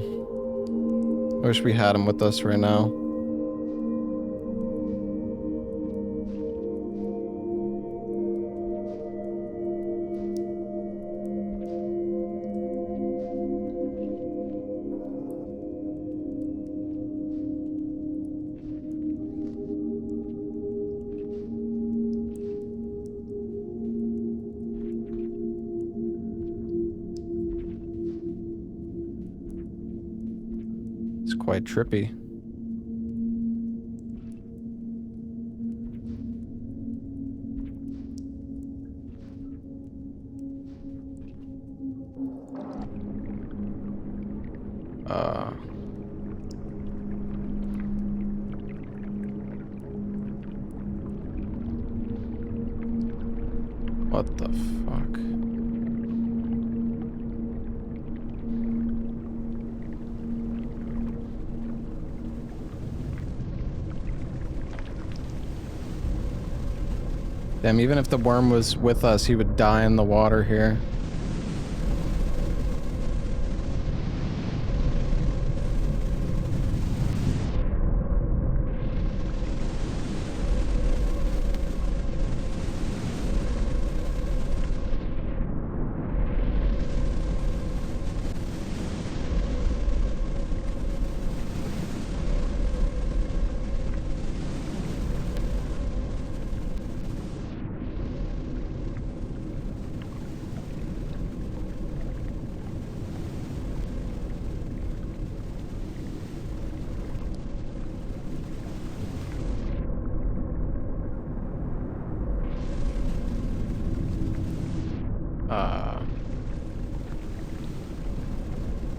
Speaker 1: I wish we had him with us right now. Quite trippy. What the fuck? Damn, even if the worm was with us, he would die in the water here.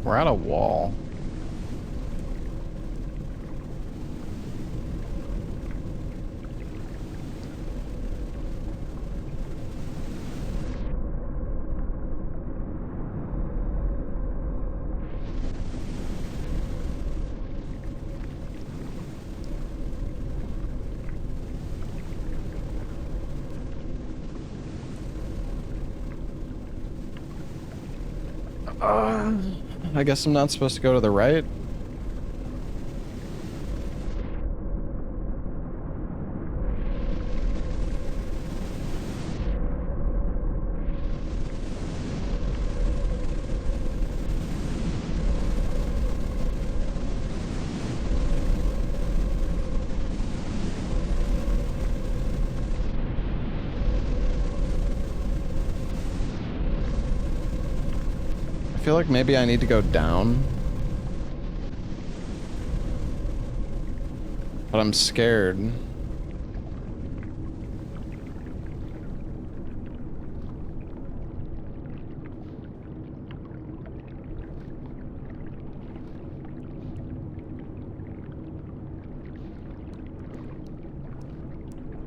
Speaker 1: We're at a wall. I guess I'm not supposed to go to the right. I feel like maybe I need to go down. But I'm scared.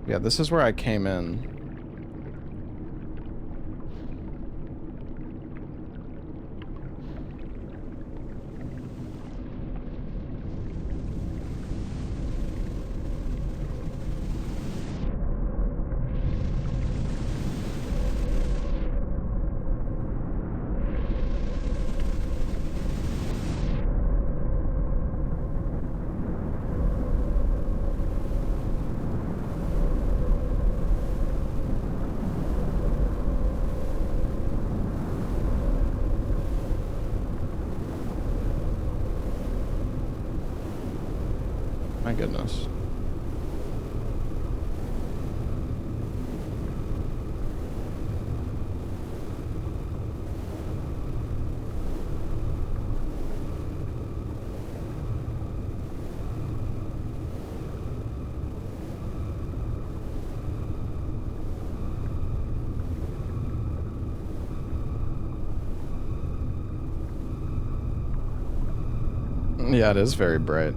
Speaker 1: Yeah, this is where I came in. My goodness. Yeah, it is very bright.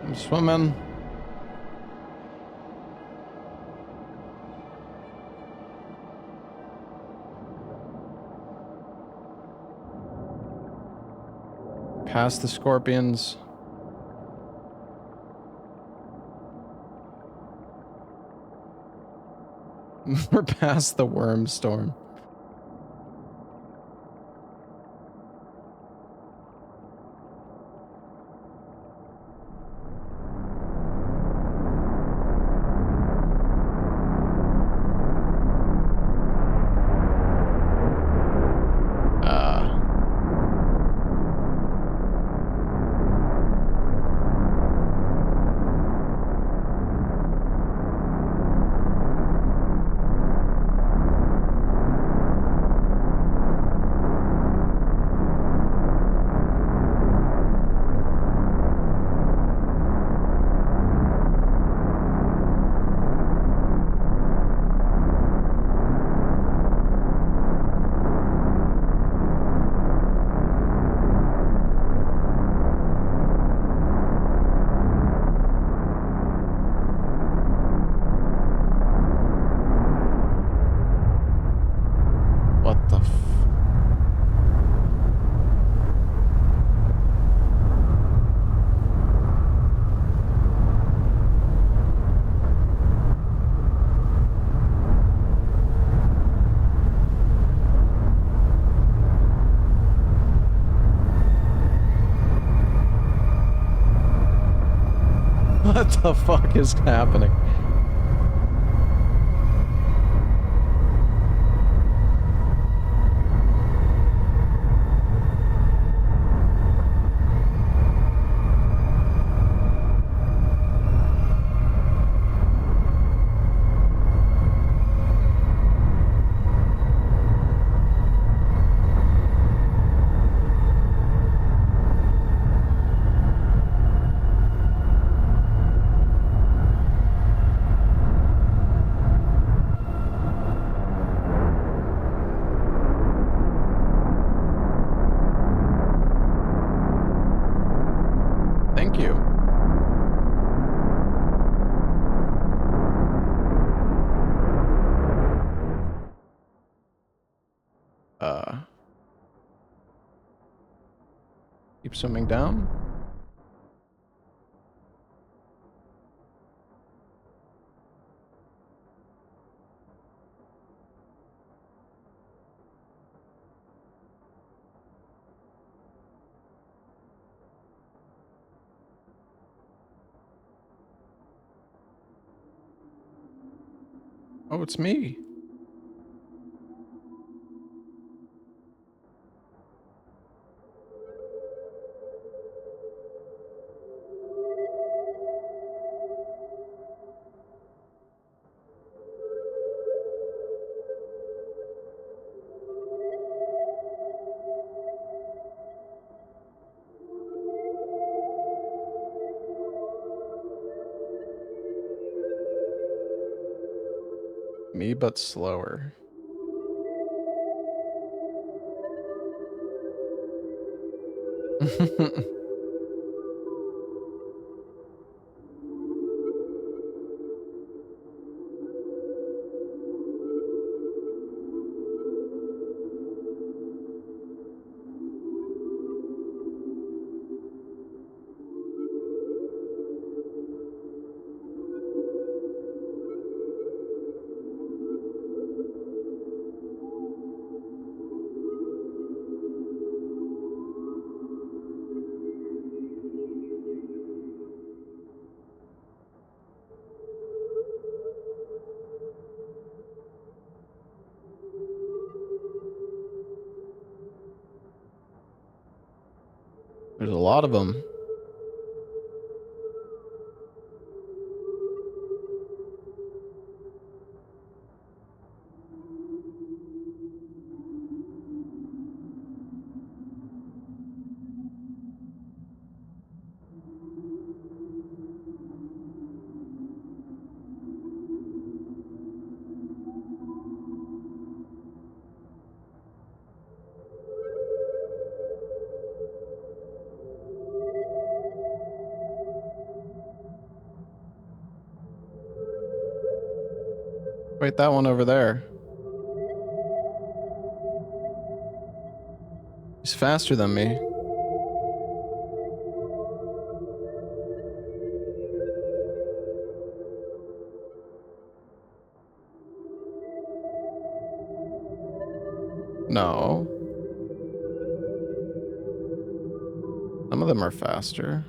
Speaker 1: I'm swimming. Past the scorpions. We're past the worm storm. What the f... What the fuck is happening? Thank you. Keep swimming down. Oh, it's me. Me, but slower. There's a lot of them. Wait, that one over there. He's faster than me. No. Some of them are faster.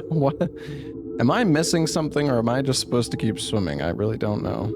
Speaker 1: What? Am I missing something or am I just supposed to keep swimming? I really don't know.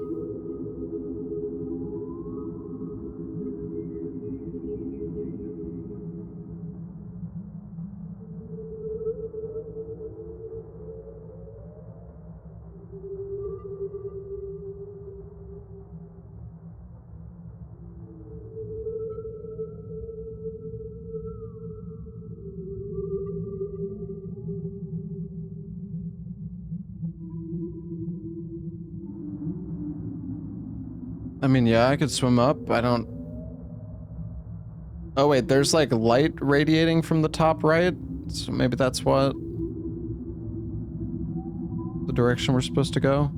Speaker 1: I mean, yeah, I could swim up. I don't... Oh, wait, there's like light radiating from the top right? So maybe that's what... the direction we're supposed to go?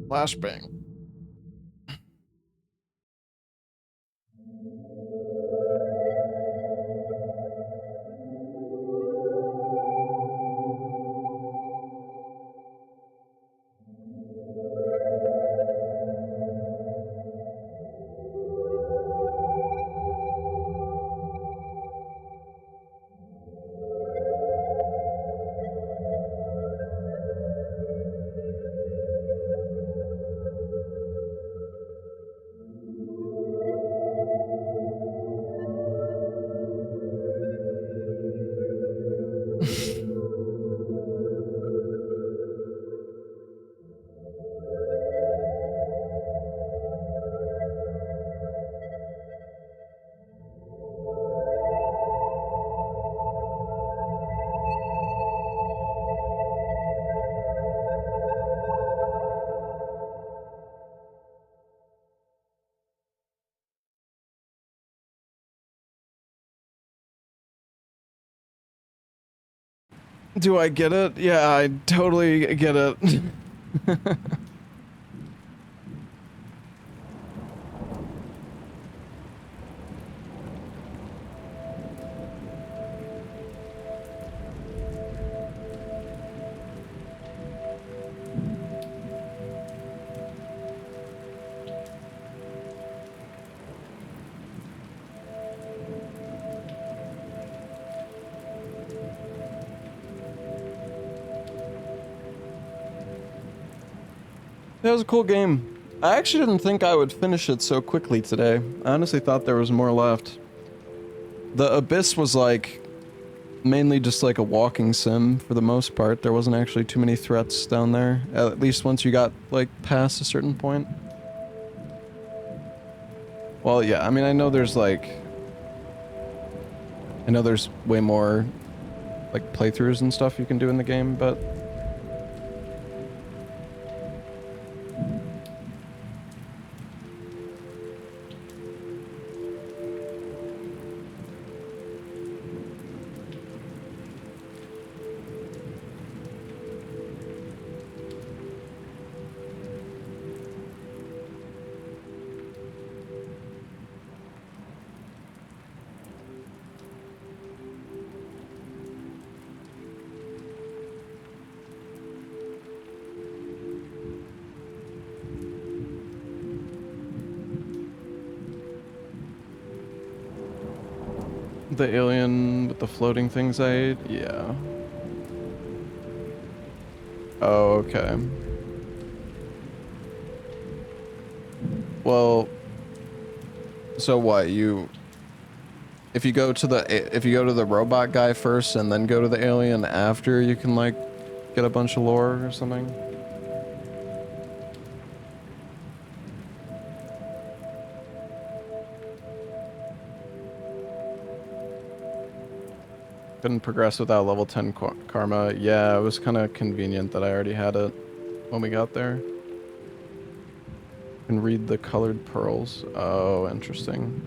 Speaker 1: Flashbang. Do I get it? Yeah, I totally get it. That was a cool game. I actually didn't think I would finish it so quickly today. I honestly thought there was more left. The Abyss was like mainly just like a walking sim for the most part. There wasn't actually too many threats down there, at least once you got like past a certain point. Well, yeah, I mean, I know there's way more like playthroughs and stuff you can do in the game, but The alien with the floating things I ate? Yeah. Oh, okay. Well, so what, if you go to the robot guy first and then go to the alien after, you can like get a bunch of lore or something? Couldn't progress without level 10 karma. Yeah, it was kind of convenient that I already had it when we got there. Can read the colored pearls. Oh, interesting.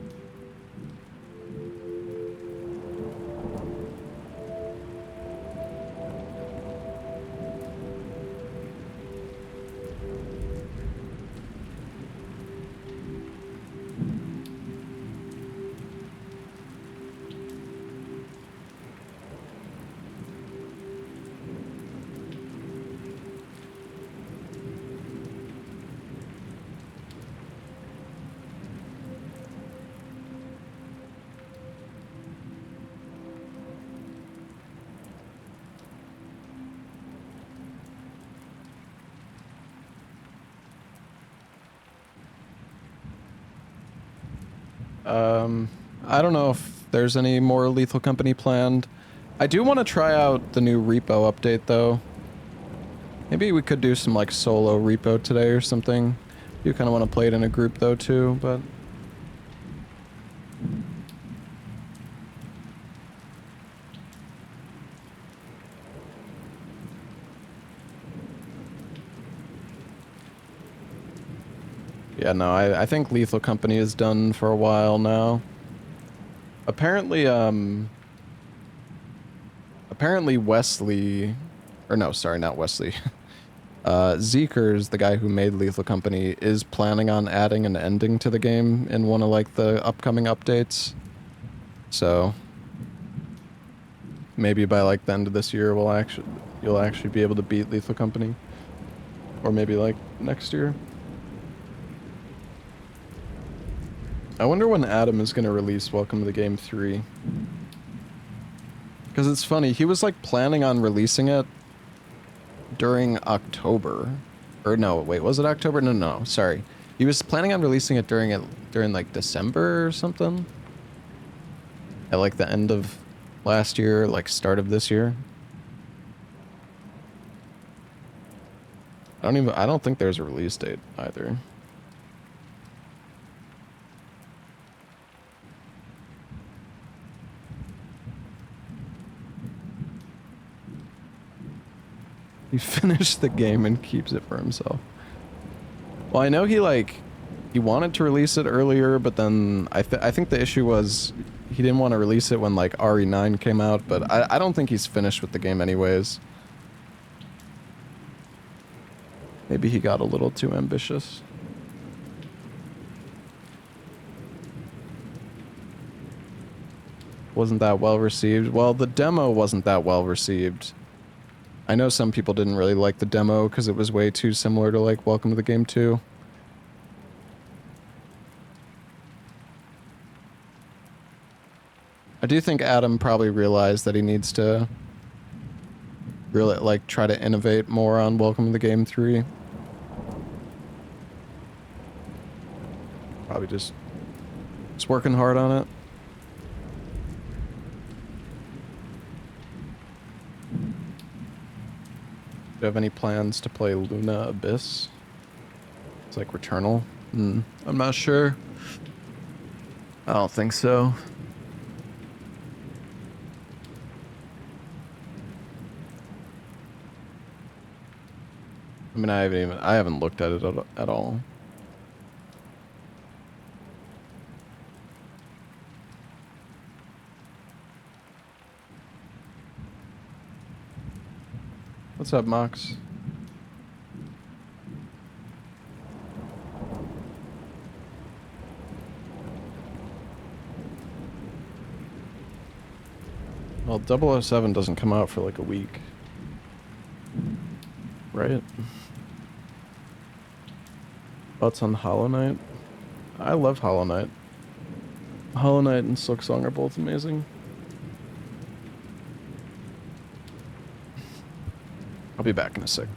Speaker 1: I don't know if there's any more Lethal Company planned. I do want to try out the new repo update though. Maybe we could do some like solo repo today or something. You kind of want to play it in a group though too, but yeah, no, I think Lethal Company is done for a while now. Apparently, apparently Wesley, or no, sorry, not Wesley. Zeekers, the guy who made Lethal Company, is planning on adding an ending to the game in one of like the upcoming updates. So maybe by like the end of this year, you'll actually be able to beat Lethal Company, or maybe like next year. I wonder when Adam is gonna release Welcome to the Game 3. Because it's funny, he was like planning on releasing it during October. Or no, wait, was it October? No, sorry. He was planning on releasing it during like December or something. At like the end of last year, like start of this year. I don't think there's a release date either. He finished the game and keeps it for himself. Well, I know he wanted to release it earlier, but then I think the issue was he didn't want to release it when like RE9 came out, but I don't think he's finished with the game anyways. Maybe he got a little too ambitious. Wasn't that well received? Well, the demo wasn't that well received. I know some people didn't really like the demo because it was way too similar to like Welcome to the Game 2. I do think Adam probably realized that he needs to really like try to innovate more on Welcome to the Game 3. Probably just working hard on it. Do you have any plans to play Luna Abyss? It's like Returnal. I'm not sure. I don't think so. I mean, I haven't looked at it at all. What's up, Mox? Well, 007 doesn't come out for like a week. Right? Thoughts on Hollow Knight? I love Hollow Knight. Hollow Knight and Silksong are both amazing. I'll be back in a sec.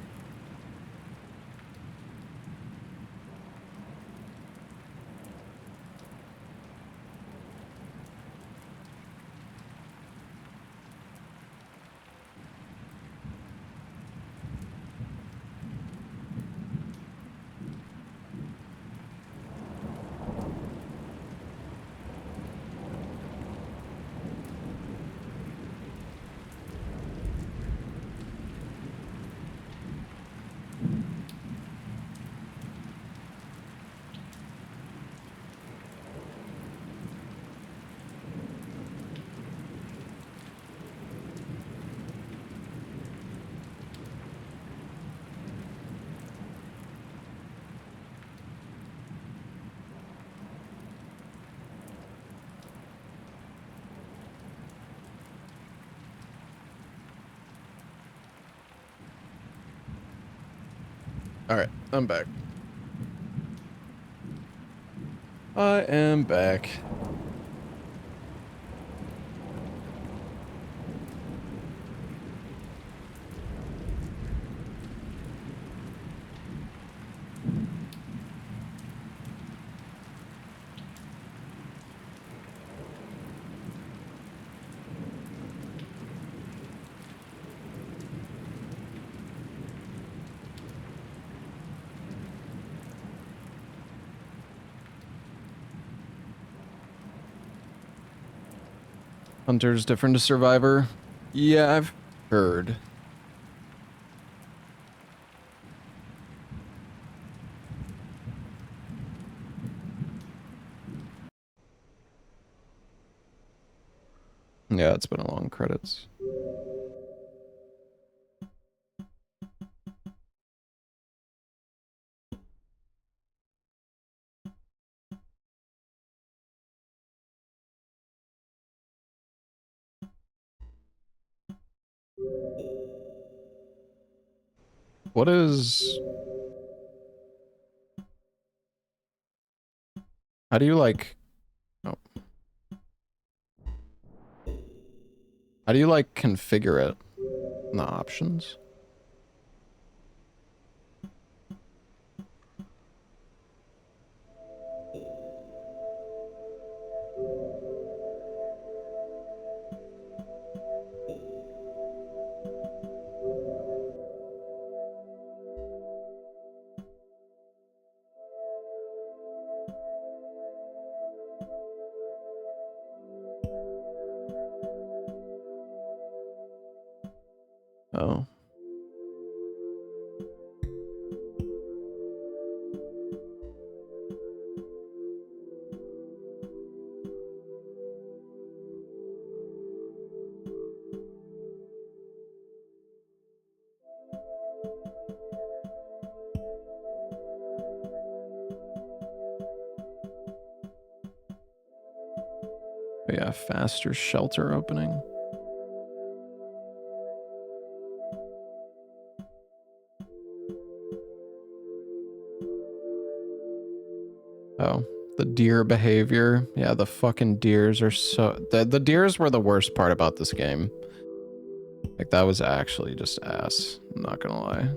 Speaker 1: All right, I'm back. I am back. Hunter's different to Survivor. Yeah, I've heard. Yeah, it's been a long credits. What is... How do you like... Oh. How do you like configure it in the options? Oh. Yeah, faster shelter opening. Oh, the deer behavior. Yeah, the fucking deers are so... The deers were the worst part about this game. Like, that was actually just ass. I'm not gonna lie.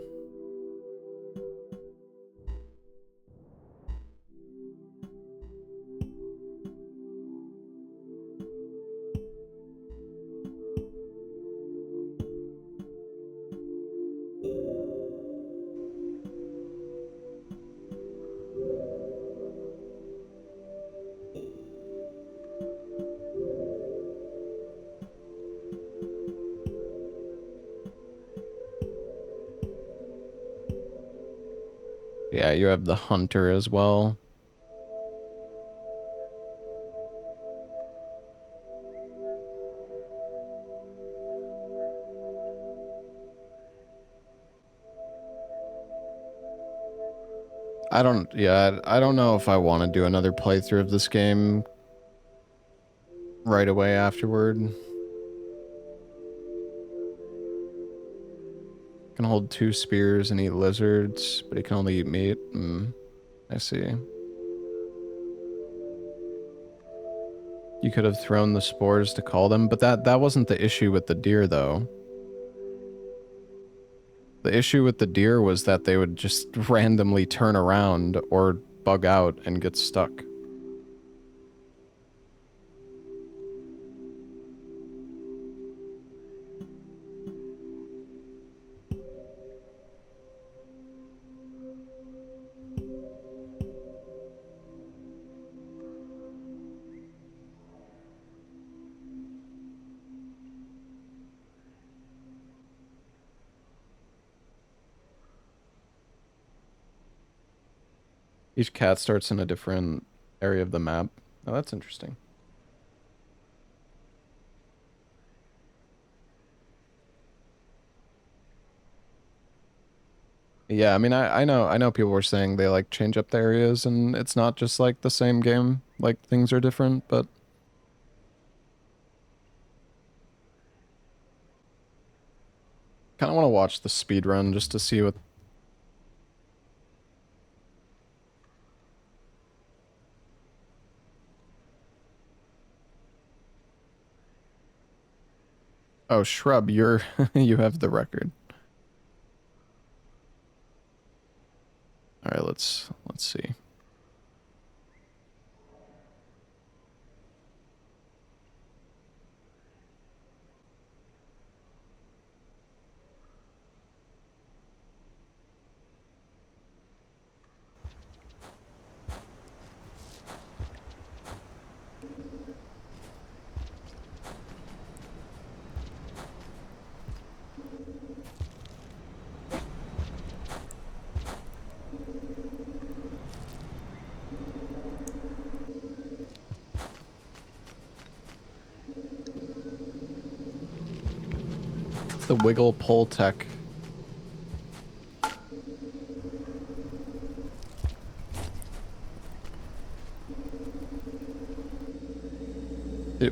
Speaker 1: Yeah, you have the hunter as well. I don't know if I want to do another playthrough of this game right away afterward. Can hold 2 spears and eat lizards, but he can only eat meat. I see. You could have thrown the spores to call them, but that wasn't the issue with the deer, though. The issue with the deer was that they would just randomly turn around or bug out and get stuck. Each cat starts in a different area of the map. Oh, that's interesting. Yeah, I mean, I know people were saying they like change up the areas and it's not just like the same game, like things are different, but kind of want to watch the speed run just to see what. Oh, Shrub, you're you have the record. All right, let's see. The wiggle pull tech.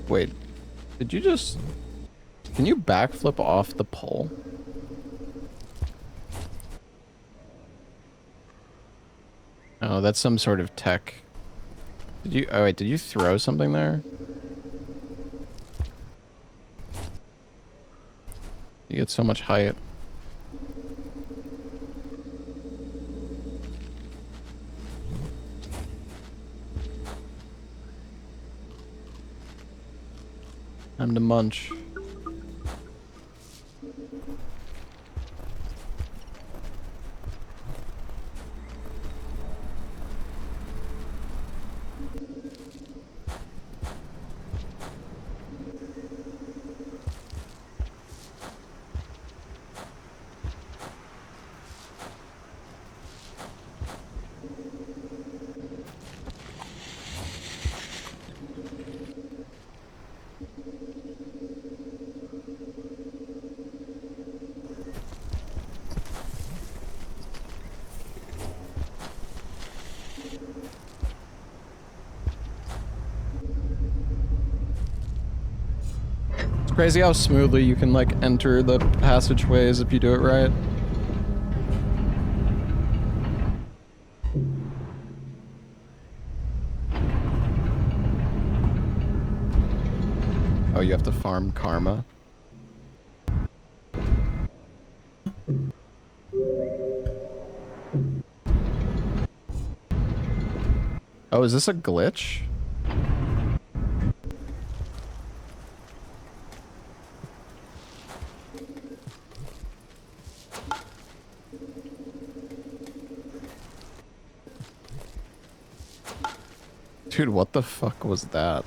Speaker 1: Wait, did you just... Can you backflip off the pole? Oh, that's some sort of tech. Did you... Oh, wait, did you throw something there? You get so much height. Time to munch. Crazy how smoothly you can like enter the passageways if you do it right. Oh, you have to farm karma. Oh, is this a glitch? Dude, what the fuck was that?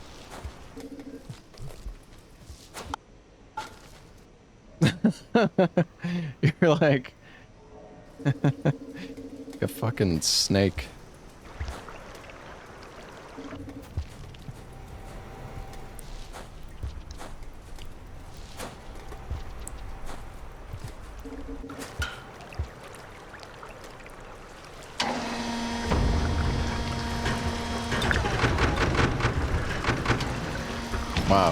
Speaker 1: You're like... a fucking snake. Wow.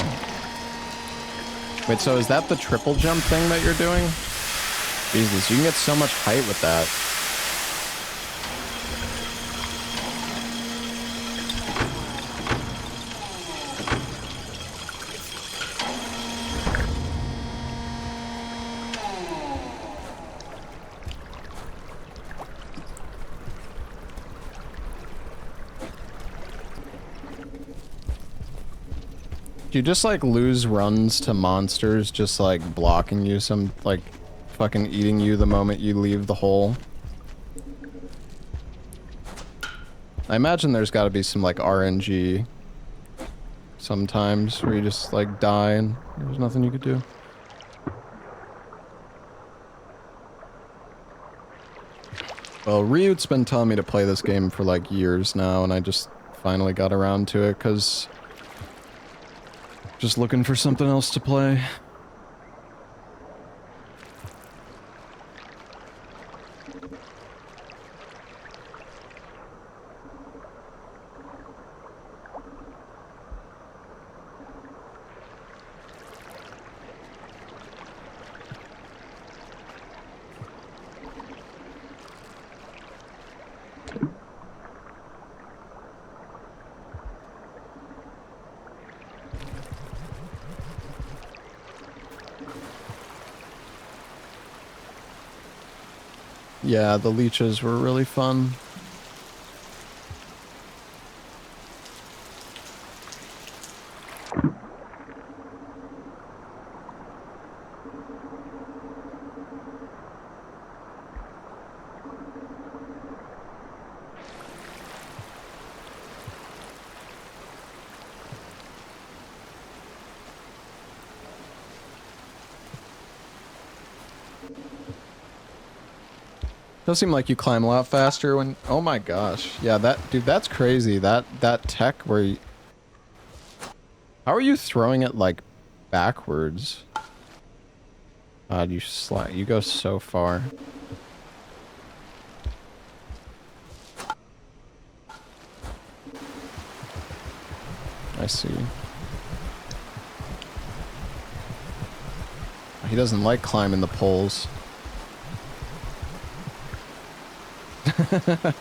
Speaker 1: Wait, so is that the triple jump thing that you're doing? Jesus, you can get so much height with that. Do you just like lose runs to monsters just like blocking you, some like fucking eating you the moment you leave the hole? I imagine there's got to be some like RNG sometimes where you just like die and there's nothing you could do. Well, Ryut's been telling me to play this game for like years now, and I just finally got around to it because just looking for something else to play. Yeah, the leeches were really fun. Does seem like you climb a lot faster when... Oh my gosh. Yeah, dude, that's crazy. That tech where you... How are you throwing it, like, backwards? God, you go so far. I see. He doesn't like climbing the poles. I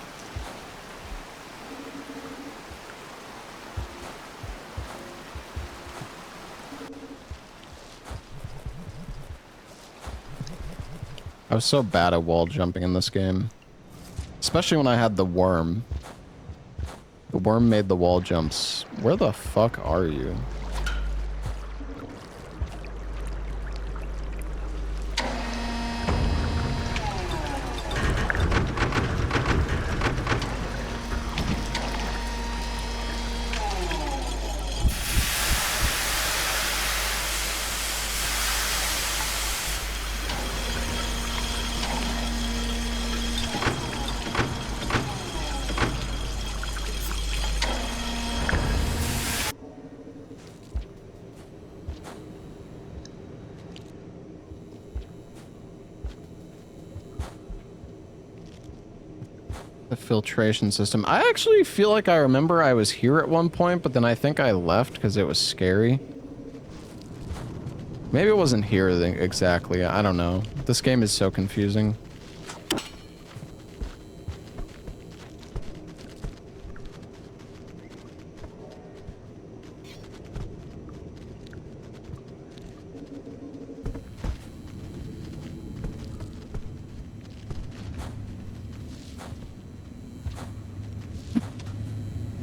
Speaker 1: was so bad at wall jumping in this game. Especially when I had the worm. The worm made the wall jumps. Where the fuck are you? Filtration system. I actually feel like I remember I was here at one point, but then I think I left because it was scary. Maybe it wasn't here exactly. I don't know. This game is so confusing.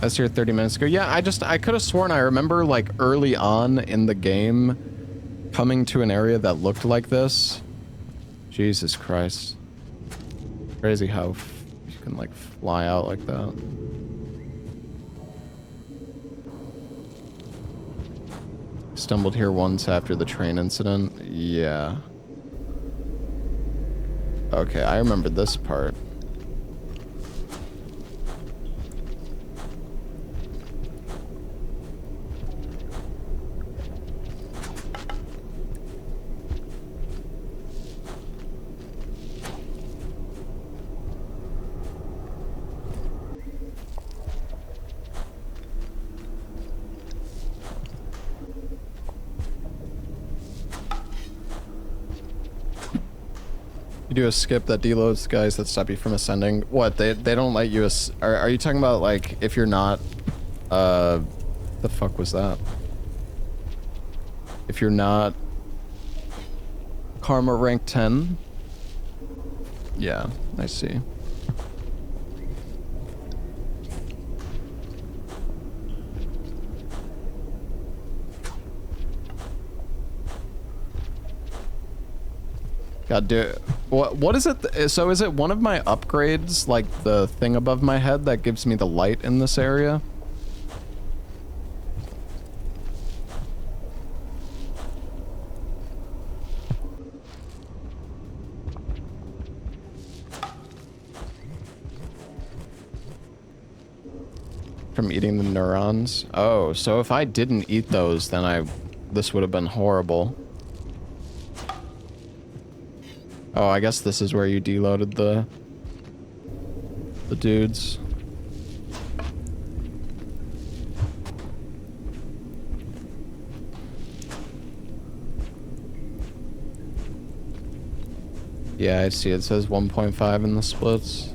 Speaker 1: I was here 30 minutes ago. Yeah, I could have sworn I remember, like, early on in the game coming to an area that looked like this. Jesus Christ. Crazy how you can, like, fly out like that. Stumbled here once after the train incident. Yeah. Okay, I remember this part. You do a skip that deloads the guys that stop you from ascending. What? They don't let you are you talking about, like, if you're not the fuck was that? If you're not Karma rank 10? Yeah, I see. God, dude. What is it? So is it one of my upgrades, like the thing above my head that gives me the light in this area? From eating the neurons? Oh, so if I didn't eat those, then this would have been horrible. Oh, I guess this is where you deloaded the dudes. Yeah, I see. It says 1.5 in the splits.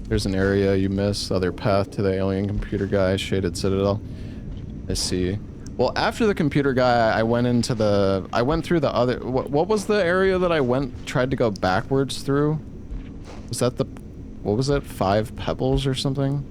Speaker 1: There's an area you miss. Other path to the alien computer guy, shaded citadel. I see. Well, after the computer guy, I went through the other, what was the area that I tried to go backwards through? Was that what was it? 5 pebbles or something?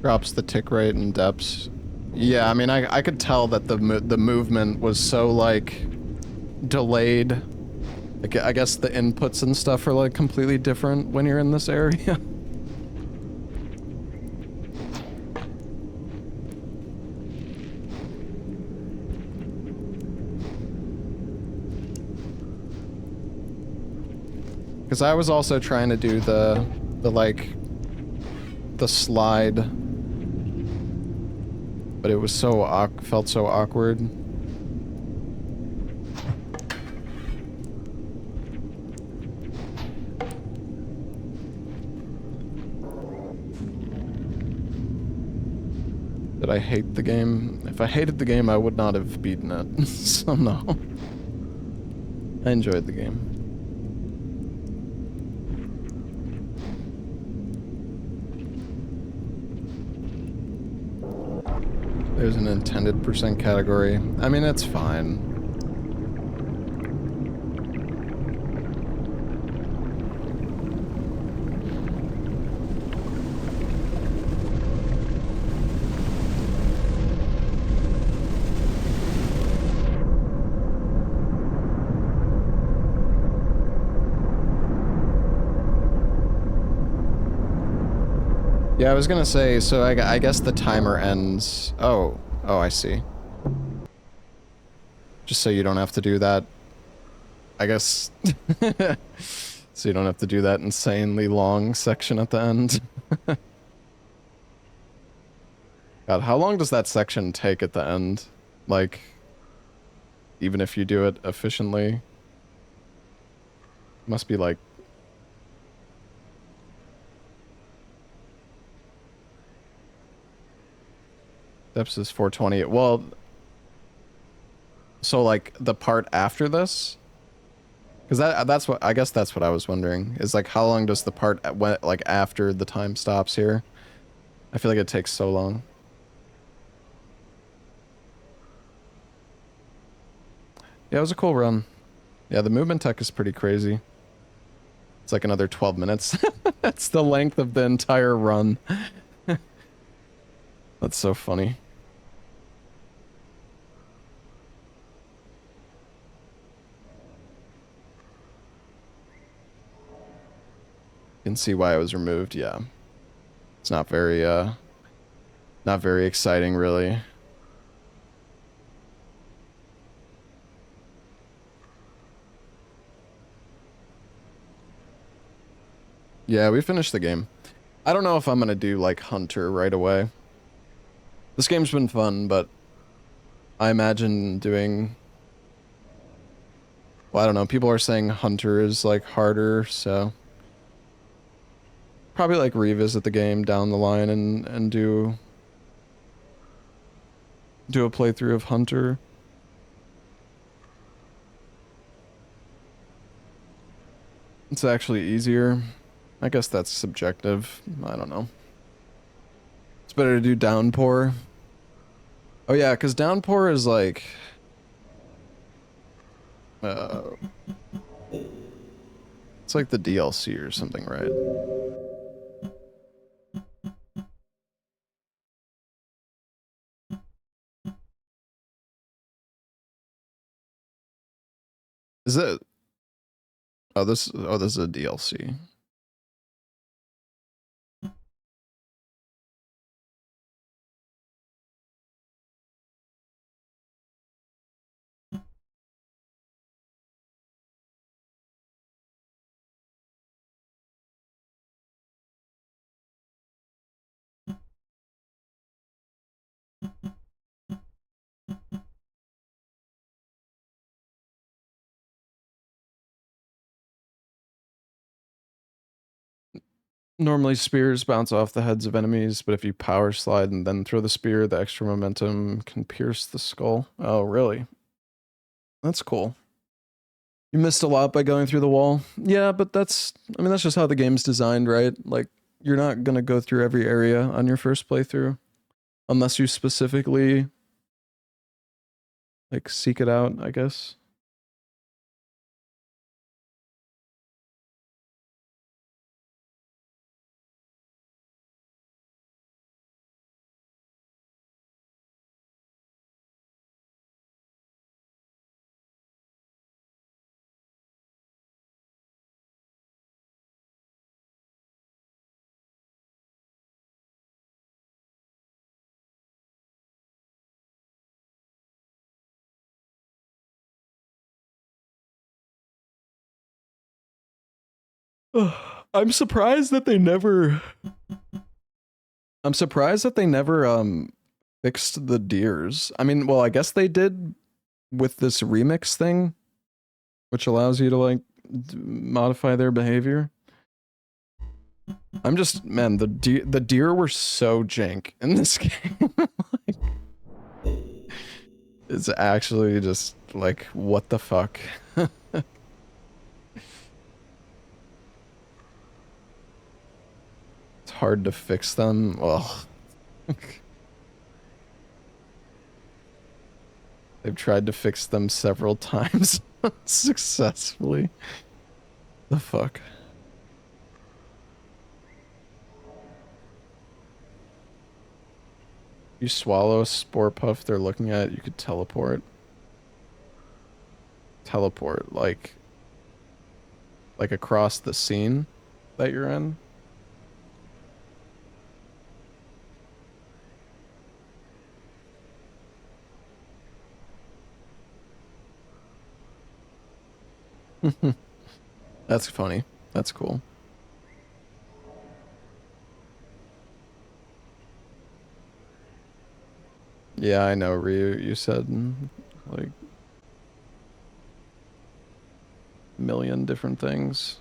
Speaker 1: Drops the tick rate and depths. Yeah, I mean, I could tell that the movement was so, like, delayed. Like, I guess the inputs and stuff are, like, completely different when you're in this area. Because I was also trying to do the slide, but it was felt so awkward. Did I hate the game? If I hated the game, I would not have beaten it. So no. I enjoyed the game. There's an intended percent category. I mean, it's fine. Yeah, I was gonna say, so I guess the timer ends... Oh, I see. Just so you don't have to do that, I guess. So you don't have to do that insanely long section at the end. God, how long does that section take at the end? Like, even if you do it efficiently? Must be like... Depths is 420. Well, so like the part after this, because that's what I guess that's what I was wondering is like how long does the part like after the time stops here? I feel like it takes so long. Yeah, it was a cool run. Yeah, the movement tech is pretty crazy. It's like another 12 minutes. That's the length of the entire run. That's so funny. You can see why it was removed, yeah. It's not very exciting, really. Yeah, we finished the game. I don't know if I'm gonna do like Hunter right away. This game's been fun, but I imagine doing, well, I don't know, people are saying Hunter is like harder, so probably like revisit the game down the line and do a playthrough of Hunter. It's actually easier. I guess that's subjective. I don't know. It's better to do Downpour. Oh yeah, because Downpour is like, uh, it's like the DLC or something, right? Is it? Oh, this is a DLC. Normally spears bounce off the heads of enemies, but if you power slide and then throw the spear, the extra momentum can pierce the skull. Oh, really? That's cool. You missed a lot by going through the wall. Yeah, but I mean, that's just how the game's designed, right? Like, you're not gonna go through every area on your first playthrough unless you specifically, like, seek it out, I guess. I'm surprised that they never. I'm surprised that they never fixed the deers. I mean, well, I guess they did with this remix thing, which allows you to like modify their behavior. I'm just, man, the deer were so jank in this game. Like, it's actually just like, what the fuck? It's hard to fix them. Ugh. They've tried to fix them several times successfully. The fuck? You swallow a spore puff they're looking at, you could teleport. Teleport, like across the scene that you're in. That's funny. That's cool. Yeah, I know, Ryu. You said like a million different things.